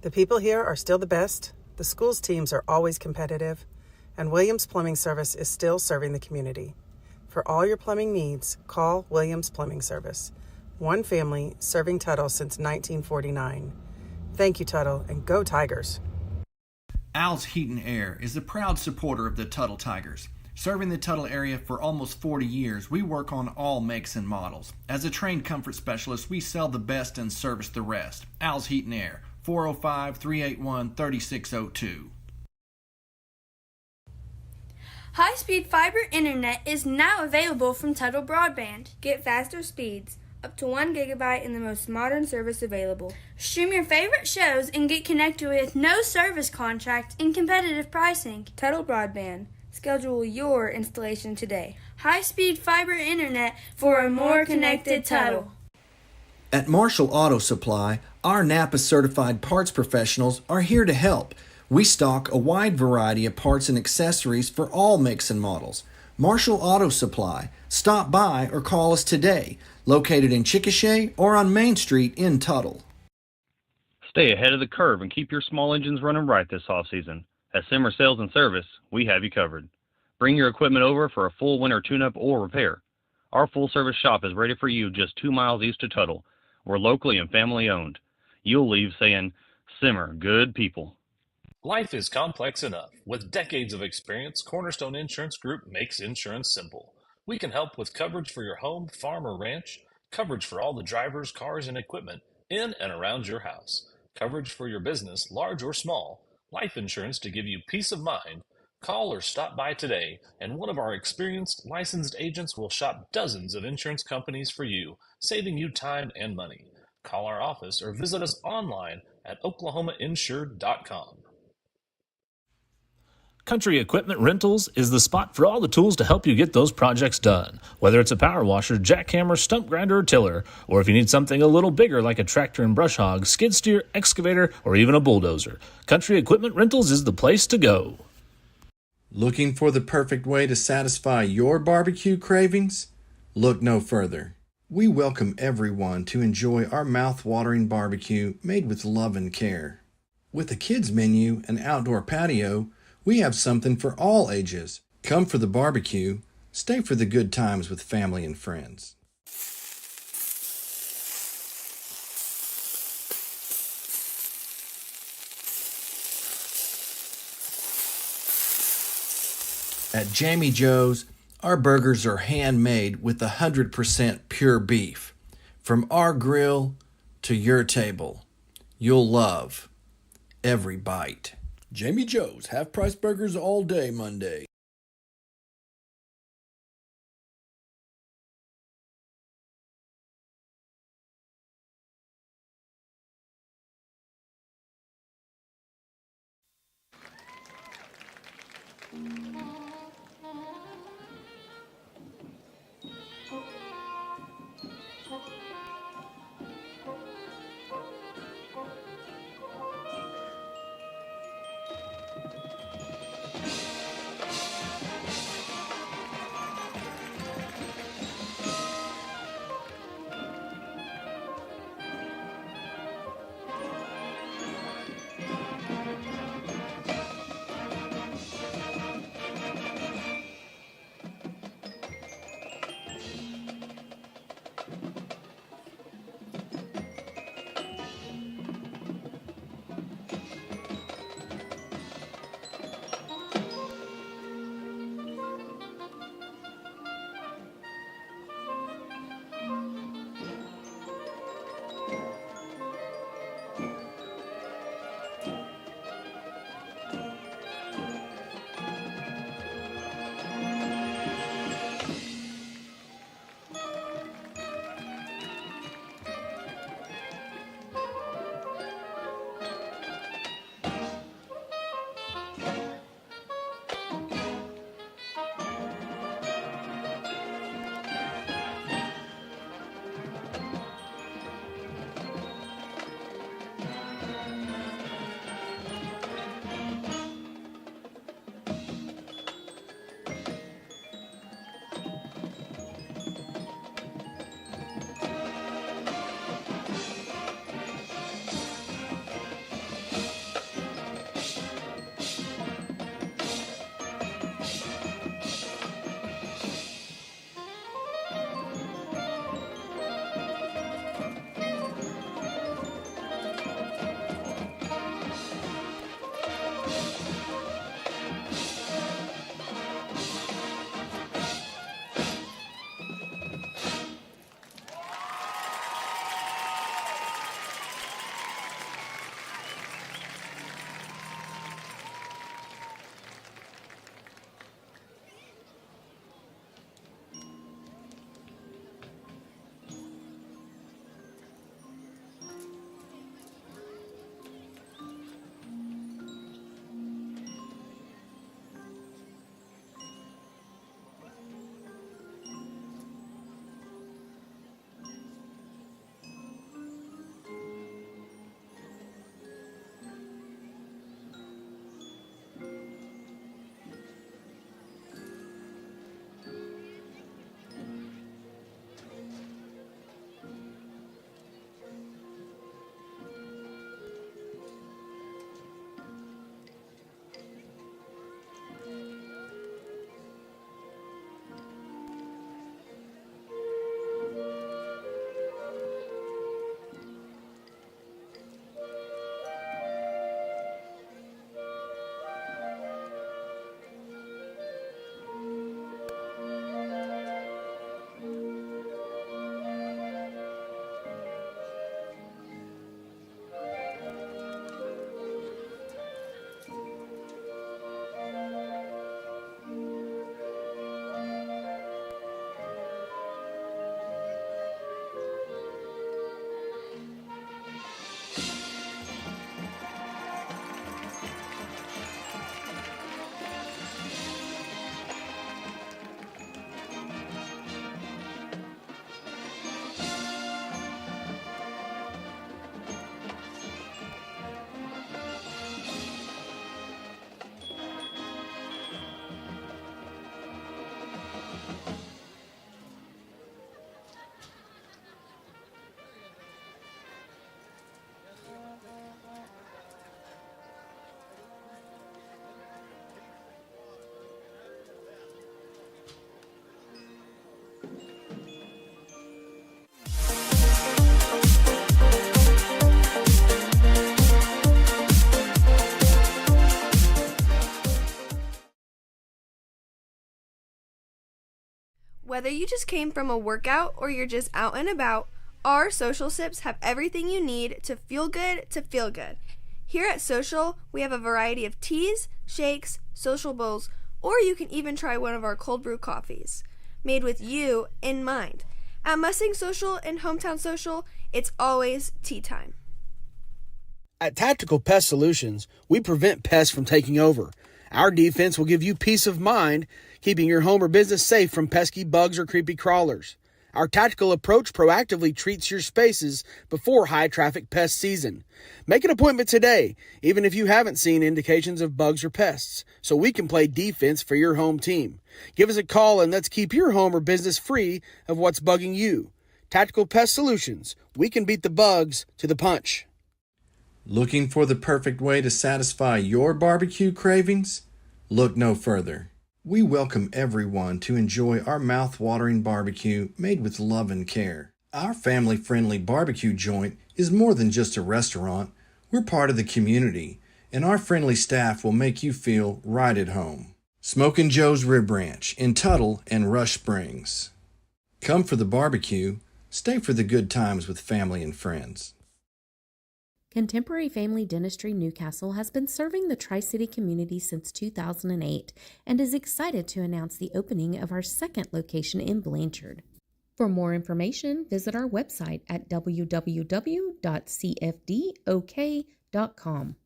The people here are still the best, the school's teams are always competitive, and Williams Plumbing Service is still serving the community. For all your plumbing needs, call Williams Plumbing Service. One family serving Tuttle since 1949. Thank you, Tuttle, and go Tigers! Al's Heat and Air is a proud supporter of the Tuttle Tigers. Serving the Tuttle area for almost 40 years, we work on all makes and models. As a trained comfort specialist, we sell the best and service the rest. Al's Heat and Air, 405-381-3602. High-speed fiber internet is now available from Tuttle Broadband. Get faster speeds, up to 1 gigabyte in the most modern service available. Stream your favorite shows and get connected with no service contract and competitive pricing. Tuttle Broadband. Schedule your installation today. High-speed fiber internet for a more connected Tuttle. At Marshall Auto Supply, our Napa certified parts professionals are here to help. We stock a wide variety of parts and accessories for all makes and models. Marshall Auto Supply. Stop by or call us today. Located in Chickasha or on Main Street in Tuttle. Stay ahead of the curve and keep your small engines running right this off-season. At Simmer Sales and Service, we have you covered. Bring your equipment over for a full winter tune-up or repair. Our full-service shop is ready for you just 2 miles east of Tuttle. We're locally and family-owned. You'll leave saying, Simmer, good people. Life is complex enough. With decades of experience, Cornerstone Insurance Group makes insurance simple. We can help with coverage for your home, farm, or ranch, coverage for all the drivers, cars, and equipment in and around your house, coverage for your business, large or small, life insurance to give you peace of mind. Call or stop by today, and one of our experienced, licensed agents will shop dozens of insurance companies for you, saving you time and money. Call our office or visit us online at oklahomainsured.com. Country Equipment Rentals is the spot for all the tools to help you get those projects done. Whether it's a power washer, jackhammer, stump grinder, or tiller, or if you need something a little bigger like a tractor and brush hog, skid steer, excavator, or even a bulldozer, Country Equipment Rentals is the place to go. Looking for the perfect way to satisfy your barbecue cravings? Look no further. We welcome everyone to enjoy our mouth-watering barbecue made with love and care. With a kids menu and outdoor patio, we have something for all ages. Come for the barbecue, stay for the good times with family and friends. At Jamie Joe's, our burgers are handmade with 100% pure beef. From our grill to your table, you'll love every bite. Jamie Joe's, half-price burgers all day Monday. Whether you just came from a workout or you're just out and about, our Social Sips have everything you need to feel good to feel good. Here at Social, we have a variety of teas, shakes, social bowls, or you can even try one of our cold brew coffees, made with you in mind. At Mustang Social and Hometown Social, it's always tea time. At Tactical Pest Solutions, we prevent pests from taking over. Our defense will give you peace of mind, keeping your home or business safe from pesky bugs or creepy crawlers. Our tactical approach proactively treats your spaces before high-traffic pest season. Make an appointment today, even if you haven't seen indications of bugs or pests, so we can play defense for your home team. Give us a call and let's keep your home or business free of what's bugging you. Tactical Pest Solutions. We can beat the bugs to the punch. Looking for the perfect way to satisfy your barbecue cravings? Look no further. We welcome everyone to enjoy our mouth-watering barbecue made with love and care. Our family-friendly barbecue joint is more than just a restaurant. We're part of the community, and our friendly staff will make you feel right at home. Smokin' Joe's Rib Ranch in Tuttle and Rush Springs. Come for the barbecue, stay for the good times with family and friends. Contemporary Family Dentistry Newcastle has been serving the Tri-City community since 2008 and is excited to announce the opening of our second location in Blanchard. For more information, visit our website at www.cfdok.com.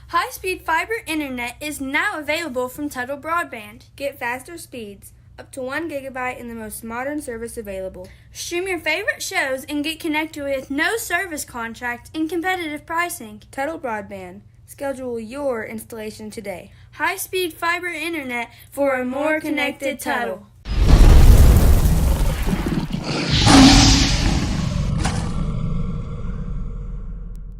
High-speed fiber internet is now available from Tuttle Broadband. Get faster speeds, up to 1 gigabyte in the most modern service available. Stream your favorite shows and get connected with no service contract and competitive pricing. Tuttle Broadband. Schedule your installation today. High-speed fiber internet for a more connected Tuttle.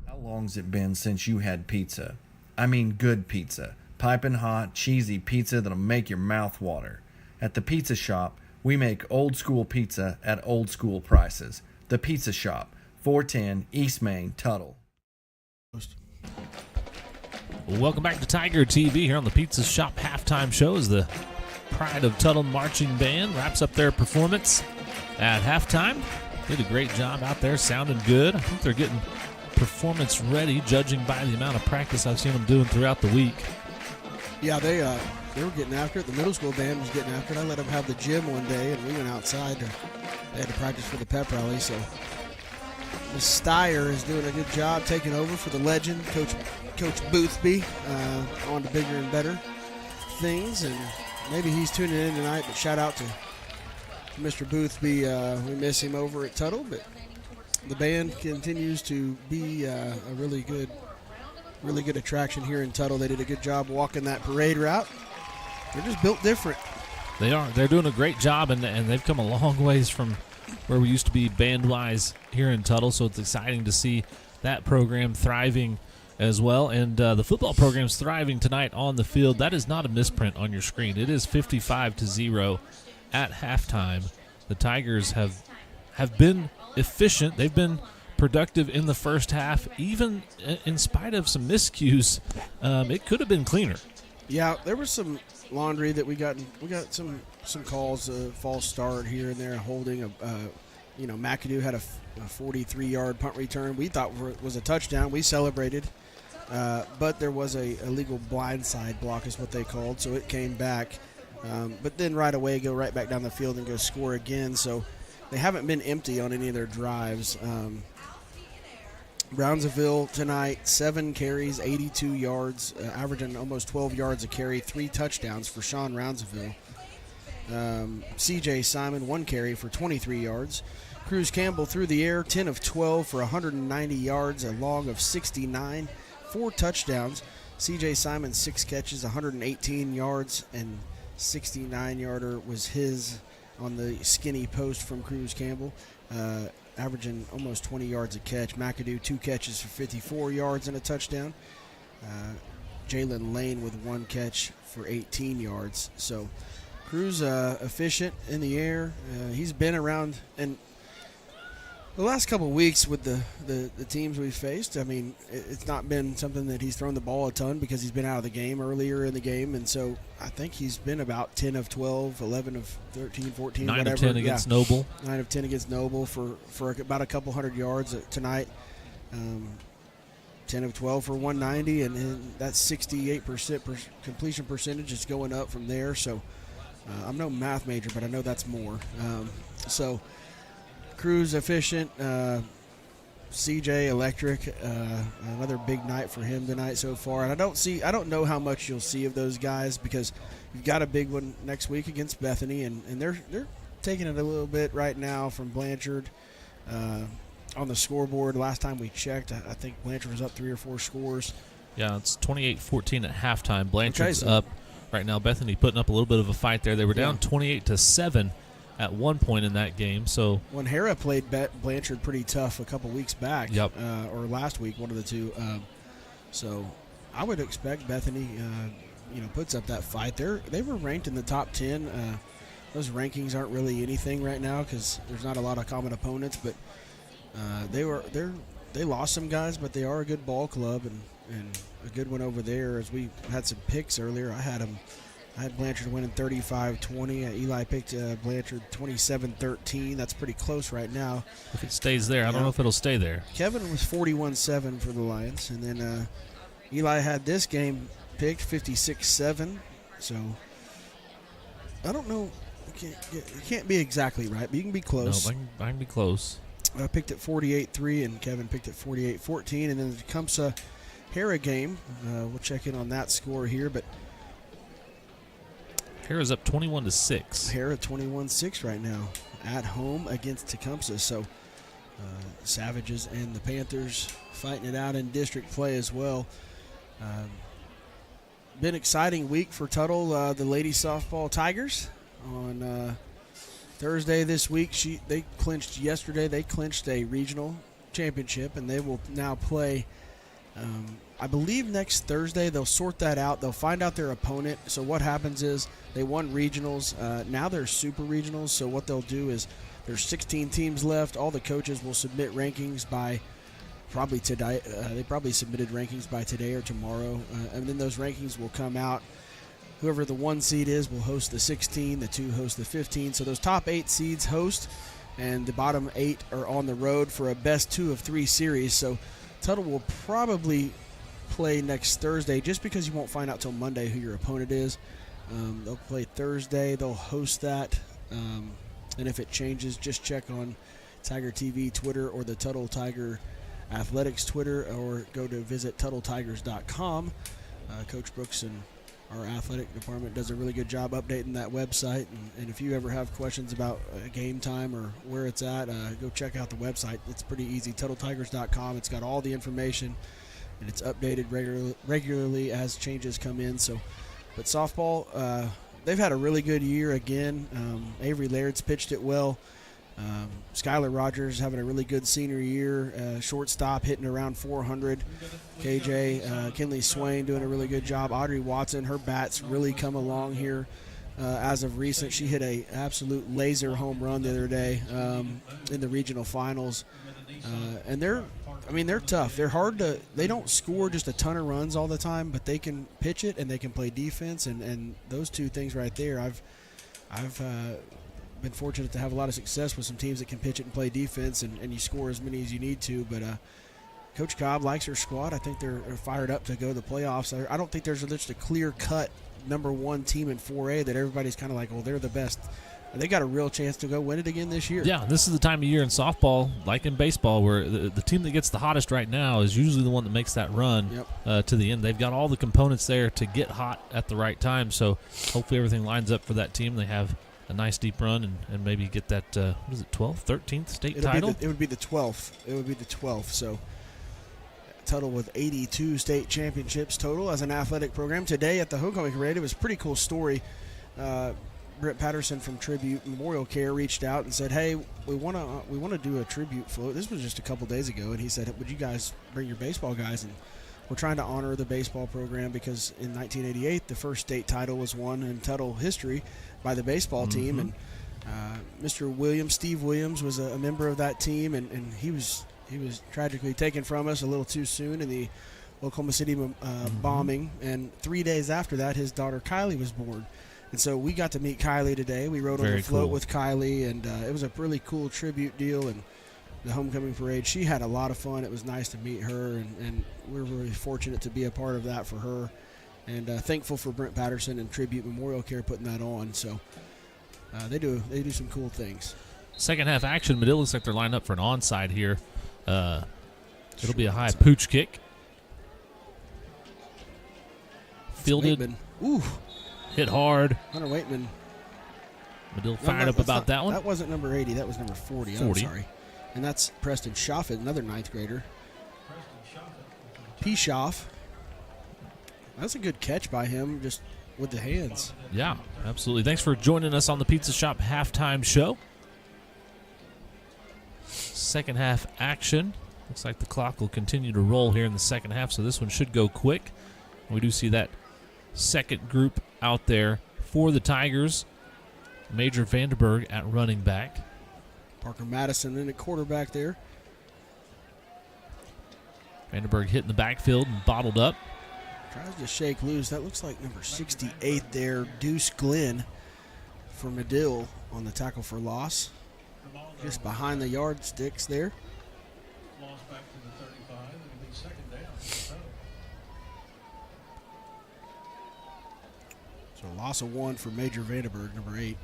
How long's it been since you had pizza? I mean good pizza. Piping hot, cheesy pizza that'll make your mouth water. At the Pizza Shop, we make old school pizza at old school prices. The Pizza Shop, 410 East Main, Tuttle. Welcome back to Tiger TV here on the Pizza Shop halftime show as the Pride of Tuttle Marching Band wraps up their performance at halftime. Did a great job out there, sounding good. I think they're getting performance ready, judging by the amount of practice I've seen them doing throughout the week. Yeah, they were getting after it. The middle school band was getting after it. I let them have the gym one day, and we went outside. They had to practice for the pep rally, so Ms. Steyer is doing a good job taking over for the legend, Coach Boothby, on to bigger and better things, and maybe he's tuning in tonight, but shout out to Mr. Boothby. We miss him over at Tuttle, but the band continues to be a really good attraction here in Tuttle. They did a good job walking that parade route. They're just built different. They are. They're doing a great job, and they've come a long ways from where we used to be band-wise here in Tuttle, so it's exciting to see that program thriving as well. And the football program's thriving tonight on the field. That is not a misprint on your screen. It is 55-0 at halftime. The Tigers have been efficient. They've been productive in the first half, even in spite of some miscues. It could have been cleaner. Yeah, there was some laundry that we got some calls, false start here and there, holding McAdoo had a 43-yard punt return we thought was a touchdown. We celebrated, but there was a illegal blindside block is what they called, so it came back. But then right away go right back down the field and go score again. So they haven't been empty on any of their drives. Brownsville tonight, 7 carries, 82 yards, averaging almost 12 yards a carry, 3 touchdowns for Sean Brownsville. C.J. Simon, 1 carry for 23 yards. Cruz Campbell through the air, 10 of 12 for 190 yards, a log of 69, 4 touchdowns. C.J. Simon, 6 catches, 118 yards, and 69-yarder was his on the skinny post from Cruz Campbell. Averaging almost 20 yards a catch. McAdoo, 2 catches for 54 yards and a touchdown. Jalen Lane with 1 catch for 18 yards. So Cruz efficient in the air. He's been around, and The last couple of weeks with the teams we've faced, I mean, it's not been something that he's thrown the ball a ton because he's been out of the game earlier in the game. And so I think he's been about 10 of 12, 11 of 13, 14, 9 whatever. of 10 against Noble. 9 of 10 against Noble for about a couple hundred yards tonight. 10 of 12 for 190, and that's 68% completion percentage. Is going up from there. So I'm no math major, but I know that's more. So Cruz efficient, CJ electric. Another big night for him tonight so far. And I don't know how much you'll see of those guys because you've got a big one next week against Bethany, and they're taking it a little bit right now from Blanchard. On the scoreboard, last time we checked, I think Blanchard was up 3 or 4 scores. Yeah, it's 28-14 at halftime. Blanchard's up right now. Bethany putting up a little bit of a fight there. They were down 28-7 at one point in that game. So when Hera played Blanchard pretty tough a couple weeks back, yep. Or last week, one of the two. So I would expect Bethany, puts up that fight. They were ranked in the top 10. Those rankings aren't really anything right now because there's not a lot of common opponents, but they lost some guys, but they are a good ball club and a good one over there. As we had some picks earlier, I had Blanchard winning 35-20. Eli picked Blanchard 27-13. That's pretty close right now. If it stays there, I don't know if it'll stay there. Kevin was 41-7 for the Lions, and then Eli had this game picked 56-7. So I don't know. You can't be exactly right, but you can be close. No, I can be close. I picked at 48-3, and Kevin picked at 48-14. And then the Tecumseh Hera game. We'll check in on that score here, but Hera's up 21-6. Hera 21-6 right now at home against Tecumseh. So Savages and the Panthers fighting it out in district play as well. Been exciting week for Tuttle. The lady softball Tigers on Thursday this week. They clinched yesterday. They clinched a regional championship, and they will now play. I believe next Thursday they'll sort that out. They'll find out their opponent. So what happens is they won regionals. Now they're super regionals. So what they'll do is there's 16 teams left. All the coaches will submit rankings by probably today. They probably submitted rankings by today or tomorrow, and then those rankings will come out. Whoever the 1 seed is will host the 16. The 2 host the 15. So those top 8 seeds host, and the bottom 8 are on the road for a best 2 of 3 series. So Tuttle will probably play next Thursday just because you won't find out till Monday who your opponent is. They'll play Thursday. They'll host that. And if it changes, just check on Tiger TV Twitter or the Tuttle Tiger Athletics Twitter, or go to visit TuttleTigers.com. Coach Brooks and our athletic department does a really good job updating that website. And if you ever have questions about game time or where it's at, go check out the website. It's pretty easy, TuttleTigers.com. It's got all the information, and it's updated regularly as changes come in. So, but softball, they've had a really good year again. Avery Laird's pitched it well. Skylar Rogers having a really good senior year. Shortstop hitting around 400. KJ, Kinley Swain doing a really good job. Audrey Watson, her bat's really come along here as of recent. She hit a absolute laser home run the other day in the regional finals. And they're tough. They're hard to. They don't score just a ton of runs all the time, but they can pitch it and they can play defense. And those two things right there, I've been fortunate to have a lot of success with some teams that can pitch it and play defense, and you score as many as you need to. But Coach Cobb likes her squad. I think they're fired up to go to the playoffs. I don't think there's just a clear-cut number 1 team in 4A that everybody's kind of like, well, they're the best. They got a real chance to go win it again this year. Yeah, this is the time of year in softball, like in baseball, where the team that gets the hottest right now is usually the one that makes that run to the end. They've got all the components there to get hot at the right time, so hopefully everything lines up for that team. They have a nice deep run and maybe get that, what is it, 12th, 13th state title? It would be the 12th. It would be the 12th. So Tuttle with 82 state championships total as an athletic program. Today at the Homecoming Parade, it was a pretty cool story. Britt Patterson from Tribute Memorial Care reached out and said, hey, we want to do a tribute float. This was just a couple days ago, and he said, would you guys bring your baseball guys? And we're trying to honor the baseball program because in 1988, the first state title was won in Tuttle history by the baseball team. And Mr. Williams, Steve Williams, was a member of that team, and he was tragically taken from us a little too soon in the Oklahoma City bombing. And 3 days after that, his daughter Kylie was born. And so we got to meet Kylie today. We rode on the float with Kylie, and it was a really cool tribute deal. And the homecoming parade, she had a lot of fun. It was nice to meet her, and we're really fortunate to be a part of that for her. And thankful for Brent Patterson and Tribute Memorial Care putting that on. So they do some cool things. Second half action. Madill looks like they're lined up for an onside here. It'll be a high pooch kick. Fielded. Waitman. Ooh. Hit hard. Hunter Waitman. Madill fired up about that one. That wasn't number 80. That was number 40. I'm sorry. And that's Preston Schaffet, another 9th grader. P. Schaff. That's a good catch by him, just with the hands. Yeah, absolutely. Thanks for joining us on the Pizza Shop halftime show. Second half action. Looks like the clock will continue to roll here in the second half, so this one should go quick. We do see that second group out there for the Tigers. Major Vandenberg at running back. Parker Madison in at quarterback there. Vandenberg hit in the backfield and bottled up. Tries to shake loose. That looks like number 68 there, Deuce Glenn for Madill on the tackle for loss. Just behind the yardsticks there. Lost back to the 35. It'll be second down. So a loss of 1 for Major Vandenberg, number 8.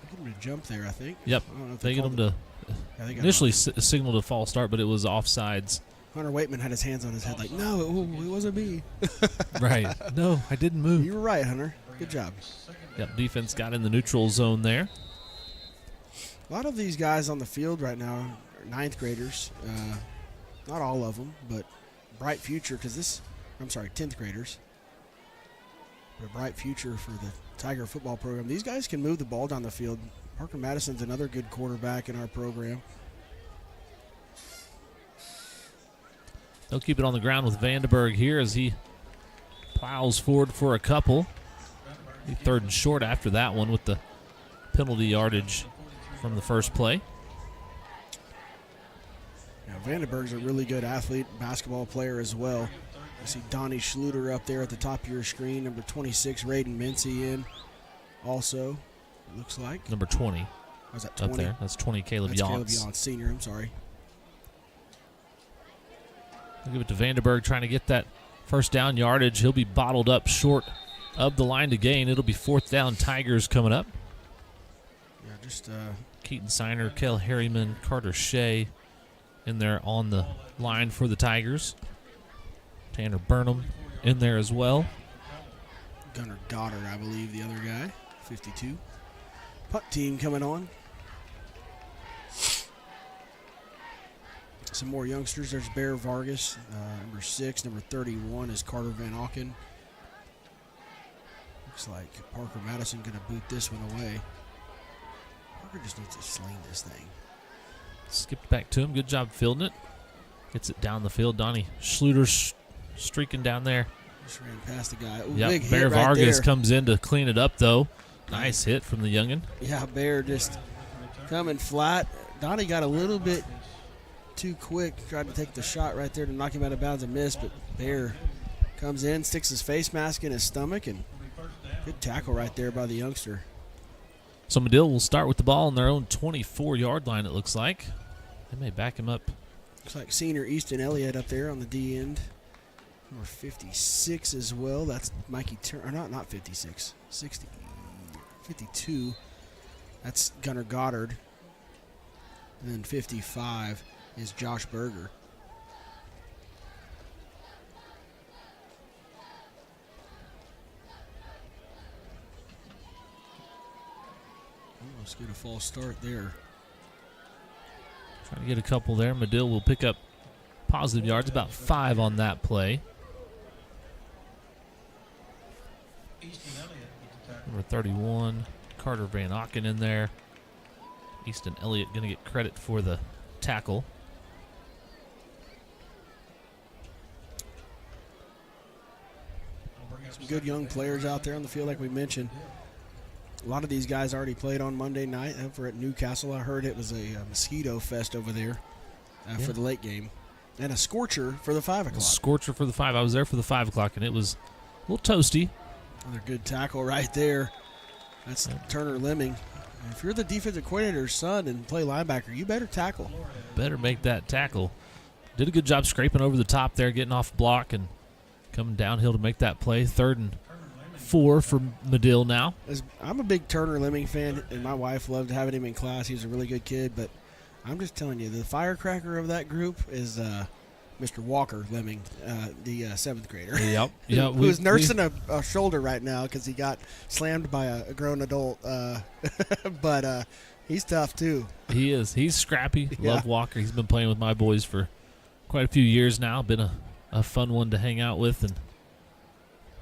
Get him to jump there, I think. Yep. They get him to initially signaled a false start, but it was offsides. Hunter Waitman had his hands on his head like, no, it wasn't me. Right. No, I didn't move. You were right, Hunter. Good job. Yep, defense got in the neutral zone there. A lot of these guys on the field right now are 9th graders. Not all of them, but bright future, because 10th graders. A bright future for the Tiger football program. These guys can move the ball down the field. Parker Madison's another good quarterback in our program. They'll keep it on the ground with Vandenberg here as he plows forward for a couple. 3rd and short after that one with the penalty yardage from the first play. Yeah, Vandenberg's a really good athlete, basketball player as well. You see Donnie Schluter up there at the top of your screen. Number 26, Raiden Mincy in also, it looks like. Number 20. Was that 20? Up there. That's 20, Caleb That's Yance. Caleb Yance, senior, I'm sorry. We'll give it to Vandenberg trying to get that first down yardage. He'll be bottled up short of the line to gain. It'll be 4th down Tigers coming up. Yeah, just Keaton Siner, Kel Harriman, Carter Shea in there on the line for the Tigers. Tanner Burnham in there as well. Gunnar Goddard, I believe, the other guy, 52. Punt team coming on. Some more youngsters. There's Bear Vargas, number 6. Number 31 is Carter Van Auken. Looks like Parker Madison going to boot this one away. Parker just needs to sling this thing. Skipped back to him. Good job fielding it. Gets it down the field. Donnie Schluter streaking down there. Just ran past the guy. Ooh, yep, big Bear hit right Vargas there. comes in to clean it up, though. Nice hit from the youngin. Yeah, Bear just coming flat. Donnie got a little bit too quick. Tried to take the shot right there to knock him out of bounds and miss, but Bear comes in, sticks his face mask in his stomach, and good tackle right there by the youngster. So Madill will start with the ball on their own 24-yard line, it looks like. They may back him up. Looks like senior Easton Elliott up there on the D end. Number 56 as well. That's Mikey Turner. Not 56. 60. 52. That's Gunnar Goddard. And then 55 is Josh Berger. Let's get a false start there. Trying to get a couple there. Madill will pick up positive yards, about 5 on that play. Number 31, Carter Van Auken in there. Easton Elliott going to get credit for the tackle. good young players out there on the field, like we mentioned. A lot of these guys already played on Monday night over at Newcastle. I heard it was a mosquito fest over there for the late game. And a scorcher for the 5 o'clock. Scorcher for the 5. I was there for the 5 o'clock, and it was a little toasty. Another good tackle right there. That's Turner Lemming. If you're the defensive coordinator's son and play linebacker, you better tackle. Better make that tackle. Did a good job scraping over the top there, getting off block and coming downhill to make that play. 3rd and 4 for Madill now. I'm a big Turner Lemming fan, and my wife loved having him in class. He was a really good kid, but I'm just telling you, the firecracker of that group is Mr. Walker Lemming, the 7th grader. Yep. who is nursing a shoulder right now because he got slammed by a grown adult. But he's tough, too. He is. He's scrappy. Yeah. Love Walker. He's been playing with my boys for quite a few years now. Been a fun one to hang out with and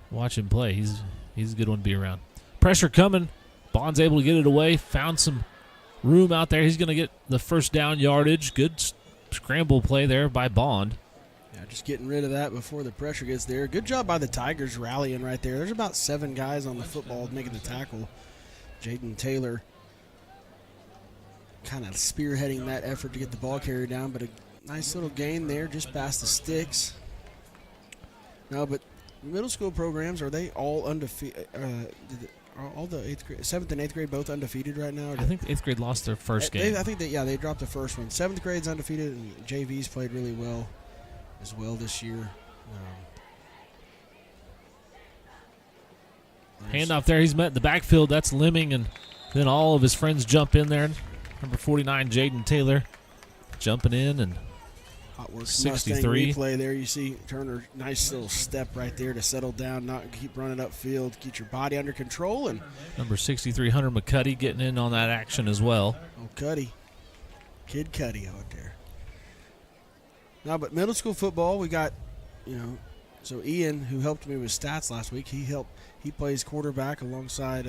watch him play. He's a good one to be around. Pressure coming. Bond's able to get it away. Found some room out there. He's going to get the first down yardage. Good scramble play there by Bond. Yeah, just getting rid of that before the pressure gets there. Good job by the Tigers rallying right there. There's about 7 guys on the football making the tackle. Jaden Taylor kind of spearheading that effort to get the ball carried down, but a nice little gain there just past the sticks. No, but middle school programs, are they all undefeated? Are all the 7th and 8th grade both undefeated right now? I think 8th grade lost their first game. I think they dropped the first one. 7th grade's undefeated, and JV's played really well as well this year. Handoff there. He's met in the backfield. That's Lemming, and then all of his friends jump in there. Number 49, Jaden Taylor, jumping in, and Hot work 63. Mustang replay there. You see Turner, nice little step right there to settle down, not keep running upfield, keep your body under control. And number 63, Hunter McCuddy, getting in on that action as well. Oh, Cuddy. Kid Cuddy out there. Now, but middle school football, we got, so Ian, who helped me with stats last week, he plays quarterback alongside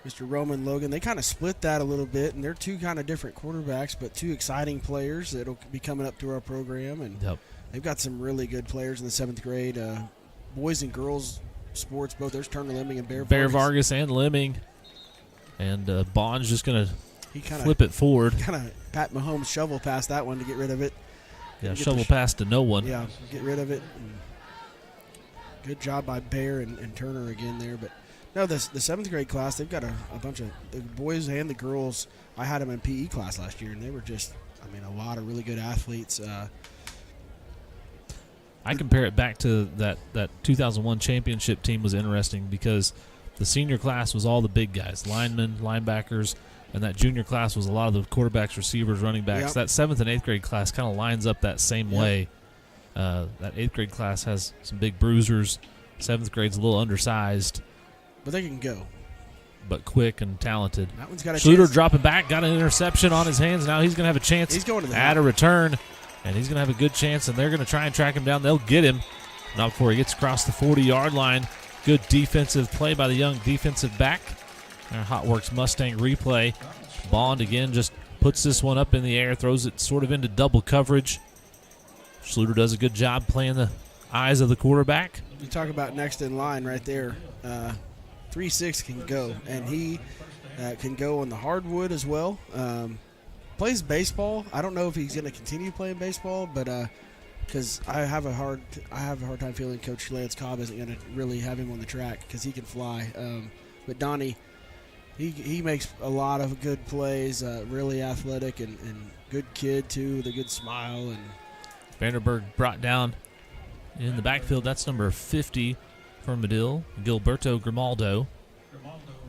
Mr. Roman Logan. They kind of split that a little bit, and they're 2 kind of different quarterbacks, but 2 exciting players that'll be coming up through our program. And they've got some really good players in the 7th grade. Boys and girls sports, both. There's Turner Lemming and Bear Vargas and Lemming. And Bond's just going to flip it forward. Kind of Pat Mahomes shovel past that one to get rid of it. Yeah, shovel pass to no one. Yeah, get rid of it. Good job by Bear and Turner again there. But no, the 7th grade class, they've got a bunch of the boys and the girls. I had them in PE class last year, and they were just, a lot of really good athletes. I compare it back to that 2001 championship team was interesting because the senior class was all the big guys, linemen, linebackers, and that junior class was a lot of the quarterbacks, receivers, running backs. That 7th and 8th grade class kind of lines up that same way. That 8th grade class has some big bruisers. 7th grade's a little undersized. But they can go. But quick and talented. That one's got a Schluter chance. dropping back, got an interception on his hands. Now he's going to have a chance He's going to the at a return, and he's going to have a good chance, and they're going to try and track him down. They'll get him. Not before he gets across the 40-yard line. Good defensive play by the young defensive back. Our Hot Works Mustang replay. Bond again just puts this one up in the air, throws it sort of into double coverage. Schluter does a good job playing the eyes of the quarterback. You talk about next in line right there. 3-6 can go, and he can go on the hardwood as well. Plays baseball. I don't know if he's going to continue playing baseball, but because I have a hard time feeling Coach Lance Cobb isn't going to really have him on the track because he can fly. But Donnie, he makes a lot of good plays. Really athletic and good kid too, with a good smile. And Vanderberg brought down in the backfield. That's number 50 for Madill, Gilberto Grimaldo,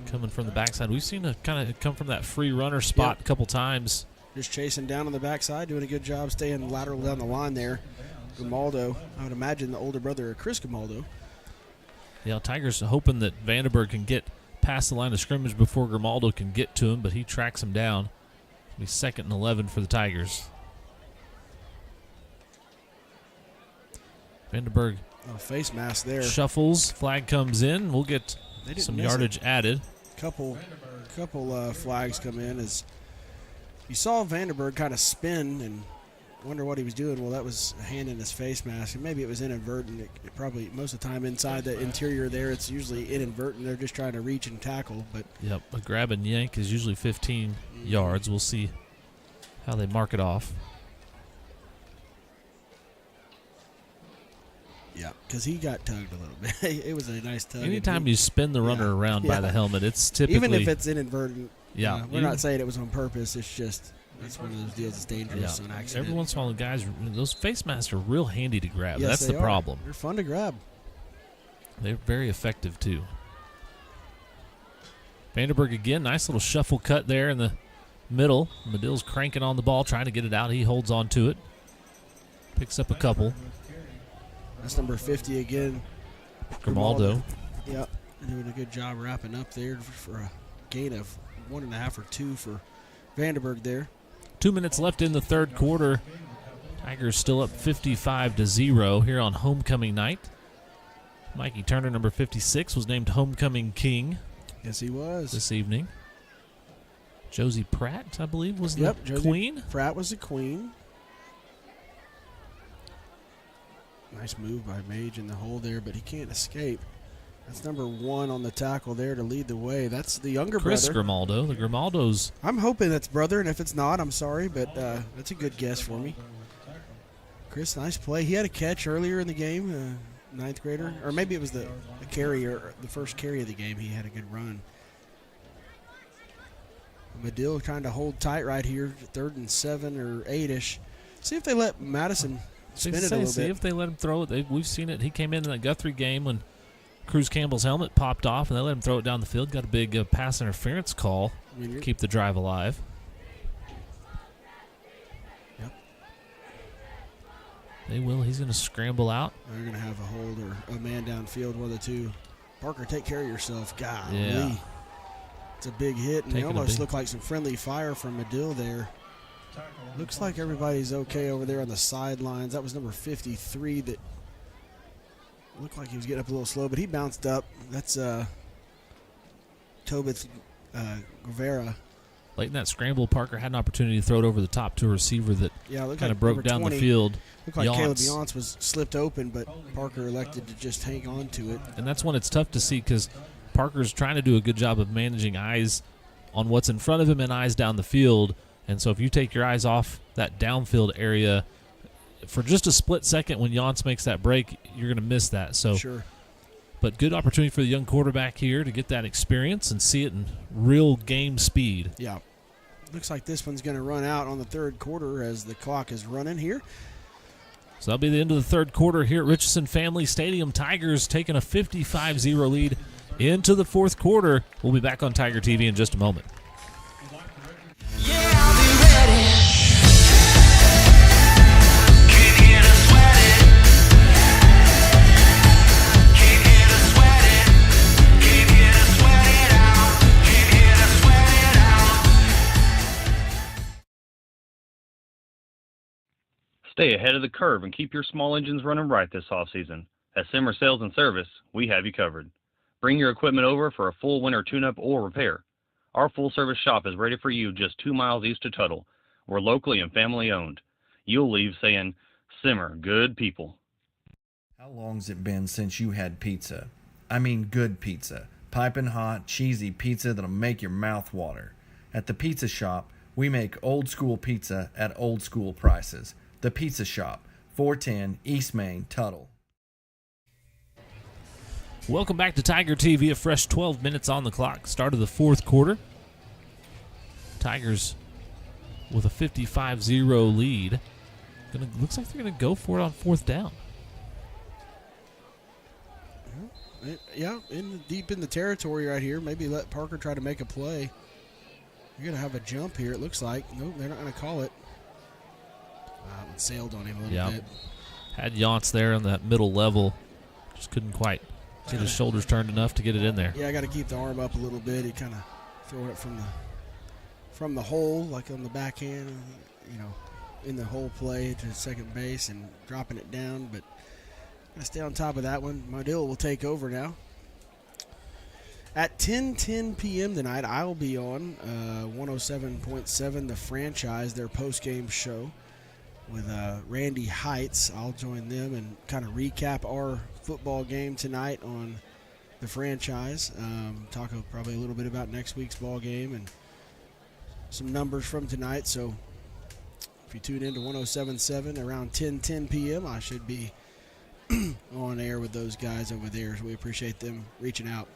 coming from the backside. We've seen him kind of come from that free runner spot a couple times. Just chasing down on the backside, doing a good job staying lateral down the line there. Grimaldo, I would imagine the older brother of Chris Grimaldo. Yeah, Tigers hoping that Vanderberg can get past the line of scrimmage before Grimaldo can get to him, but he tracks him down. It'll be 2nd and 11 for the Tigers. Vanderberg face mask there. Shuffles, flag comes in. We'll get some yardage added. Couple flags come in as you saw Vanderberg kind of spin and wonder what he was doing. Well, that was a hand in his face mask, and maybe it was inadvertent. It probably most of the time inside the interior there, it's usually inadvertent. They're just trying to reach and tackle. But yep, a grab and yank is usually 15 yards. We'll see how they mark it off. Yeah, because he got tugged a little bit. It was a nice tug. Anytime you spin the runner around by the helmet, it's typically, even if it's inadvertent. Yeah, we're not saying it was on purpose. It's just that's one of those deals that's dangerous on accident. Every once in a while, the guys, those face masks are real handy to grab. Yes, that's they the are. problem. They're fun to grab. They're very effective too. Vandenberg again, nice little shuffle cut there in the middle. Madill's cranking on the ball, trying to get it out. He holds on to it, picks up a couple. That's number 50 again. Grimaldo. Yep, doing a good job wrapping up there for a gain of 1.5 or 2 for Vandenberg there. 2 minutes left in the third quarter. Tigers still up 55-0 here on homecoming night. Mikey Turner, number 56, was named homecoming king. Yes, he was. This evening. Josie Pratt, I believe, was the queen. Pratt was the queen. Nice move by Mage in the hole there, but he can't escape. That's number 1 on the tackle there to lead the way. That's the younger Chris brother. Grimaldo. The Grimaldos. I'm hoping that's brother, and if it's not, I'm sorry, but that's a good guess for me. Chris, nice play. He had a catch earlier in the game, 9th grader, or maybe it was the carry, or the first carry of the game. He had a good run. Madill trying to hold tight right here, 3rd and 7 or 8-ish. See if they let Madison spin it a little See bit. if they let him throw it. We've seen it. He came in that Guthrie game when Cruz Campbell's helmet popped off, and they let him throw it down the field. Got a big pass interference call. Keep the drive alive. Yep. They will. He's going to scramble out. They're going to have a hold or a man downfield, one of the two. Parker, take care of yourself. Golly. Yeah. It's a big hit, and they almost look like some friendly fire from Madill there. Looks like everybody's okay over there on the sidelines. That was number 53 that looked like he was getting up a little slow, but he bounced up. That's Tobith Guevara. Late in that scramble, Parker had an opportunity to throw it over the top to a receiver that kind like of broke down 20, the field. Looked like Caleb Yance was slipped open, but Parker elected to just hang on to it. And that's when it's tough to see because Parker's trying to do a good job of managing eyes on what's in front of him and eyes down the field. And so if you take your eyes off that downfield area for just a split second when Yance makes that break, you're going to miss that. So, sure. But good opportunity for the young quarterback here to get that experience and see it in real game speed. Yeah. Looks like this one's going to run out on the third quarter as the clock is running here. So that'll be the end of the third quarter here at Richardson Family Stadium. Tigers taking a 55-0 lead into the fourth quarter. We'll be back on Tiger TV in just a moment. Stay ahead of the curve and keep your small engines running right this off-season. At Simmer Sales and Service, we have you covered. Bring your equipment over for a full winter tune-up or repair. Our full-service shop is ready for you just 2 miles east of Tuttle. We're locally and family-owned. You'll leave saying, Simmer, good people. How long's it been since you had pizza? I mean good pizza. Piping hot, cheesy pizza that'll make your mouth water. At the Pizza Shop, we make old-school pizza at old-school prices. The Pizza Shop, 410 East Main, Tuttle. Welcome back to Tiger TV. A fresh 12 minutes on the clock. Start of the fourth quarter. Tigers with a 55-0 lead. Looks like they're going to go for it on fourth down. Yeah, deep in the territory right here. Maybe let Parker try to make a play. You're going to have a jump here, it looks like. Nope, they're not going to call it. Sailed on him a little bit. Had Yance there on that middle level. Just couldn't quite get his shoulders turned enough to get it in there. Yeah, I got to keep the arm up a little bit. He kind of throwing it from the hole, like on the backhand, in the hole play to second base and dropping it down. But got to stay on top of that one. Madill will take over now. At 10:10 p.m. tonight, I'll be on 107.7 The Franchise, their post-game show. with Randy Heights. I'll join them and kind of recap our football game tonight on the franchise. Talk probably a little bit about next week's ball game and some numbers from tonight. So if you tune in to 107.7 around 10 p.m., I should be on air with those guys over there. So we appreciate them reaching out.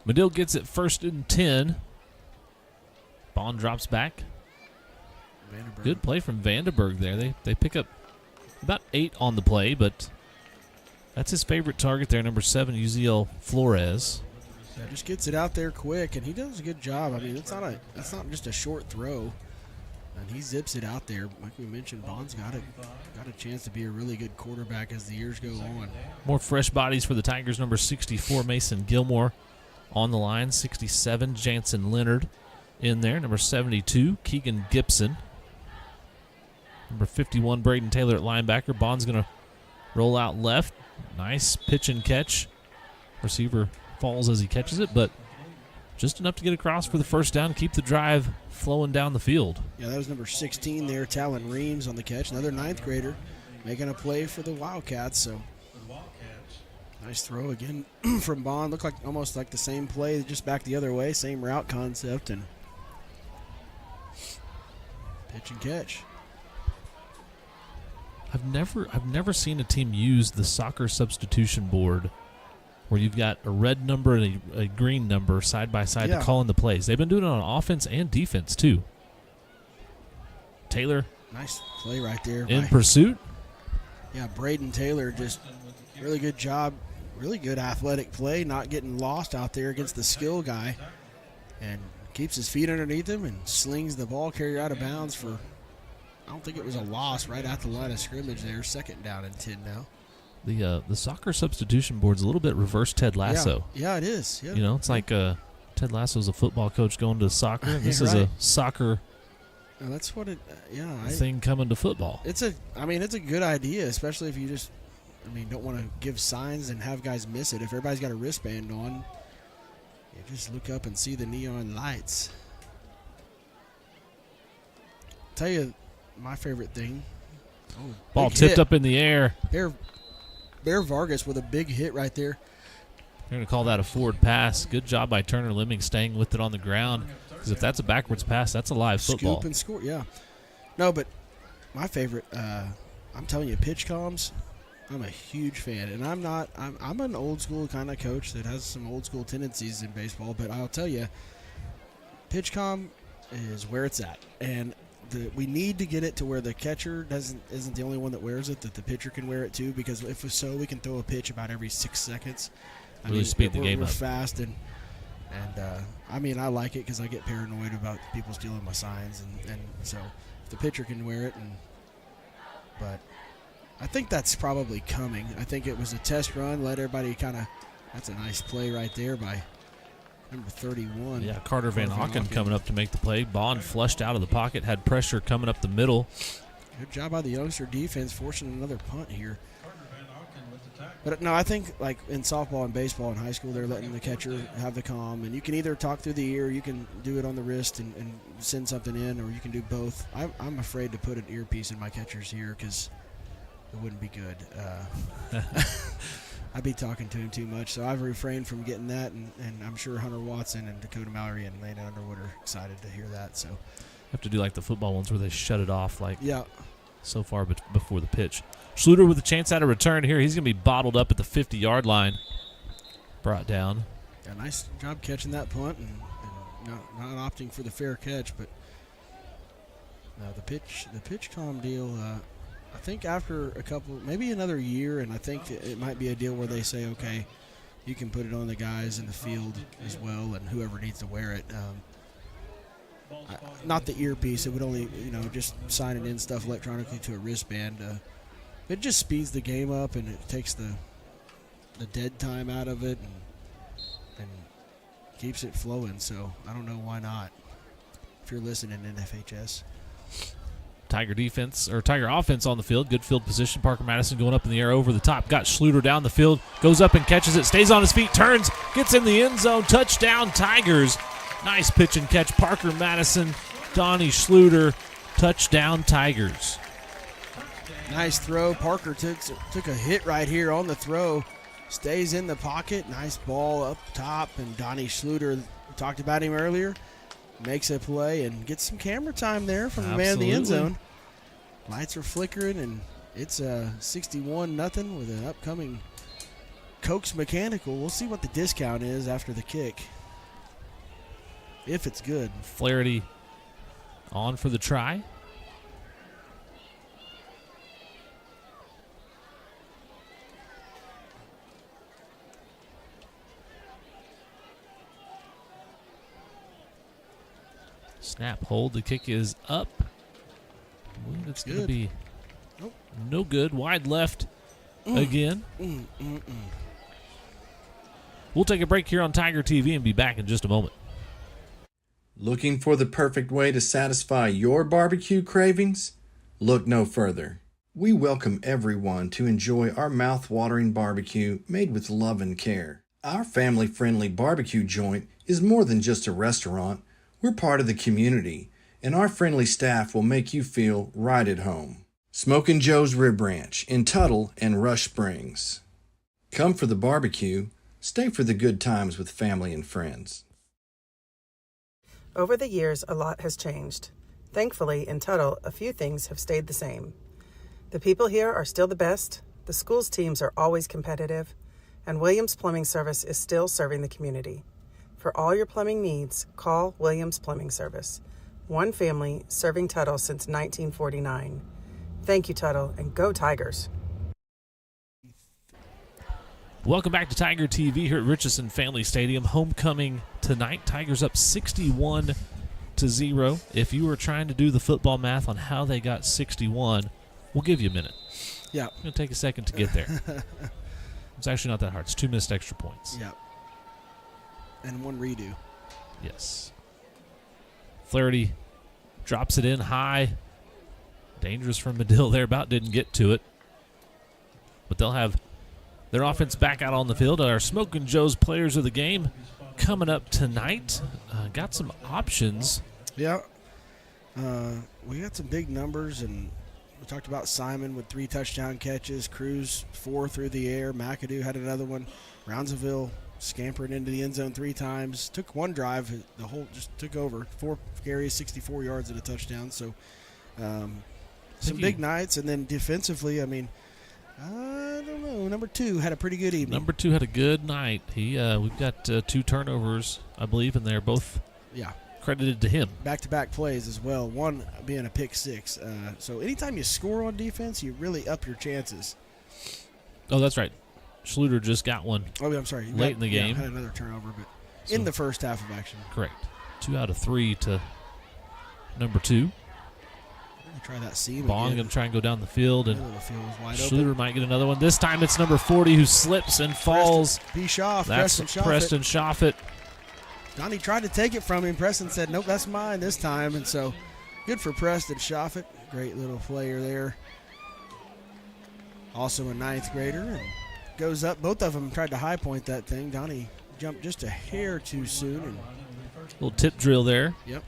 Madill gets it 1st and 10. Bond drops back. Vandenberg. Good play from Vandenberg there. They pick up about 8 on the play, but that's his favorite target there, number 7, Uziel Flores. Yeah, just gets it out there quick, and he does a good job. I mean, it's not just a short throw, and he zips it out there. Like we mentioned, Bond's got a chance to be a really good quarterback as the years go on. More fresh bodies for the Tigers. Number 64, Mason Gilmore on the line. 67, Jansen Leonard in there. Number 72, Keegan Gibson. Number 51, Braden Taylor at linebacker. Bond's going to roll out left. Nice pitch and catch. Receiver falls as he catches it, but just enough to get across for the first down, keep the drive flowing down the field. Yeah, that was number 16 there, Talon Reams on the catch. Another 9th grader making a play for the Wildcats. So nice throw again from Bond. Looked like almost like the same play, just back the other way, same route concept, and pitch and catch. I've never seen a team use the soccer substitution board where you've got a red number and a green number side by side to call in the plays. They've been doing it on offense and defense too. Taylor. Nice play right there. In pursuit. Yeah, Braden Taylor, just really good job. Really good athletic play, not getting lost out there against the skill guy. And keeps his feet underneath him and slings the ball carrier out of bounds for, I don't think it was a loss, right at the line of scrimmage there. 2nd down and 10 now. The soccer substitution board's a little bit reverse Ted Lasso. Yeah, it is. Yeah. You know, it's like Ted Lasso's a football coach going to soccer. And this is a soccer that's what it thing coming to football. It's a good idea, especially if you just don't want to give signs and have guys miss it. If everybody's got a wristband on, you just look up and see the neon lights. Tell you my favorite thing. Ball tipped up in the air. Bear Vargas with a big hit right there. They're going to call that a forward pass. Good job by Turner Lemming staying with it on the ground. Because if that's a backwards pass, that's a live football. Scoop and score, yeah. No, but my favorite, I'm telling you, pitch comms, I'm a huge fan. And I'm an old school kind of coach that has some old school tendencies in baseball. But I'll tell you, pitch comm is where it's at. And we need to get it to where the catcher isn't the only one that wears it, that the pitcher can wear it too, because if so, we can throw a pitch about every 6 seconds. Speed the game up. Fast, and I like it because I get paranoid about people stealing my signs, and so if the pitcher can wear it, but I think that's probably coming. I think it was a test run, let everybody that's a nice play right there by number 31. Yeah, Carter Van Auken coming up to make the play. Bond flushed out of the pocket, had pressure coming up the middle. Good job by the youngster defense forcing another punt here. But no, I think like in softball and baseball in high school, they're letting the catcher have the comm, and you can either talk through the ear, you can do it on the wrist and send something in, or you can do both. I'm afraid to put an earpiece in my catcher's ear because it wouldn't be good. I'd be talking to him too much, so I've refrained from getting that, and I'm sure Hunter Watson and Dakota Mallory and Landon Underwood are excited to hear that. So have to do like the football ones where they shut it off so far before the pitch. Schluter with a chance at a return here. He's going to be bottled up at the 50-yard line. Brought down. Yeah, nice job catching that punt and not opting for the fair catch, but the pitch comm deal. I think after a couple, maybe another year, and I think it might be a deal where they say, okay, you can put it on the guys in the field as well, and whoever needs to wear it. Not the earpiece. It would only, just signing in stuff electronically to a wristband. It just speeds the game up, and it takes the dead time out of it and keeps it flowing. So I don't know why not. If you're listening in FHS. Tiger offense on the field. Good field position. Parker Madison going up in the air over the top. Got Schluter down the field. Goes up and catches it. Stays on his feet. Turns. Gets in the end zone. Touchdown Tigers. Nice pitch and catch. Parker Madison, Donnie Schluter, touchdown Tigers. Nice throw. Parker took a hit right here on the throw. Stays in the pocket. Nice ball up top. And Donnie Schluter, we talked about him earlier, makes a play and gets some camera time there from the man in the end zone. Lights are flickering, and it's 61-0 with an upcoming Cokes Mechanical. We'll see what the discount is after the kick, if it's good. Flaherty on for the try. Snap, hold. The kick is up. It's going to be no good. Wide left again. We'll take a break here on Tiger TV and be back in just a moment. Looking for the perfect way to satisfy your barbecue cravings? Look no further. We welcome everyone to enjoy our mouth-watering barbecue made with love and care. Our family-friendly barbecue joint is more than just a restaurant. We're part of the community, and our friendly staff will make you feel right at home. Smokin' Joe's Rib Ranch in Tuttle and Rush Springs. Come for the barbecue, stay for the good times with family and friends. Over the years, a lot has changed. Thankfully, in Tuttle, a few things have stayed the same. The people here are still the best, the school's teams are always competitive, and Williams Plumbing Service is still serving the community. For all your plumbing needs, call Williams Plumbing Service. One family serving Tuttle since 1949. Thank you, Tuttle, and go Tigers. Welcome back to Tiger TV here at Richardson Family Stadium. Homecoming tonight. Tigers up 61-0. If you were trying to do the football math on how they got 61, we'll give you a minute. Yeah. It's going to take a second to get there. It's actually not that hard. It's 2 missed extra points. Yeah. And one redo. Yes. Flaherty drops it in high. Dangerous from Madill there. About didn't get to it. But they'll have their offense back out on the field. Our Smokin' Joe's players of the game coming up tonight. Got some options. Yeah. We got some big numbers, and we talked about Simon with 3 touchdown catches. Cruz 4 through the air. McAdoo had another one. Roundsville scampering into the end zone 3 times. Took one drive. The whole just took over. 4 carries, 64 yards and a touchdown. So some big nights. And then defensively, I mean, I don't know. Number 2 had a pretty good evening. Number 2 had a good night. We've got 2 turnovers, I believe, and they're both credited to him. Back-to-back plays as well. One being a pick 6. So anytime you score on defense, you really up your chances. Oh, that's right. Schluter just got one. Oh, I'm sorry. Late in the game. Had another turnover, but in the first half of action. Correct. 2 out of 3 to number 2. Try that seam. Bond going to try and go down the field, and the field was wide Schluter open. might get another one. This time it's number 40 who slips and falls. That's Preston Schaffet. Donnie tried to take it from him. Preston said, nope, that's mine this time. And so good for Preston Schaffet. Great little player there. Also a 9th grader. And goes up. Both of them tried to high point that thing. Donnie jumped just a hair too soon. And little tip drill there. Yep.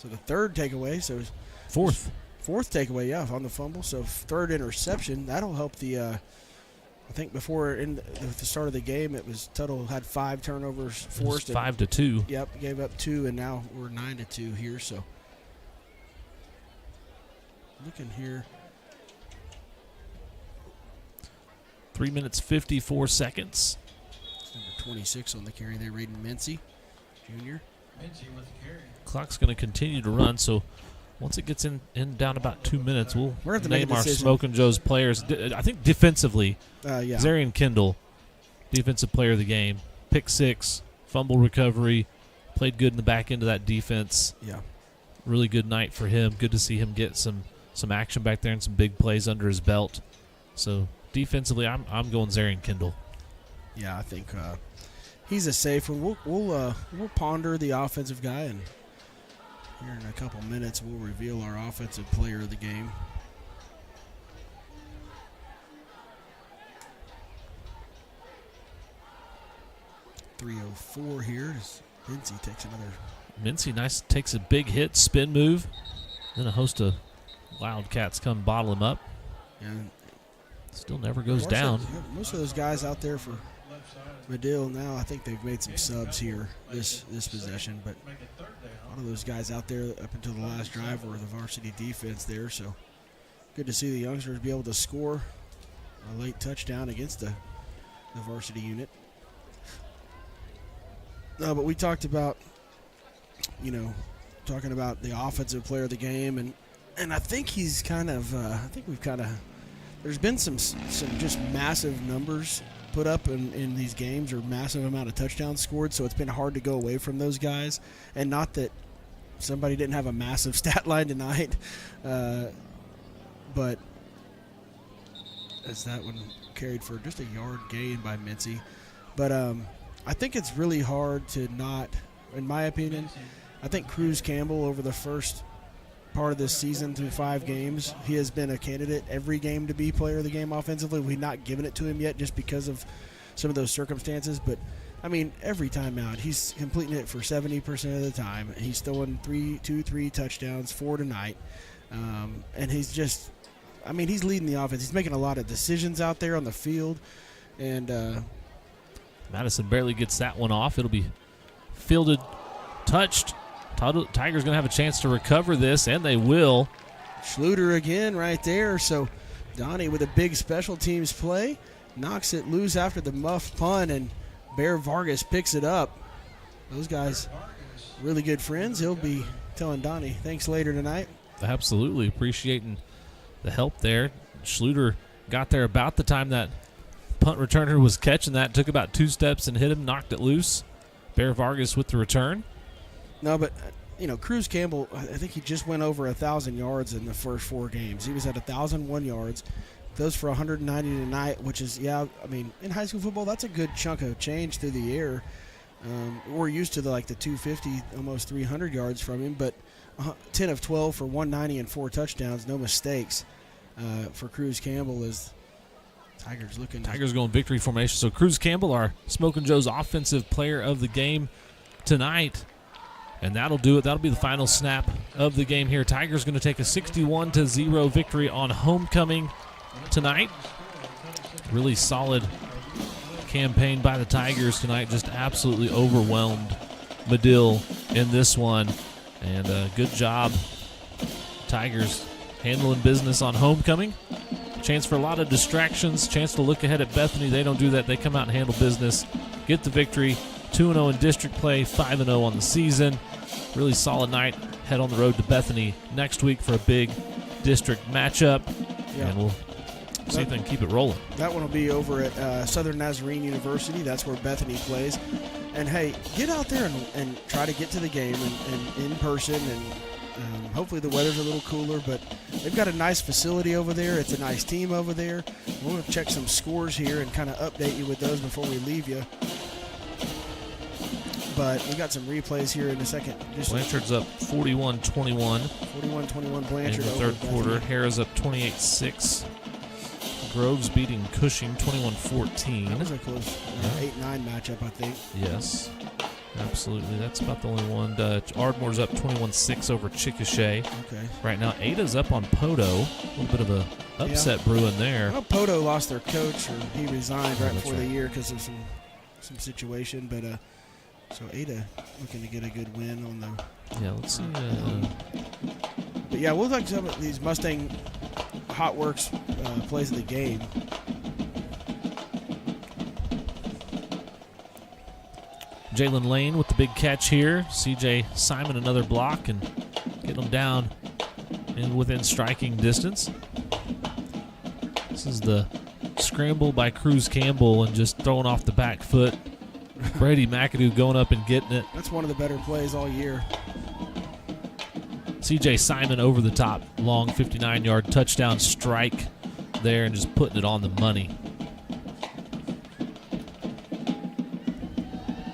So the 3rd takeaway. So Fourth takeaway, yeah, on the fumble. So 3rd interception. That'll help the I think before at the start of the game, it was Tuttle had 5 turnovers forced. 5-2. Yep, gave up 2, and now we're 9-2 here. So looking here. 3 minutes, 54 seconds. It's number 26 on the carry there, Raiden Mincy, Jr. Mincy with the carry. Clock's going to continue to run, so once it gets in down about 2 minutes, we'll name our Smokin' Joe's players. I think defensively, Zarian Kendall, defensive player of the game, pick 6, fumble recovery, played good in the back end of that defense. Yeah, really good night for him. Good to see him get some action back there and some big plays under his belt. So defensively, I'm going Zarian Kendall. Yeah, I think he's a safe one. We'll ponder the offensive guy, and here in a couple minutes, we'll reveal our offensive player of the game. .304 here. Mincy takes another. Mincy takes a big hit, spin move. Then a host of Wildcats come bottle him up. And still never goes down. Most of those guys out there for Madill now, I think they've made some subs here this possession, but a lot of those guys out there up until the last drive were the varsity defense there, so good to see the youngsters be able to score a late touchdown against the varsity unit. No, but we talked about, talking about the offensive player of the game, and I think he's kind of, there's been some just massive numbers put up in these games, or massive amount of touchdowns scored, so it's been hard to go away from those guys. And not that somebody didn't have a massive stat line tonight, but as that one carried for just a yard gain by Mincy. But I think it's really hard to not, in my opinion, I think Cruz Campbell over the first part of this season through 5 games, he has been a candidate every game to be player of the game offensively. We've not given it to him yet just because of some of those circumstances, but I mean, every time out, he's completing it for 70% of the time. He's throwing 3 touchdowns, 4 tonight, and he's just, he's leading the offense. He's making a lot of decisions out there on the field, and Madison barely gets that one off. It'll be fielded, touched. Tigers going to have a chance to recover this, and they will. Schluter again right there. So Donnie with a big special teams play. Knocks it loose after the muff punt, and Bear Vargas picks it up. Those guys, really good friends. He'll be telling Donnie thanks later tonight. Absolutely. Appreciating the help there. Schluter got there about the time that punt returner was catching that. Took about 2 steps and hit him, knocked it loose. Bear Vargas with the return. No, but, Cruz Campbell, I think he just went over 1,000 yards in the first 4 games. He was at 1,001 yards. Those for 190 tonight, which is, in high school football, that's a good chunk of change through the air. We're used to the 250, almost 300 yards from him, but 10 of 12 for 190 and 4 touchdowns, no mistakes for Cruz Campbell as Tigers going victory formation. So Cruz Campbell, our Smokin' Joe's offensive player of the game tonight. And that'll do it. That'll be the final snap of the game here. Tigers going to take a 61-0 victory on homecoming tonight. Really solid campaign by the Tigers tonight. Just absolutely overwhelmed Madill in this one. And good job, Tigers, handling business on homecoming. Chance for a lot of distractions. Chance to look ahead at Bethany. They don't do that. They come out and handle business. Get the victory. 2-0 in district play, 5-0 on the season. Really solid night. Head on the road to Bethany next week for a big district matchup. Yeah. And we'll see if they can keep it rolling. That one will be over at Southern Nazarene University. That's where Bethany plays. And, hey, get out there and try to get to the game and in person. And hopefully the weather's a little cooler. But they've got a nice facility over there. It's a nice team over there. We're going to check some scores here and kind of update you with those before we leave you. But we got some replays here in a second. Blanchard's up 41-21. 41-21 Blanchard. In the third quarter. Harrah's up 28-6. Groves beating Cushing 21-14. That was a close 8-9 matchup, I think. Yes, absolutely. That's about the only one. Ardmore's up 21-6 over Chickasha. Okay. Right now, Ada's up on Podo. A little bit of a upset brewing there. Well, Podo lost their coach, or he resigned right before the year because of some situation, but so Ada looking to get a good win on the. Yeah, let's see. But yeah, we'll talk some of these Mustang Hot Works plays of the game. Jalen Lane with the big catch here. CJ Simon another block and getting them down and within striking distance. This is the scramble by Cruz Campbell and just throwing off the back foot. Brady McAdoo going up and getting it. That's one of the better plays all year. CJ Simon over the top, long 59-yard touchdown strike there and just putting it on the money.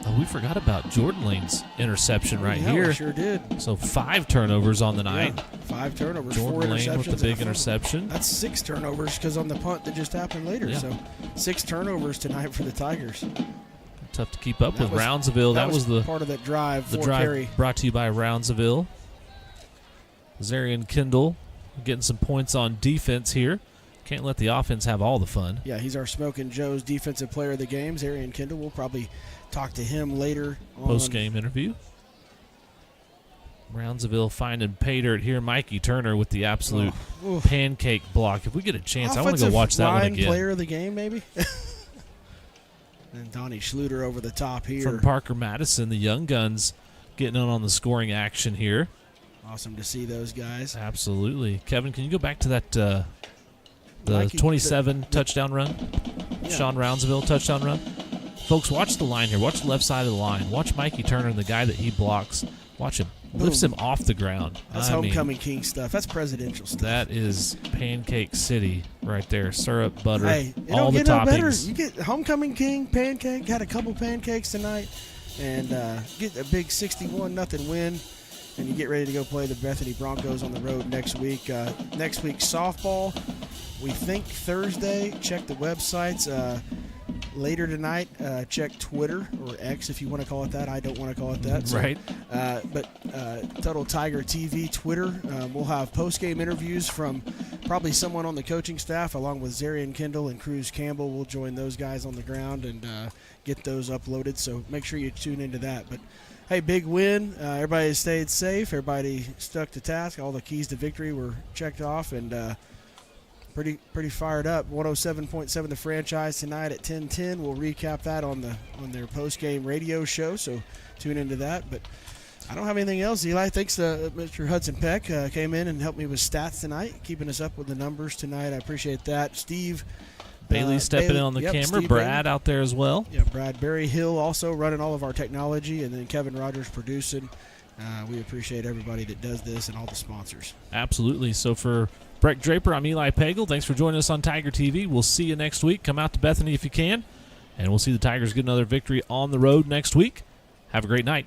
Oh, we forgot about Jordan Lane's interception here. We sure did. So 5 turnovers on the night. Yeah, 5 turnovers, Jordan 4 Lane interceptions. with the big interception. That's 6 turnovers because on the punt that just happened later. Yeah. So 6 turnovers tonight for the Tigers. Tough to keep up with. Roundsville, that was the part of that drive. The drive carry. Brought to you by Roundsville. Zarian Kendall getting some points on defense here. Can't let the offense have all the fun. Yeah, he's our Smokin' Joe's defensive player of the game. Zarian Kendall, we'll probably talk to him later. Post-game interview. Roundsville finding pay dirt here. Mikey Turner with the absolute pancake block. If we get a chance, I want to go watch that one again. Player of the game, maybe? And Donnie Schluter over the top here. From Parker Madison, the Young Guns getting on the scoring action here. Awesome to see those guys. Absolutely. Kevin, can you go back to that the Mikey, 27 touchdown run? Yeah. Sean Roundsville touchdown run? Folks, watch the line here. Watch the left side of the line. Watch Mikey Turner and the guy that he blocks. Watch him. Lifts him off the ground. That's homecoming king stuff. That's presidential stuff. That is Pancake City right there. Syrup, butter, hey, all the toppings. No better. You get homecoming king pancake. Had a couple pancakes tonight, and get a big 61-0 win. And you get ready to go play the Bethany Broncos on the road next week. Next week softball. We think Thursday. Check the websites. Later tonight, check Twitter or X if you want to call it that. I don't want to call it that. So, right. But Tuttle Tiger TV Twitter. We'll have post-game interviews from probably someone on the coaching staff, along with Zarian Kendall and Cruz Campbell. We'll join those guys on the ground and get those uploaded. So make sure you tune into that. But hey, big win. Everybody stayed safe. Everybody stuck to task. All the keys to victory were checked off, and pretty fired up. 107.7 The Franchise tonight at 10:10. We'll recap that on their post-game radio show, so tune into that. But I don't have anything else. Eli, thanks to Mr. Hudson Peck. Came in and helped me with stats tonight, keeping us up with the numbers tonight. I appreciate that. Steve Bailey stepping in on the camera. Steve Brad Bailey out there as well. Yeah, Brad Barry Hill also running all of our technology, and then Kevin Rogers producing. We appreciate everybody that does this and all the sponsors. Absolutely. So for Breck Draper, I'm Eli Pagel. Thanks for joining us on Tiger TV. We'll see you next week. Come out to Bethany if you can, and we'll see the Tigers get another victory on the road next week. Have a great night.